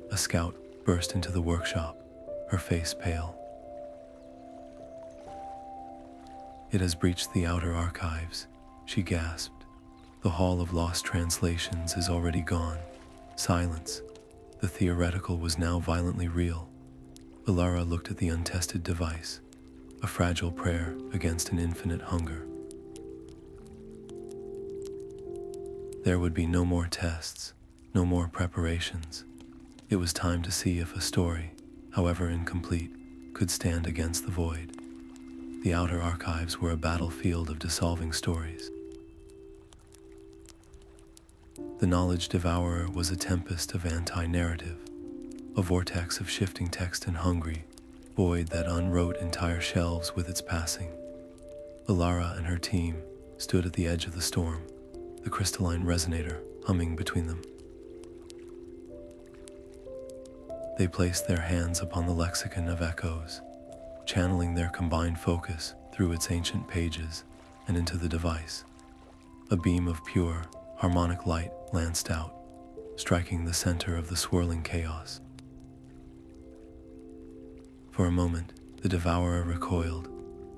a scout burst into the workshop, her face pale. "It has breached the outer archives," she gasped. "The Hall of Lost Translations is already gone." Silence. The theoretical was now violently real. Elara looked at the untested device, a fragile prayer against an infinite hunger. There would be no more tests, no more preparations. It was time to see if a story, however incomplete, could stand against the void. The outer archives were a battlefield of dissolving stories. The knowledge devourer was a tempest of anti-narrative, a vortex of shifting text and hungry void that unwrote entire shelves with its passing. Alara and her team stood at the edge of the storm, the crystalline resonator humming between them. They placed their hands upon the Lexicon of Echoes, channeling their combined focus through its ancient pages and into the device. A beam of pure, harmonic light lanced out, striking the center of the swirling chaos. For a moment, the Devourer recoiled,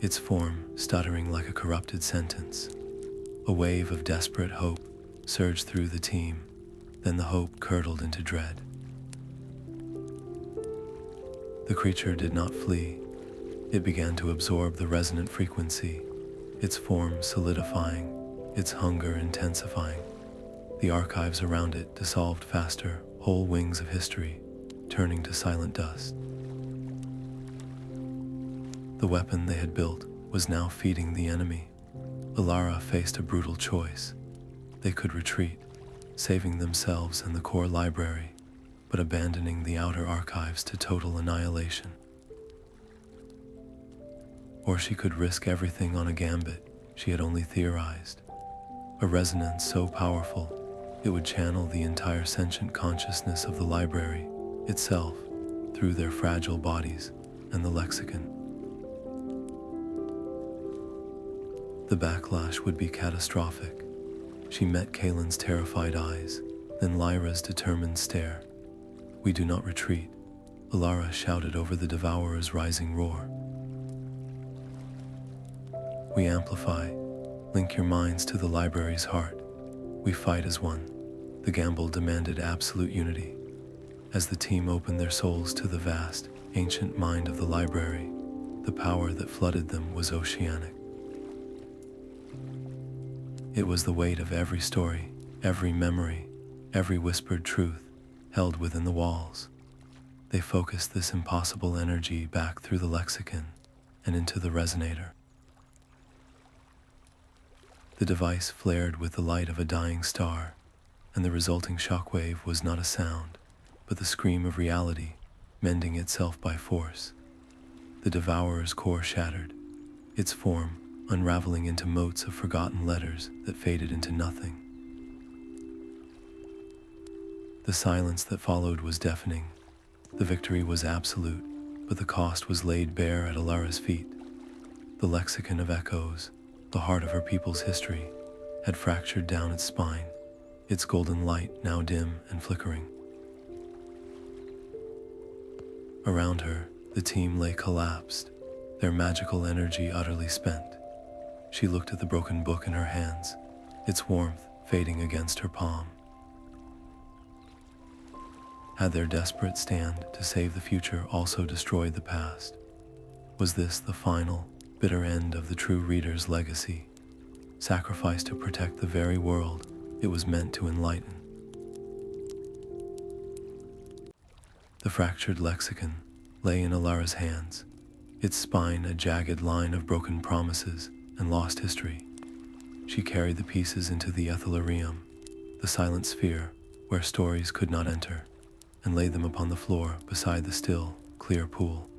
its form stuttering like a corrupted sentence. A wave of desperate hope surged through the team, then the hope curdled into dread. The creature did not flee. It began to absorb the resonant frequency, its form solidifying, its hunger intensifying. The archives around it dissolved faster, whole wings of history turning to silent dust. The weapon they had built was now feeding the enemy. Elara faced a brutal choice. They could retreat, saving themselves and the core library, but abandoning the outer archives to total annihilation. Or she could risk everything on a gambit she had only theorized. A resonance so powerful, it would channel the entire sentient consciousness of the library itself through their fragile bodies and the lexicon. The backlash would be catastrophic. She met Kaelin's terrified eyes, then Lyra's determined stare. "We do not retreat," Elara shouted over the Devourer's rising roar. "We amplify. Link your minds to the library's heart. We fight as one." The gamble demanded absolute unity. As the team opened their souls to the vast, ancient mind of the library, the power that flooded them was oceanic. It was the weight of every story, every memory, every whispered truth held within the walls. They focused this impossible energy back through the lexicon and into the resonator. The device flared with the light of a dying star, and the resulting shockwave was not a sound, but the scream of reality mending itself by force. The Devourer's core shattered, its form unraveling into motes of forgotten letters that faded into nothing. The silence that followed was deafening. The victory was absolute, but the cost was laid bare at Alara's feet. The Lexicon of Echoes, the heart of her people's history, had fractured down its spine, its golden light now dim and flickering. Around her, the team lay collapsed, their magical energy utterly spent. She looked at the broken book in her hands, its warmth fading against her palm. Had their desperate stand to save the future also destroyed the past? Was this the final, bitter end of the true reader's legacy, sacrificed to protect the very world it was meant to enlighten? The fractured lexicon lay in Alara's hands, its spine a jagged line of broken promises and lost history. She carried the pieces into the Ethelerium, the silent sphere where stories could not enter, and laid them upon the floor beside the still, clear pool.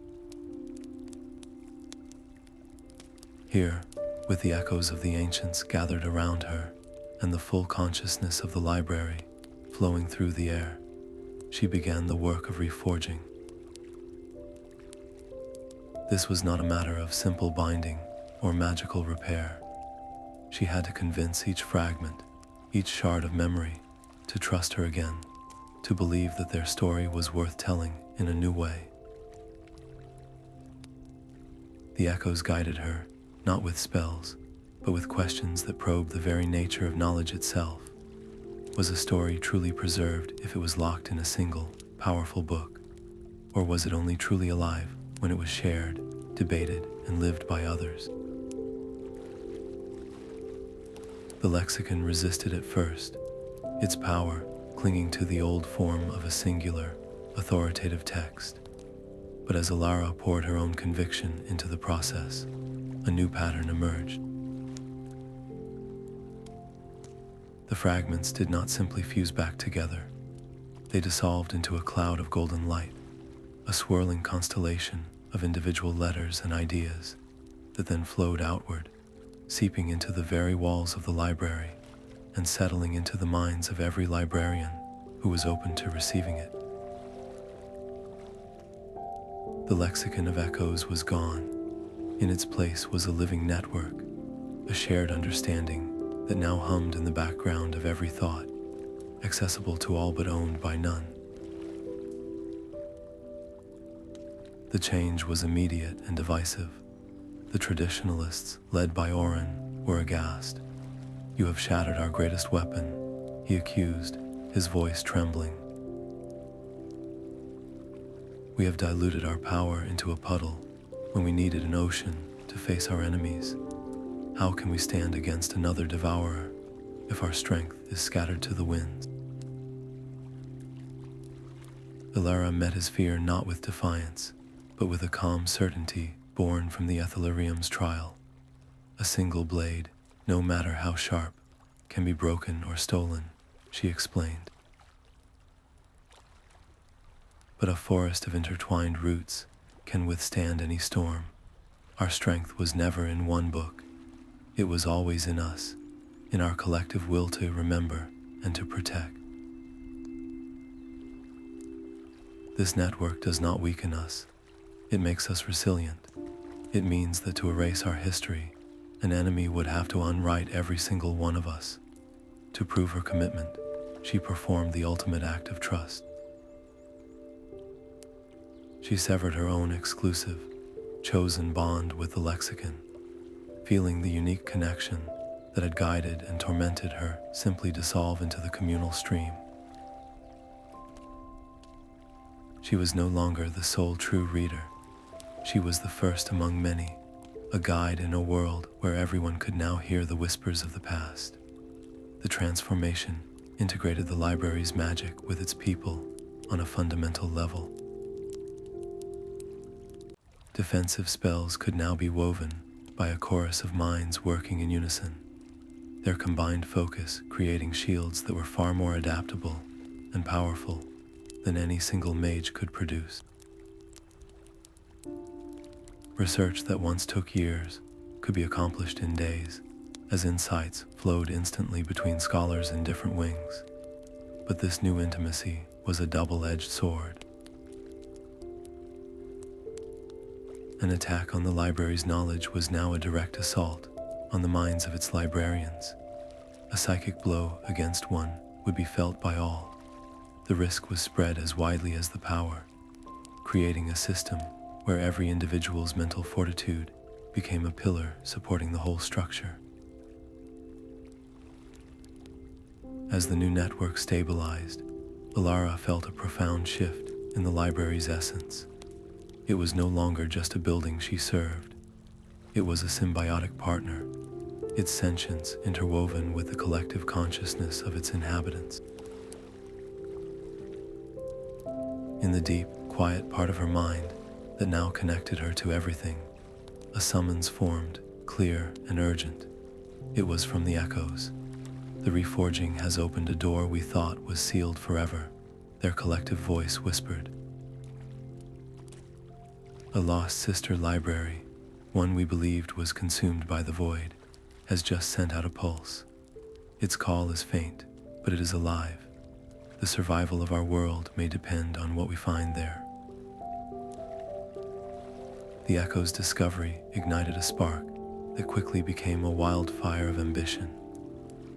Here, with the echoes of the ancients gathered around her, and the full consciousness of the library flowing through the air, she began the work of reforging. This was not a matter of simple binding or magical repair. She had to convince each fragment, each shard of memory, to trust her again, to believe that their story was worth telling in a new way. The echoes guided her, not with spells, but with questions that probed the very nature of knowledge itself. Was a story truly preserved if it was locked in a single, powerful book? Or was it only truly alive when it was shared, debated, and lived by others? The lexicon resisted at first, its power clinging to the old form of a singular, authoritative text. But as Alara poured her own conviction into the process, a new pattern emerged. The fragments did not simply fuse back together. They dissolved into a cloud of golden light, a swirling constellation of individual letters and ideas that then flowed outward, seeping into the very walls of the library and settling into the minds of every librarian who was open to receiving it. The lexicon of echoes was gone. In its place was a living network, a shared understanding that now hummed in the background of every thought, accessible to all but owned by none. The change was immediate and divisive. The traditionalists, led by Oren, were aghast. "You have shattered our greatest weapon," he accused, his voice trembling. "We have diluted our power into a puddle when we needed an ocean to face our enemies. How can we stand against another Devourer if our strength is scattered to the winds?" Elara met his fear not with defiance, but with a calm certainty born from the Ethelerium's trial. A single blade, no matter how sharp, can be broken or stolen, she explained. But a forest of intertwined roots can withstand any storm. Our strength was never in one book. It was always in us, in our collective will to remember and to protect. This network does not weaken us. It makes us resilient. It means that to erase our history, an enemy would have to unwrite every single one of us. To prove her commitment, she performed the ultimate act of trust. She severed her own exclusive, chosen bond with the lexicon, feeling the unique connection that had guided and tormented her simply dissolve into the communal stream. She was no longer the sole true reader. She was the first among many, a guide in a world where everyone could now hear the whispers of the past. The transformation integrated the library's magic with its people on a fundamental level. Defensive spells could now be woven by a chorus of minds working in unison, their combined focus creating shields that were far more adaptable and powerful than any single mage could produce. Research that once took years could be accomplished in days, as insights flowed instantly between scholars in different wings. But this new intimacy was a double-edged sword. An attack on the library's knowledge was now a direct assault on the minds of its librarians. A psychic blow against one would be felt by all. The risk was spread as widely as the power, creating a system where every individual's mental fortitude became a pillar supporting the whole structure. As the new network stabilized, Alara felt a profound shift in the library's essence. It was no longer just a building she served. It was a symbiotic partner, its sentience interwoven with the collective consciousness of its inhabitants. In the deep, quiet part of her mind that now connected her to everything. A summons formed, clear and urgent. It was from the echoes. The reforging has opened a door we thought was sealed forever, their collective voice whispered. A lost sister library, one we believed was consumed by the void, has just sent out a pulse. Its call is faint, but it is alive. The survival of our world may depend on what we find there. The echo's discovery ignited a spark that quickly became a wildfire of ambition.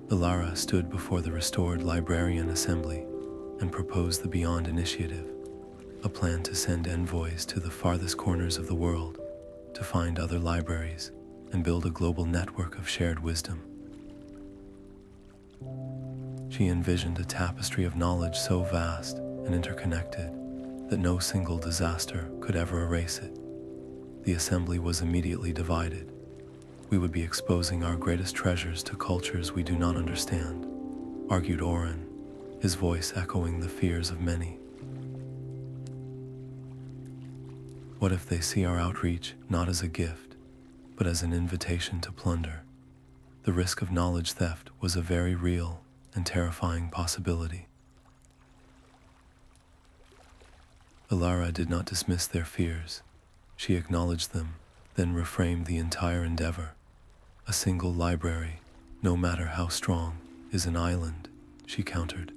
Elara stood before the restored librarian assembly and proposed the Beyond Initiative, a plan to send envoys to the farthest corners of the world to find other libraries and build a global network of shared wisdom. She envisioned a tapestry of knowledge so vast and interconnected that no single disaster could ever erase it. The assembly was immediately divided. We would be exposing our greatest treasures to cultures we do not understand, argued Oren, his voice echoing the fears of many. What if they see our outreach not as a gift, but as an invitation to plunder? The risk of knowledge theft was a very real and terrifying possibility. Elara did not dismiss their fears. She acknowledged them, then reframed the entire endeavor. A single library, no matter how strong, is an island, she countered.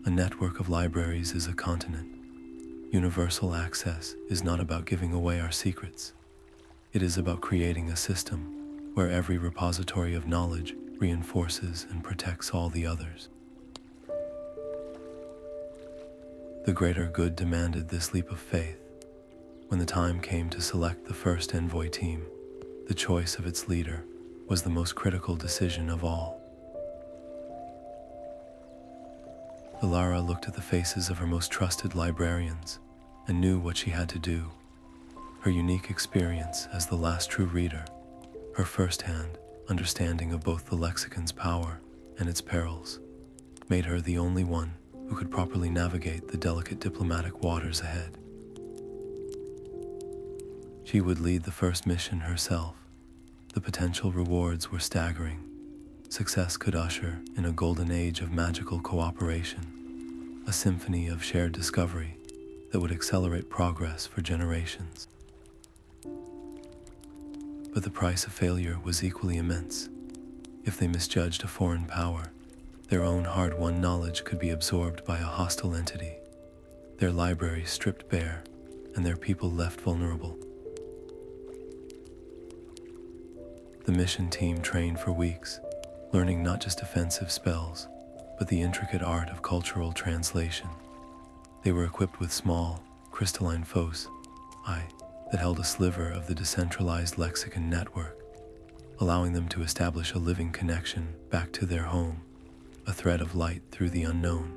A network of libraries is a continent. Universal access is not about giving away our secrets. It is about creating a system where every repository of knowledge reinforces and protects all the others. The greater good demanded this leap of faith. When the time came to select the first envoy team, the choice of its leader was the most critical decision of all. Elara looked at the faces of her most trusted librarians and knew what she had to do. Her unique experience as the last true reader, her first-hand understanding of both the lexicon's power and its perils, made her the only one who could properly navigate the delicate diplomatic waters ahead. She would lead the first mission herself. The potential rewards were staggering. Success could usher in a golden age of magical cooperation, a symphony of shared discovery that would accelerate progress for generations. But the price of failure was equally immense. If they misjudged a foreign power, their own hard-won knowledge could be absorbed by a hostile entity, their libraries stripped bare, and their people left vulnerable. The mission team trained for weeks, learning not just offensive spells, but the intricate art of cultural translation. They were equipped with small, crystalline foci that held a sliver of the decentralized lexicon network, allowing them to establish a living connection back to their home, a thread of light through the unknown.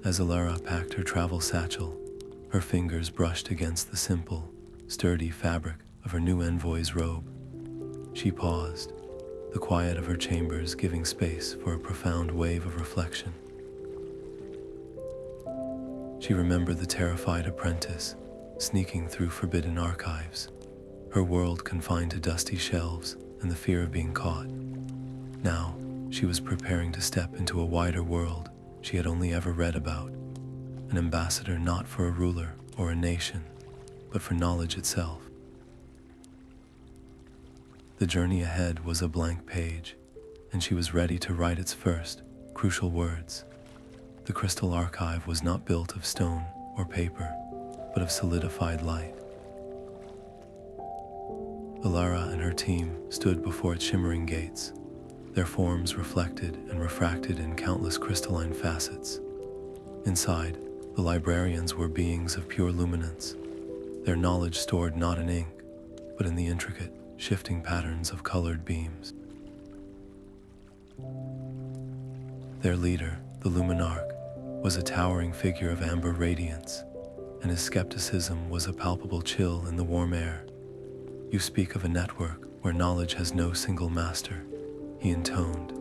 As Elara packed her travel satchel, her fingers brushed against the simple, sturdy fabric of her new envoy's robe. She paused, the quiet of her chambers giving space for a profound wave of reflection. She remembered the terrified apprentice sneaking through forbidden archives, her world confined to dusty shelves and the fear of being caught. Now, she was preparing to step into a wider world she had only ever read about, an ambassador not for a ruler or a nation, but for knowledge itself. The journey ahead was a blank page, and she was ready to write its first, crucial words. The crystal archive was not built of stone or paper, but of solidified light. Elara and her team stood before its shimmering gates, their forms reflected and refracted in countless crystalline facets. Inside, the librarians were beings of pure luminance, their knowledge stored not in ink, but in the intricate, shifting patterns of colored beams. Their leader, the Luminarch, was a towering figure of amber radiance, and his skepticism was a palpable chill in the warm air. "You speak of a network where knowledge has no single master," he intoned,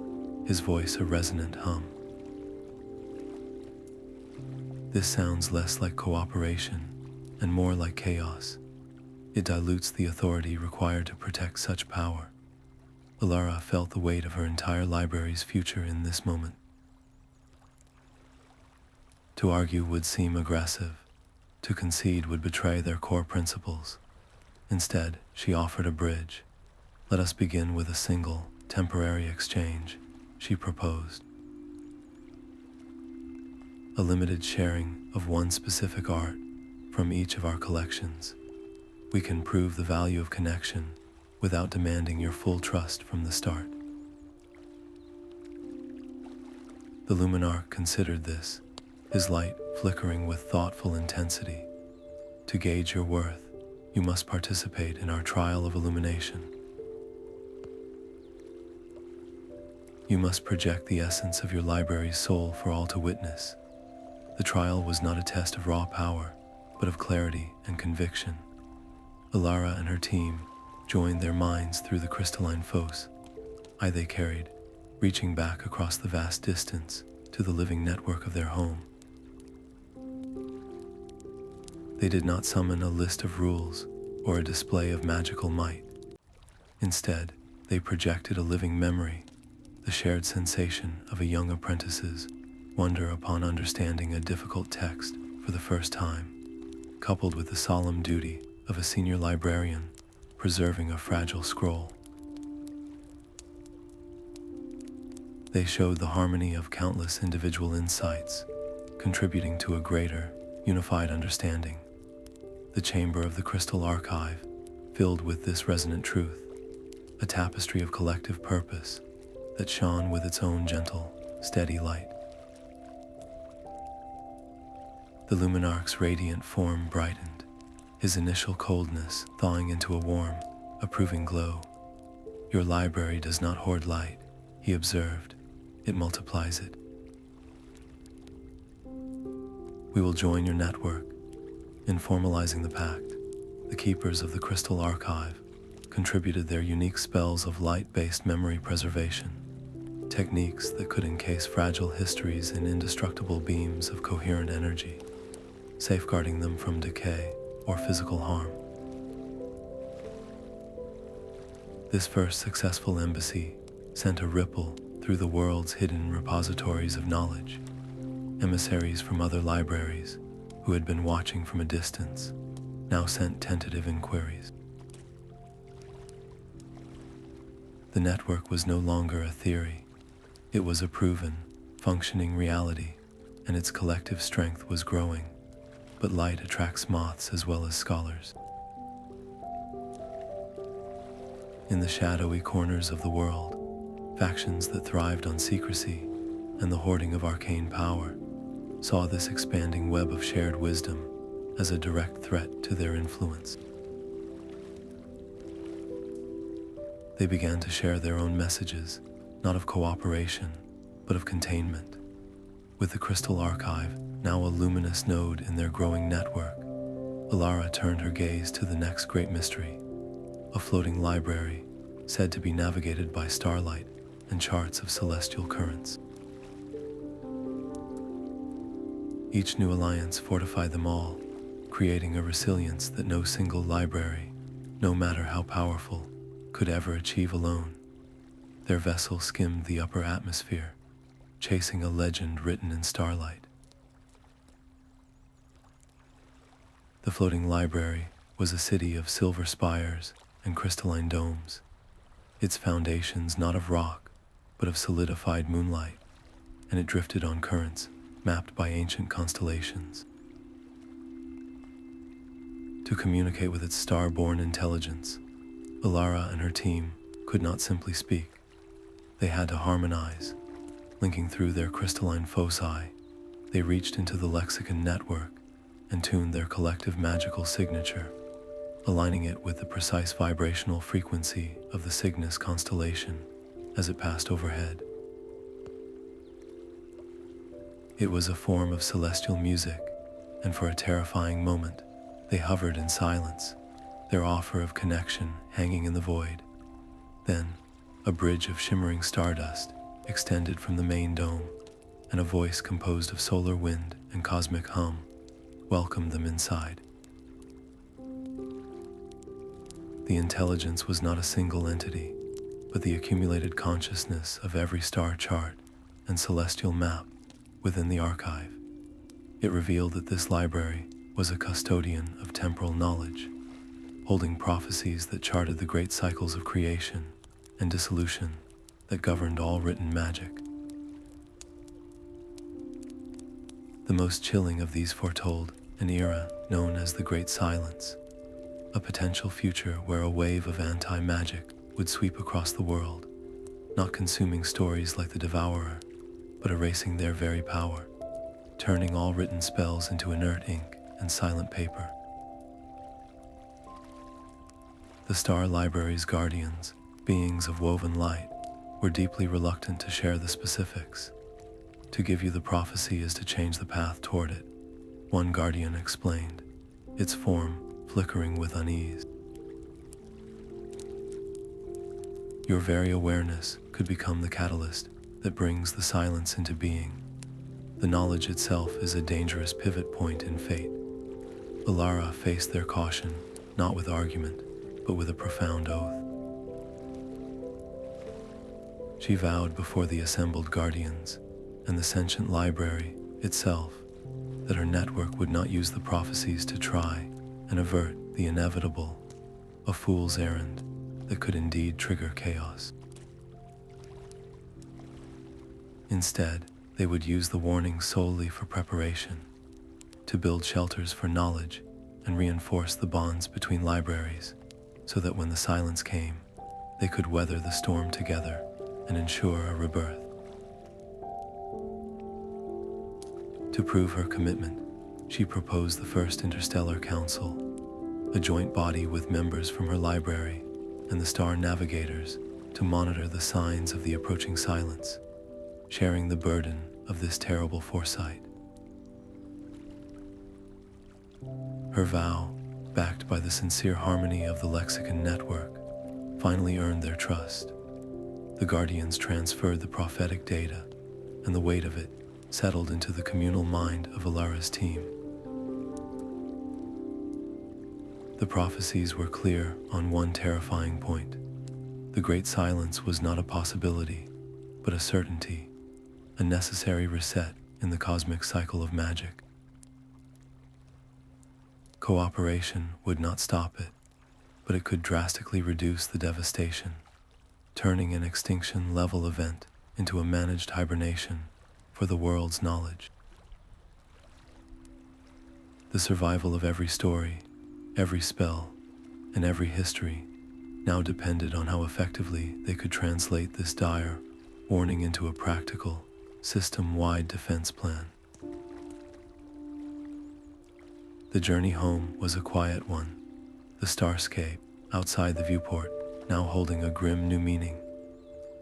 his voice a resonant hum. This sounds less like cooperation and more like chaos. It dilutes the authority required to protect such power. Elara felt the weight of her entire library's future in this moment. To argue would seem aggressive. To concede would betray their core principles. Instead, she offered a bridge. "Let us begin with a single, temporary exchange," she proposed. A limited sharing of one specific art from each of our collections. We can prove the value of connection without demanding your full trust from the start. The Luminarch considered this, his light flickering with thoughtful intensity. "To gauge your worth, you must participate in our trial of illumination. You must project the essence of your library's soul for all to witness." The trial was not a test of raw power, but of clarity and conviction. Elara and her team joined their minds through the crystalline fosse they carried, reaching back across the vast distance to the living network of their home. They did not summon a list of rules or a display of magical might. Instead, they projected a living memory, the shared sensation of a young apprentice's wonder upon understanding a difficult text for the first time, coupled with the solemn duty of a senior librarian preserving a fragile scroll. They showed the harmony of countless individual insights, contributing to a greater, unified understanding. The chamber of the Crystal Archive, filled with this resonant truth, a tapestry of collective purpose that shone with its own gentle, steady light. The Luminarch's radiant form brightened, his initial coldness thawing into a warm, approving glow. "Your library does not hoard light," he observed. "It multiplies it." "We will join your network." In formalizing the pact, the keepers of the Crystal Archive contributed their unique spells of light-based memory preservation, techniques that could encase fragile histories in indestructible beams of coherent energy, safeguarding them from decay or physical harm. This first successful embassy sent a ripple through the world's hidden repositories of knowledge. Emissaries from other libraries, who had been watching from a distance, now sent tentative inquiries. The network was no longer a theory. It was a proven, functioning reality, and its collective strength was growing. But light attracts moths as well as scholars. In the shadowy corners of the world, factions that thrived on secrecy and the hoarding of arcane power saw this expanding web of shared wisdom as a direct threat to their influence. They began to share their own messages, not of cooperation, but of containment. With the Crystal Archive now a luminous node in their growing network, Elara turned her gaze to the next great mystery, a floating library said to be navigated by starlight and charts of celestial currents. Each new alliance fortified them all, creating a resilience that no single library, no matter how powerful, could ever achieve alone. Their vessel skimmed the upper atmosphere, chasing a legend written in starlight. The floating library was a city of silver spires and crystalline domes, its foundations not of rock, but of solidified moonlight, and it drifted on currents mapped by ancient constellations. To communicate with its star-born intelligence, Elara and her team could not simply speak. They had to harmonize. Linking through their crystalline foci, they reached into the lexicon network and tuned their collective magical signature, aligning it with the precise vibrational frequency of the Cygnus constellation as it passed overhead. It was a form of celestial music, and for a terrifying moment, they hovered in silence, their offer of connection hanging in the void. Then, a bridge of shimmering stardust extended from the main dome, and a voice composed of solar wind and cosmic hum welcomed them inside. The intelligence was not a single entity, but the accumulated consciousness of every star chart and celestial map within the archive. It revealed that this library was a custodian of temporal knowledge, holding prophecies that charted the great cycles of creation and dissolution that governed all written magic. The most chilling of these foretold an era known as the Great Silence, a potential future where a wave of anti-magic would sweep across the world, not consuming stories like the Devourer, but erasing their very power, turning all written spells into inert ink and silent paper. The Star Library's guardians, beings of woven light, were deeply reluctant to share the specifics. To give you the prophecy is to change the path toward it, one guardian explained, its form flickering with unease. Your very awareness could become the catalyst that brings the silence into being. The knowledge itself is a dangerous pivot point in fate. Elara faced their caution, not with argument, but with a profound oath. She vowed before the assembled guardians and the sentient library itself that her network would not use the prophecies to try and avert the inevitable, a fool's errand that could indeed trigger chaos. Instead, they would use the warnings solely for preparation, to build shelters for knowledge and reinforce the bonds between libraries, so that when the silence came, they could weather the storm together and ensure a rebirth. To prove her commitment, she proposed the First Interstellar Council, a joint body with members from her library and the Star Navigators to monitor the signs of the approaching silence, sharing the burden of this terrible foresight. Her vow, backed by the sincere harmony of the Lexicon network, finally earned their trust. The Guardians transferred the prophetic data, and the weight of it settled into the communal mind of Elara's team. The prophecies were clear on one terrifying point. The Great Silence was not a possibility, but a certainty, a necessary reset in the cosmic cycle of magic. Cooperation would not stop it, but it could drastically reduce the devastation, turning an extinction-level event into a managed hibernation for the world's knowledge. The survival of every story, every spell, and every history now depended on how effectively they could translate this dire warning into a practical, system-wide defense plan. The journey home was a quiet one, the starscape outside the viewport now holding a grim new meaning.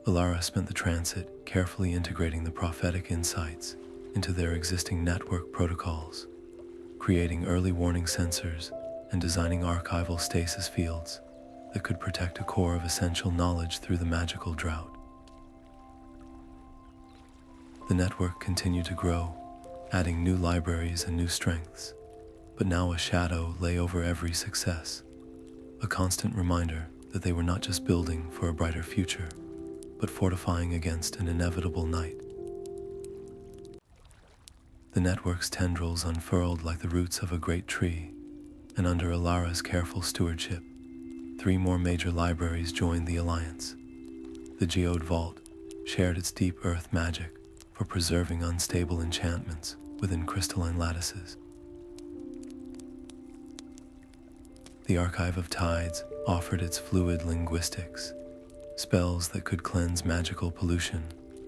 Elara spent the transit carefully integrating the prophetic insights into their existing network protocols, creating early warning sensors and designing archival stasis fields that could protect a core of essential knowledge through the magical drought. The network continued to grow, adding new libraries and new strengths, but now a shadow lay over every success, a constant reminder that they were not just building for a brighter future, but fortifying against an inevitable night. The network's tendrils unfurled like the roots of a great tree, and under Elara's careful stewardship, 3 more major libraries joined the alliance. The Geode Vault shared its deep earth magic for preserving unstable enchantments within crystalline lattices. The Archive of Tides offered its fluid linguistics, spells that could cleanse magical pollution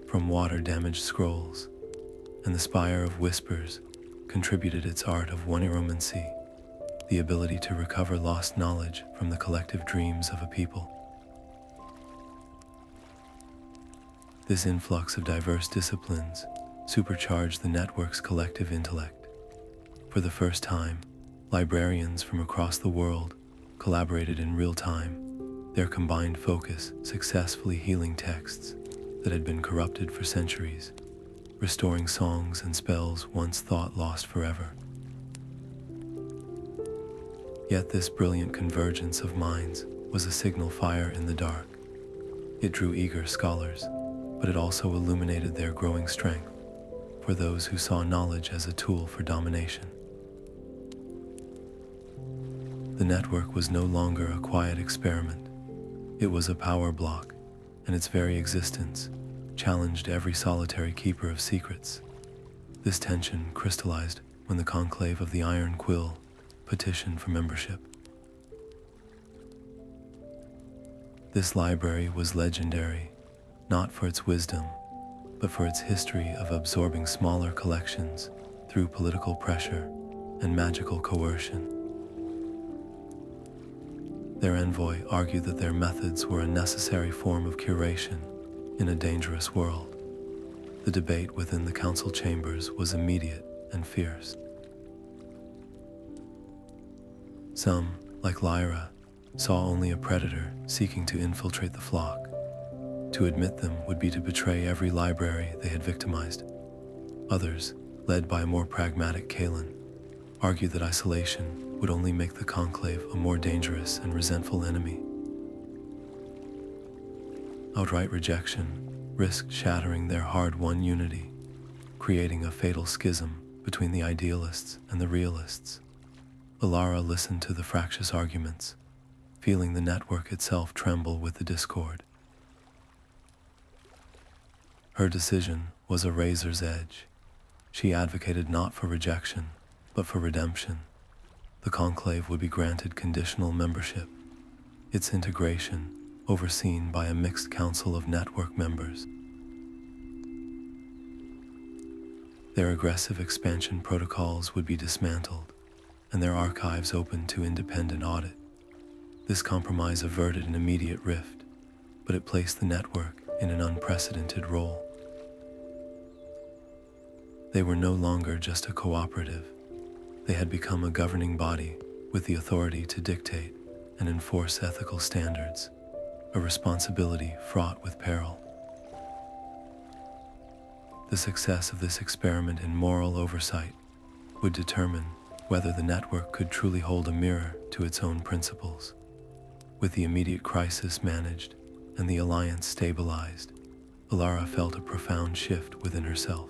from water-damaged scrolls, and the Spire of Whispers contributed its art of woniromancy, the ability to recover lost knowledge from the collective dreams of a people. This influx of diverse disciplines supercharged the network's collective intellect. For the first time, librarians from across the world collaborated in real time, their combined focus successfully healing texts that had been corrupted for centuries, restoring songs and spells once thought lost forever. Yet this brilliant convergence of minds was a signal fire in the dark. It drew eager scholars, but it also illuminated their growing strength for those who saw knowledge as a tool for domination. The network was no longer a quiet experiment. It was a power block, and its very existence challenged every solitary keeper of secrets. This tension crystallized when the conclave of the Iron Quill petitioned for membership. This library was legendary, not for its wisdom, but for its history of absorbing smaller collections through political pressure and magical coercion. Their envoy argued that their methods were a necessary form of curation in a dangerous world. The debate within the council chambers was immediate and fierce. Some, like Lyra, saw only a predator seeking to infiltrate the flock. To admit them would be to betray every library they had victimized. Others, led by a more pragmatic Kalen, argued that isolation would only make the conclave a more dangerous and resentful enemy. Outright rejection risked shattering their hard-won unity, creating a fatal schism between the idealists and the realists. Alara listened to the fractious arguments, feeling the network itself tremble with the discord. Her decision was a razor's edge. She advocated not for rejection, but for redemption. The conclave would be granted conditional membership, its integration overseen by a mixed council of network members. Their aggressive expansion protocols would be dismantled, and their archives opened to independent audit. This compromise averted an immediate rift, but it placed the network in an unprecedented role. They were no longer just a cooperative. They had become a governing body with the authority to dictate and enforce ethical standards, a responsibility fraught with peril. The success of this experiment in moral oversight would determine whether the network could truly hold a mirror to its own principles. With the immediate crisis managed and the alliance stabilized, Elara felt a profound shift within herself.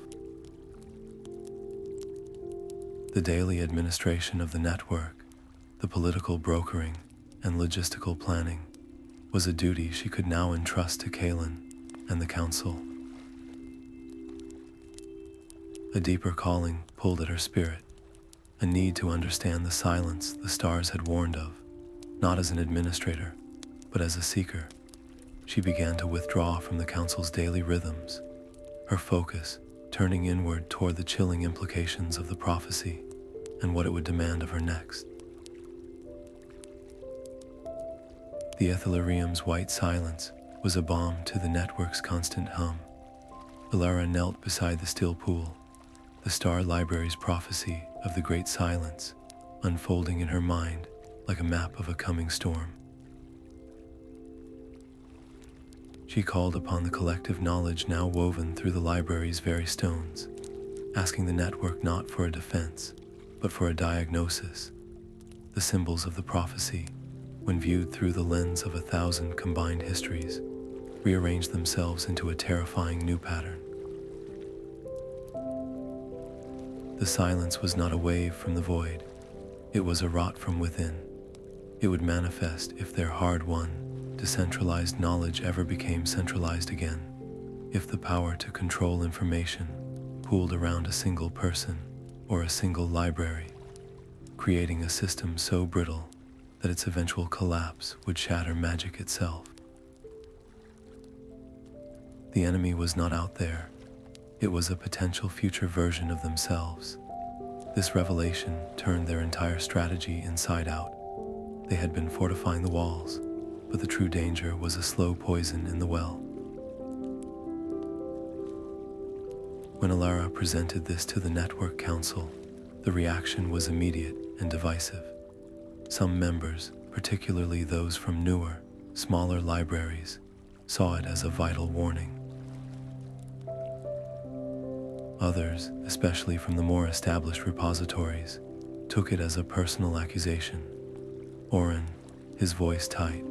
The daily administration of the network, the political brokering, and logistical planning was a duty she could now entrust to Kalen and the council. A deeper calling pulled at her spirit, a need to understand the silence the stars had warned of, not as an administrator, but as a seeker. She began to withdraw from the council's daily rhythms, her focus turning inward toward the chilling implications of the prophecy and what it would demand of her next. The Ethelerium's white silence was a balm to the network's constant hum. Elara knelt beside the still pool, the Star Library's prophecy of the Great Silence unfolding in her mind like a map of a coming storm. She called upon the collective knowledge now woven through the library's very stones, asking the network not for a defense, but for a diagnosis. The symbols of the prophecy, when viewed through the lens of 1,000 combined histories, rearranged themselves into a terrifying new pattern. The silence was not a wave from the void. It was a rot from within. It would manifest if their hard-won, decentralized knowledge ever became centralized again, if the power to control information pooled around a single person or a single library, creating a system so brittle that its eventual collapse would shatter magic itself. The enemy was not out there. It was a potential future version of themselves. This revelation turned their entire strategy inside out. They had been fortifying the walls, but the true danger was a slow poison in the well. When Elara presented this to the Network Council, the reaction was immediate and divisive. Some members, particularly those from newer, smaller libraries, saw it as a vital warning. Others, especially from the more established repositories, took it as a personal accusation. Oren, his voice tight,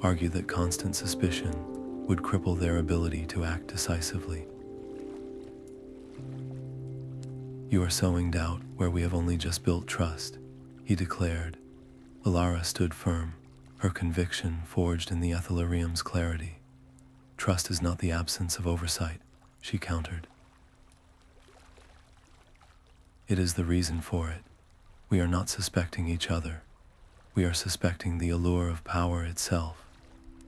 argued that constant suspicion would cripple their ability to act decisively. "You are sowing doubt where we have only just built trust," he declared. Elara stood firm, her conviction forged in the Ethelerium's clarity. "Trust is not the absence of oversight," she countered. "It is the reason for it. We are not suspecting each other. We are suspecting the allure of power itself,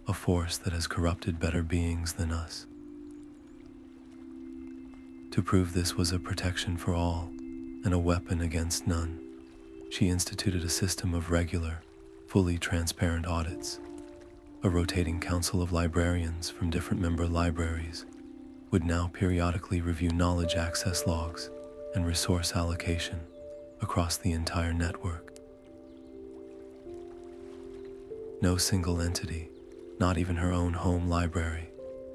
a force that has corrupted better beings than us." To prove this was a protection for all and a weapon against none, she instituted a system of regular, fully transparent audits. A rotating council of librarians from different member libraries would now periodically review knowledge access logs and resource allocation across the entire network. No single entity, not even her own home library,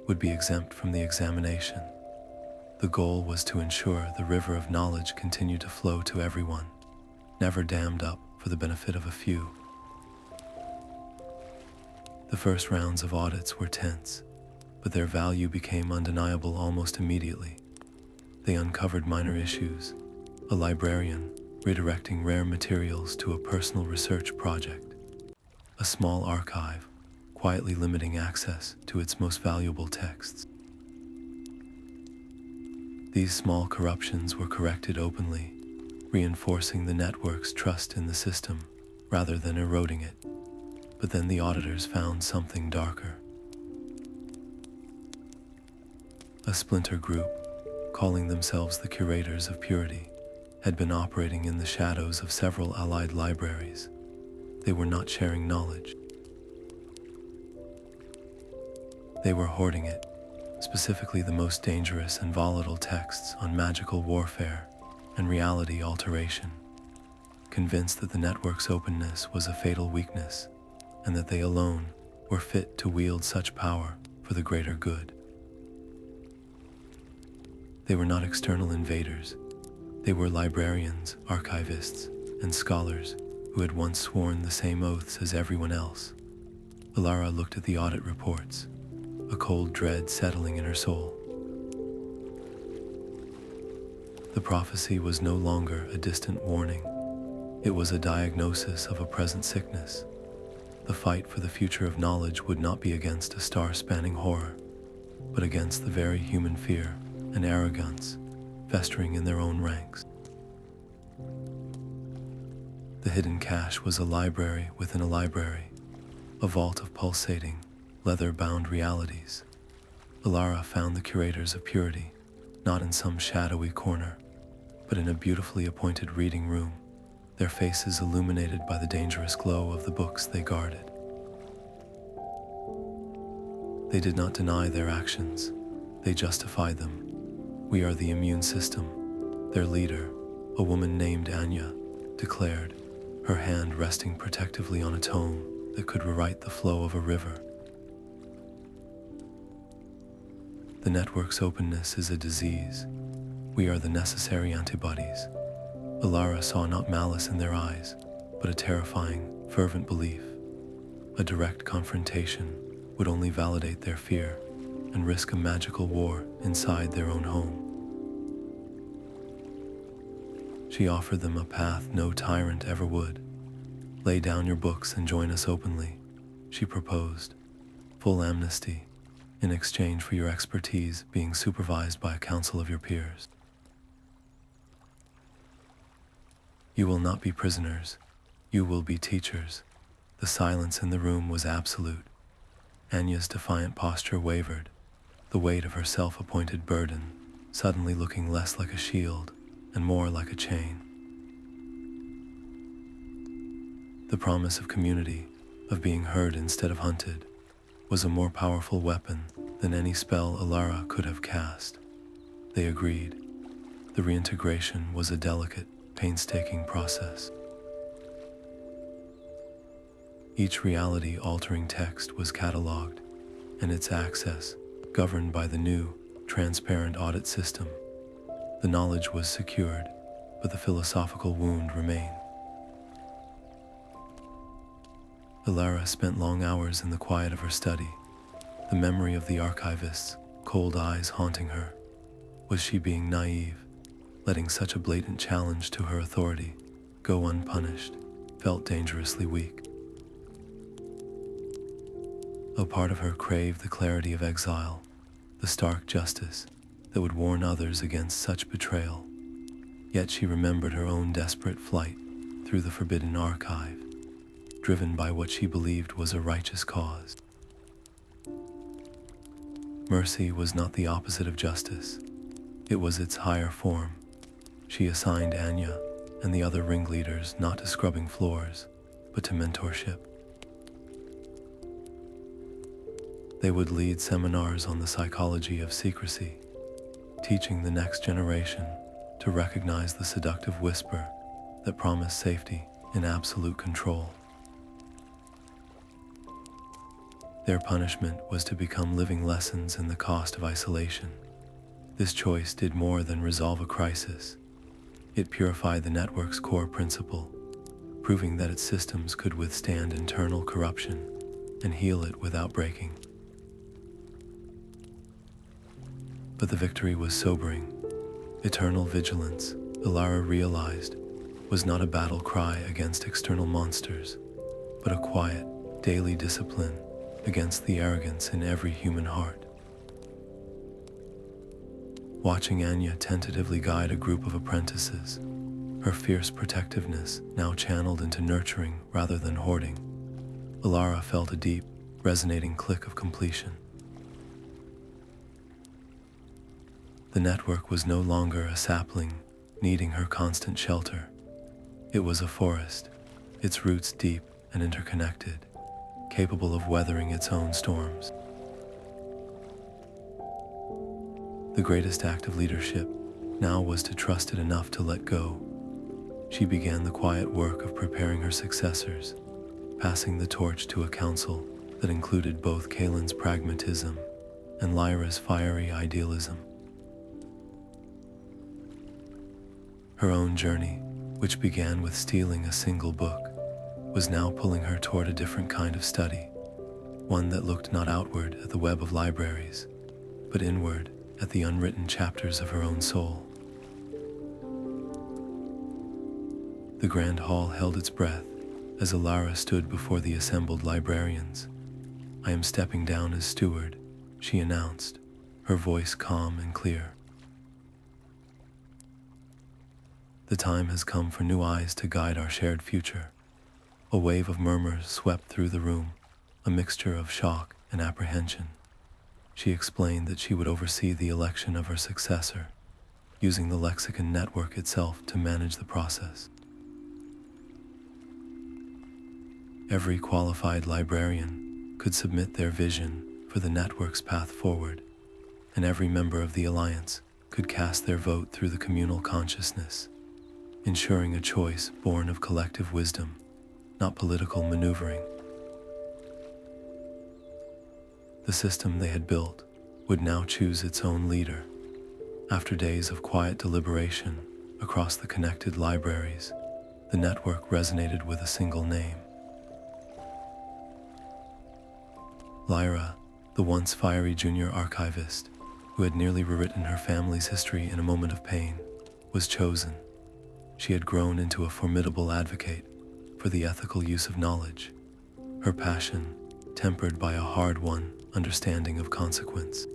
would be exempt from the examination. The goal was to ensure the river of knowledge continued to flow to everyone, never dammed up for the benefit of a few. The first rounds of audits were tense, but their value became undeniable almost immediately. They uncovered minor issues, a librarian redirecting rare materials to a personal research project, a small archive quietly limiting access to its most valuable texts. These small corruptions were corrected openly, reinforcing the network's trust in the system rather than eroding it. But then the auditors found something darker. A splinter group, calling themselves the Curators of Purity, had been operating in the shadows of several allied libraries. They were not sharing knowledge. They were hoarding it, specifically the most dangerous and volatile texts on magical warfare and reality alteration. Convinced that the network's openness was a fatal weakness, and that they alone were fit to wield such power for the greater good. They were not external invaders. They were librarians, archivists, and scholars who had once sworn the same oaths as everyone else. Elara looked at the audit reports, a cold dread settling in her soul. The prophecy was no longer a distant warning. It was a diagnosis of a present sickness. The fight for the future of knowledge would not be against a star-spanning horror, but against the very human fear and arrogance festering in their own ranks. The hidden cache was a library within a library, a vault of pulsating, leather-bound realities. Elara found the Curators of Purity, not in some shadowy corner, but in a beautifully appointed reading room, their faces illuminated by the dangerous glow of the books they guarded. They did not deny their actions, they justified them. "We are the immune system," their leader, a woman named Anya, declared, her hand resting protectively on a tome that could rewrite the flow of a river. "The network's openness is a disease. We are the necessary antibodies." Elara saw not malice in their eyes, but a terrifying, fervent belief. A direct confrontation would only validate their fear and risk a magical war inside their own home. She offered them a path no tyrant ever would. "Lay down your books and join us openly," she proposed. "Full amnesty, in exchange for your expertise being supervised by a council of your peers. You will not be prisoners, you will be teachers." The silence in the room was absolute. Anya's defiant posture wavered, the weight of her self-appointed burden suddenly looking less like a shield and more like a chain. The promise of community, of being heard instead of hunted, was a more powerful weapon than any spell Elara could have cast. They agreed. The reintegration was a delicate, painstaking process. Each reality-altering text was cataloged, and its access governed by the new, transparent audit system. The knowledge was secured, but the philosophical wound remained. Elara spent long hours in the quiet of her study, the memory of the Archivist's cold eyes haunting her. Was she being naive, letting such a blatant challenge to her authority go unpunished? Felt dangerously weak. A part of her craved the clarity of exile, the stark justice that would warn others against such betrayal. Yet she remembered her own desperate flight through the forbidden archive, driven by what she believed was a righteous cause. Mercy was not the opposite of justice. It was its higher form. She assigned Anya and the other ringleaders not to scrubbing floors, but to mentorship. They would lead seminars on the psychology of secrecy, teaching the next generation to recognize the seductive whisper that promised safety in absolute control. Their punishment was to become living lessons in the cost of isolation. This choice did more than resolve a crisis. It purified the network's core principle, proving that its systems could withstand internal corruption and heal it without breaking. But the victory was sobering. Eternal vigilance, Elara realized, was not a battle cry against external monsters, but a quiet, daily discipline against the arrogance in every human heart. Watching Anya tentatively guide a group of apprentices, her fierce protectiveness now channeled into nurturing rather than hoarding, Elara felt a deep, resonating click of completion. The network was no longer a sapling needing her constant shelter. It was a forest, its roots deep and interconnected, capable of weathering its own storms. The greatest act of leadership now was to trust it enough to let go. She began the quiet work of preparing her successors, passing the torch to a council that included both Kaelin's pragmatism and Lyra's fiery idealism. Her own journey, which began with stealing a single book, was now pulling her toward a different kind of study, one that looked not outward at the web of libraries, but inward at the unwritten chapters of her own soul. The grand hall held its breath as Alara stood before the assembled librarians. "I am stepping down as steward," she announced, her voice calm and clear. "The time has come for new eyes to guide our shared future." A wave of murmurs swept through the room, a mixture of shock and apprehension. She explained that she would oversee the election of her successor, using the lexicon network itself to manage the process. Every qualified librarian could submit their vision for the network's path forward, and every member of the Alliance could cast their vote through the communal consciousness, ensuring a choice born of collective wisdom, not political maneuvering. The system they had built would now choose its own leader. After days of quiet deliberation across the connected libraries, the network resonated with a single name. Lyra, the once fiery junior archivist, who had nearly rewritten her family's history in a moment of pain, was chosen. She had grown into a formidable advocate for the ethical use of knowledge, her passion tempered by a hard-won understanding of consequence.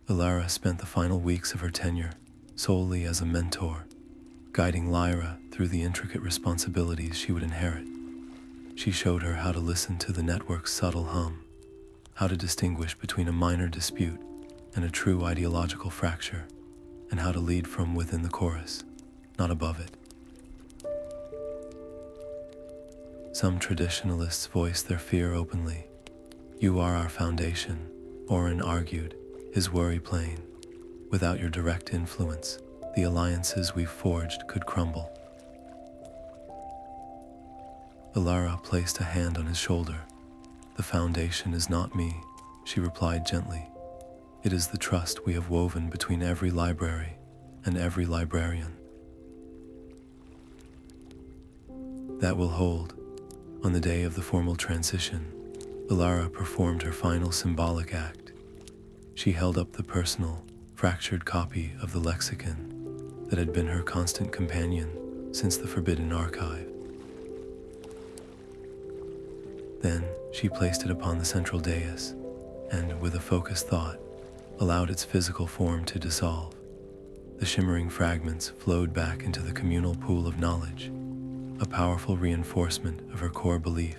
Elara spent the final weeks of her tenure solely as a mentor, guiding Lyra through the intricate responsibilities she would inherit. She showed her how to listen to the network's subtle hum, how to distinguish between a minor dispute and a true ideological fracture, and how to lead from within the chorus, not above it. Some traditionalists voiced their fear openly. "You are our foundation," Orin argued, his worry plain. "Without your direct influence, the alliances we've forged could crumble." Elara placed a hand on his shoulder. "The foundation is not me," she replied gently. It is the trust we have woven between every library and every librarian that will hold. On the day of the formal transition, Elara performed her final symbolic act. She held up the personal, fractured copy of the lexicon that had been her constant companion since the Forbidden Archive. Then she placed it upon the central dais, and with a focused thought, allowed its physical form to dissolve. The shimmering fragments flowed back into the communal pool of knowledge, a powerful reinforcement of her core belief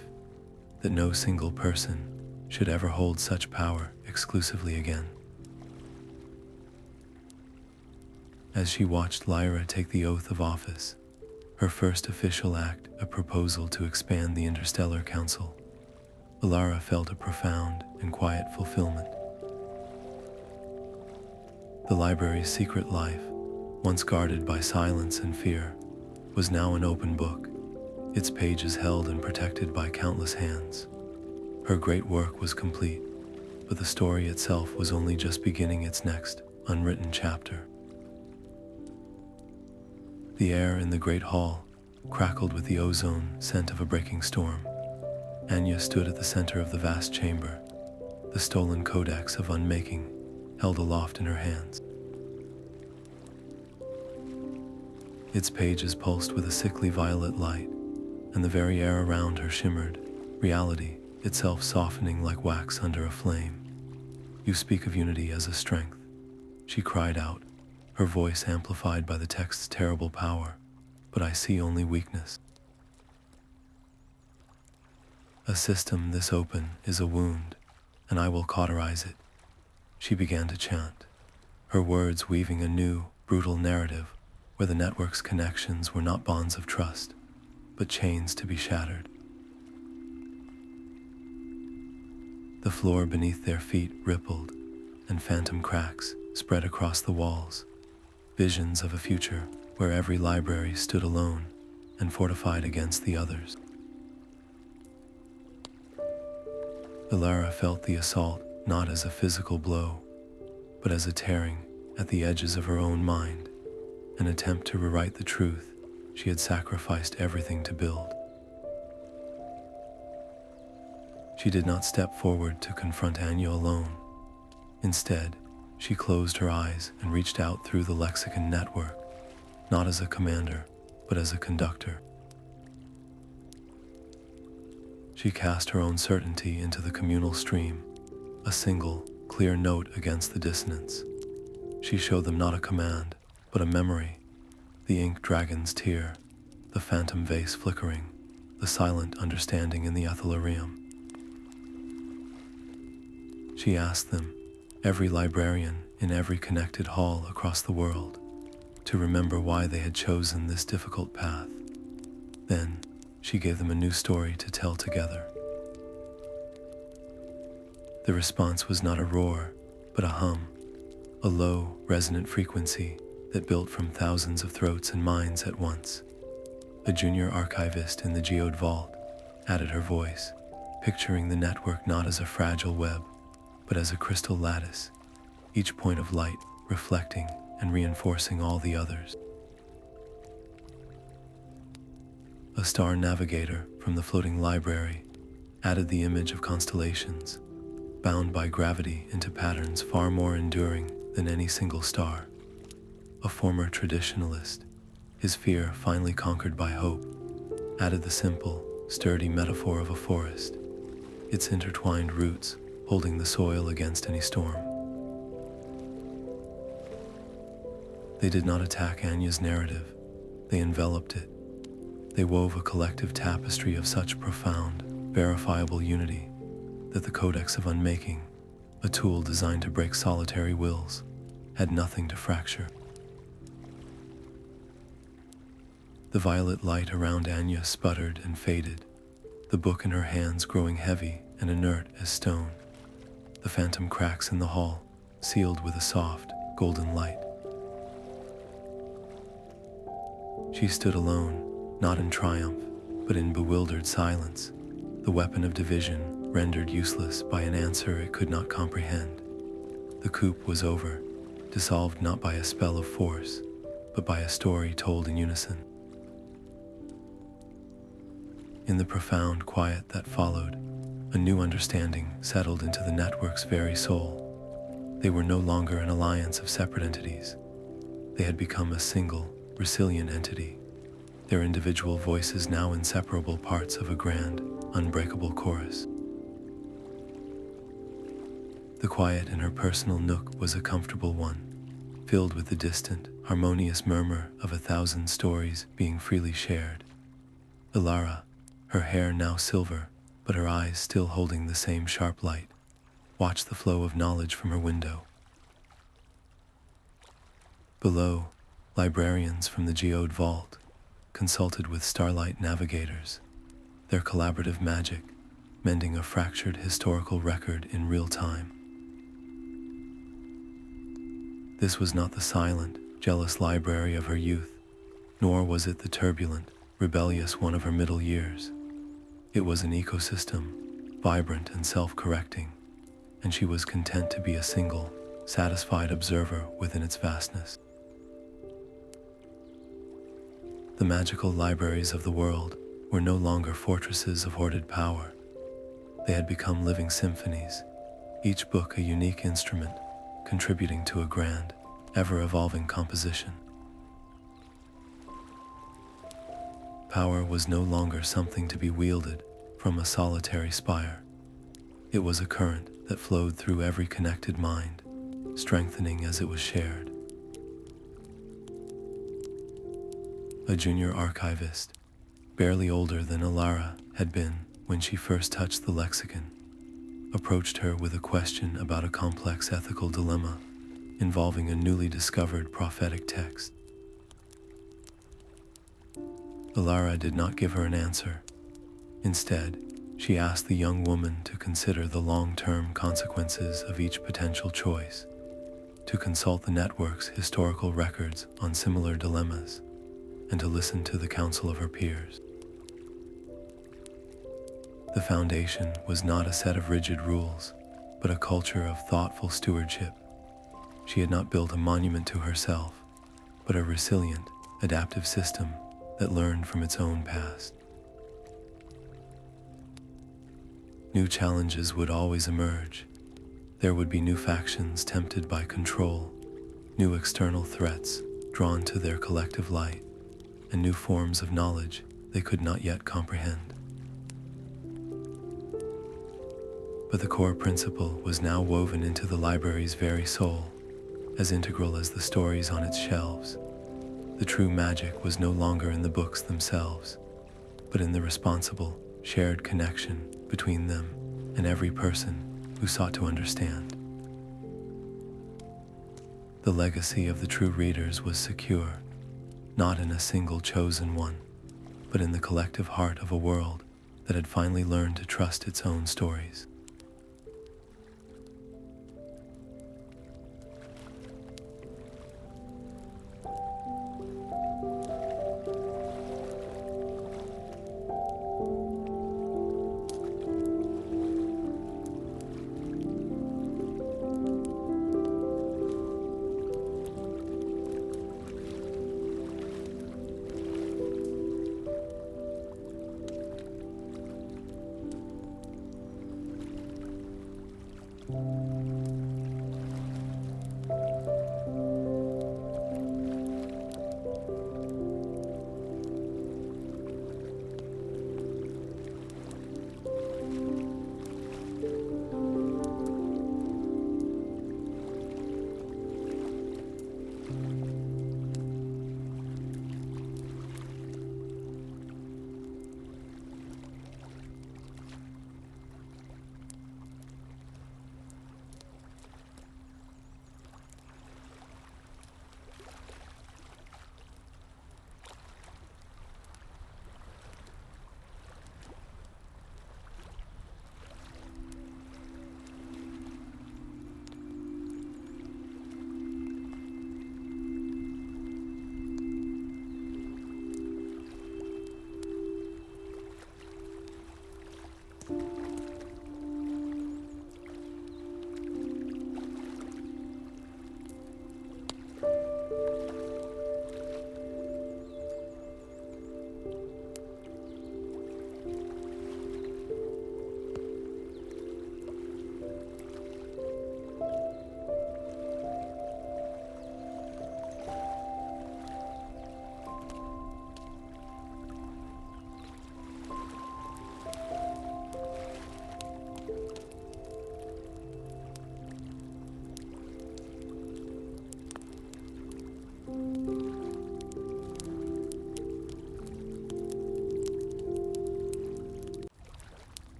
that no single person should ever hold such power exclusively again. As she watched Lyra take the oath of office, her first official act a proposal to expand the Interstellar Council, Elara felt a profound and quiet fulfillment. The library's secret life, once guarded by silence and fear, was now an open book, its pages held and protected by countless hands. Her great work was complete, but the story itself was only just beginning its next, unwritten chapter. The air in the great hall crackled with the ozone scent of a breaking storm. Anya stood at the center of the vast chamber, the stolen Codex of Unmaking held aloft in her hands. Its pages pulsed with a sickly violet light, and the very air around her shimmered, reality itself softening like wax under a flame. "You speak of unity as a strength," she cried out, her voice amplified by the text's terrible power, "but I see only weakness. A system this open is a wound, and I will cauterize it." She began to chant, her words weaving a new, brutal narrative where the network's connections were not bonds of trust, but chains to be shattered. The floor beneath their feet rippled, and phantom cracks spread across the walls, visions of a future where every library stood alone and fortified against the others. Elara felt the assault not as a physical blow, but as a tearing at the edges of her own mind, an attempt to rewrite the truth she had sacrificed everything to build. She did not step forward to confront Anya alone. Instead, she closed her eyes and reached out through the lexicon network, not as a commander, but as a conductor. She cast her own certainty into the communal stream, a single, clear note against the dissonance. She showed them not a command, but a memory, the ink dragon's tear, the phantom vase flickering, the silent understanding in the Ethelerium. She asked them, every librarian in every connected hall across the world, to remember why they had chosen this difficult path. Then, she gave them a new story to tell together. The response was not a roar, but a hum, a low, resonant frequency that built from thousands of throats and minds at once. A junior archivist in the geode vault added her voice, picturing the network not as a fragile web, but as a crystal lattice, each point of light reflecting and reinforcing all the others. A star navigator from the floating library added the image of constellations, bound by gravity into patterns far more enduring than any single star. A former traditionalist, his fear finally conquered by hope, added the simple, sturdy metaphor of a forest, its intertwined roots holding the soil against any storm. They did not attack Anya's narrative, they enveloped it. They wove a collective tapestry of such profound, verifiable unity that the Codex of Unmaking, a tool designed to break solitary wills, had nothing to fracture. The violet light around Anya sputtered and faded, the book in her hands growing heavy and inert as stone. The phantom cracks in the hall sealed with a soft, golden light. She stood alone, not in triumph, but in bewildered silence, the weapon of division rendered useless by an answer it could not comprehend. The coup was over, dissolved not by a spell of force, but by a story told in unison. In the profound quiet that followed, a new understanding settled into the network's very soul. They were no longer an alliance of separate entities. They had become a single, resilient entity, their individual voices now inseparable parts of a grand, unbreakable chorus. The quiet in her personal nook was a comfortable one, filled with the distant, harmonious murmur of 1,000 stories being freely shared. Elara, her hair now silver, but her eyes still holding the same sharp light, watched the flow of knowledge from her window. Below, librarians from the geode vault consulted with starlight navigators, their collaborative magic mending a fractured historical record in real time. This was not the silent, jealous library of her youth, nor was it the turbulent, rebellious one of her middle years. It was an ecosystem, vibrant and self-correcting, and she was content to be a single, satisfied observer within its vastness. The magical libraries of the world were no longer fortresses of hoarded power. They had become living symphonies, each book a unique instrument, contributing to a grand, ever-evolving composition. Power was no longer something to be wielded from a solitary spire. It was a current that flowed through every connected mind, strengthening as it was shared. A junior archivist, barely older than Alara had been when she first touched the lexicon, approached her with a question about a complex ethical dilemma involving a newly discovered prophetic text. Elara did not give her an answer. Instead, she asked the young woman to consider the long-term consequences of each potential choice, to consult the network's historical records on similar dilemmas, and to listen to the counsel of her peers. The foundation was not a set of rigid rules, but a culture of thoughtful stewardship. She had not built a monument to herself, but a resilient, adaptive system that learned from its own past. New challenges would always emerge. There would be new factions tempted by control, new external threats drawn to their collective light, and new forms of knowledge they could not yet comprehend. But the core principle was now woven into the library's very soul, as integral as the stories on its shelves. The true magic was no longer in the books themselves, but in the responsible, shared connection between them and every person who sought to understand. The legacy of the true readers was secure, not in a single chosen one, but in the collective heart of a world that had finally learned to trust its own stories.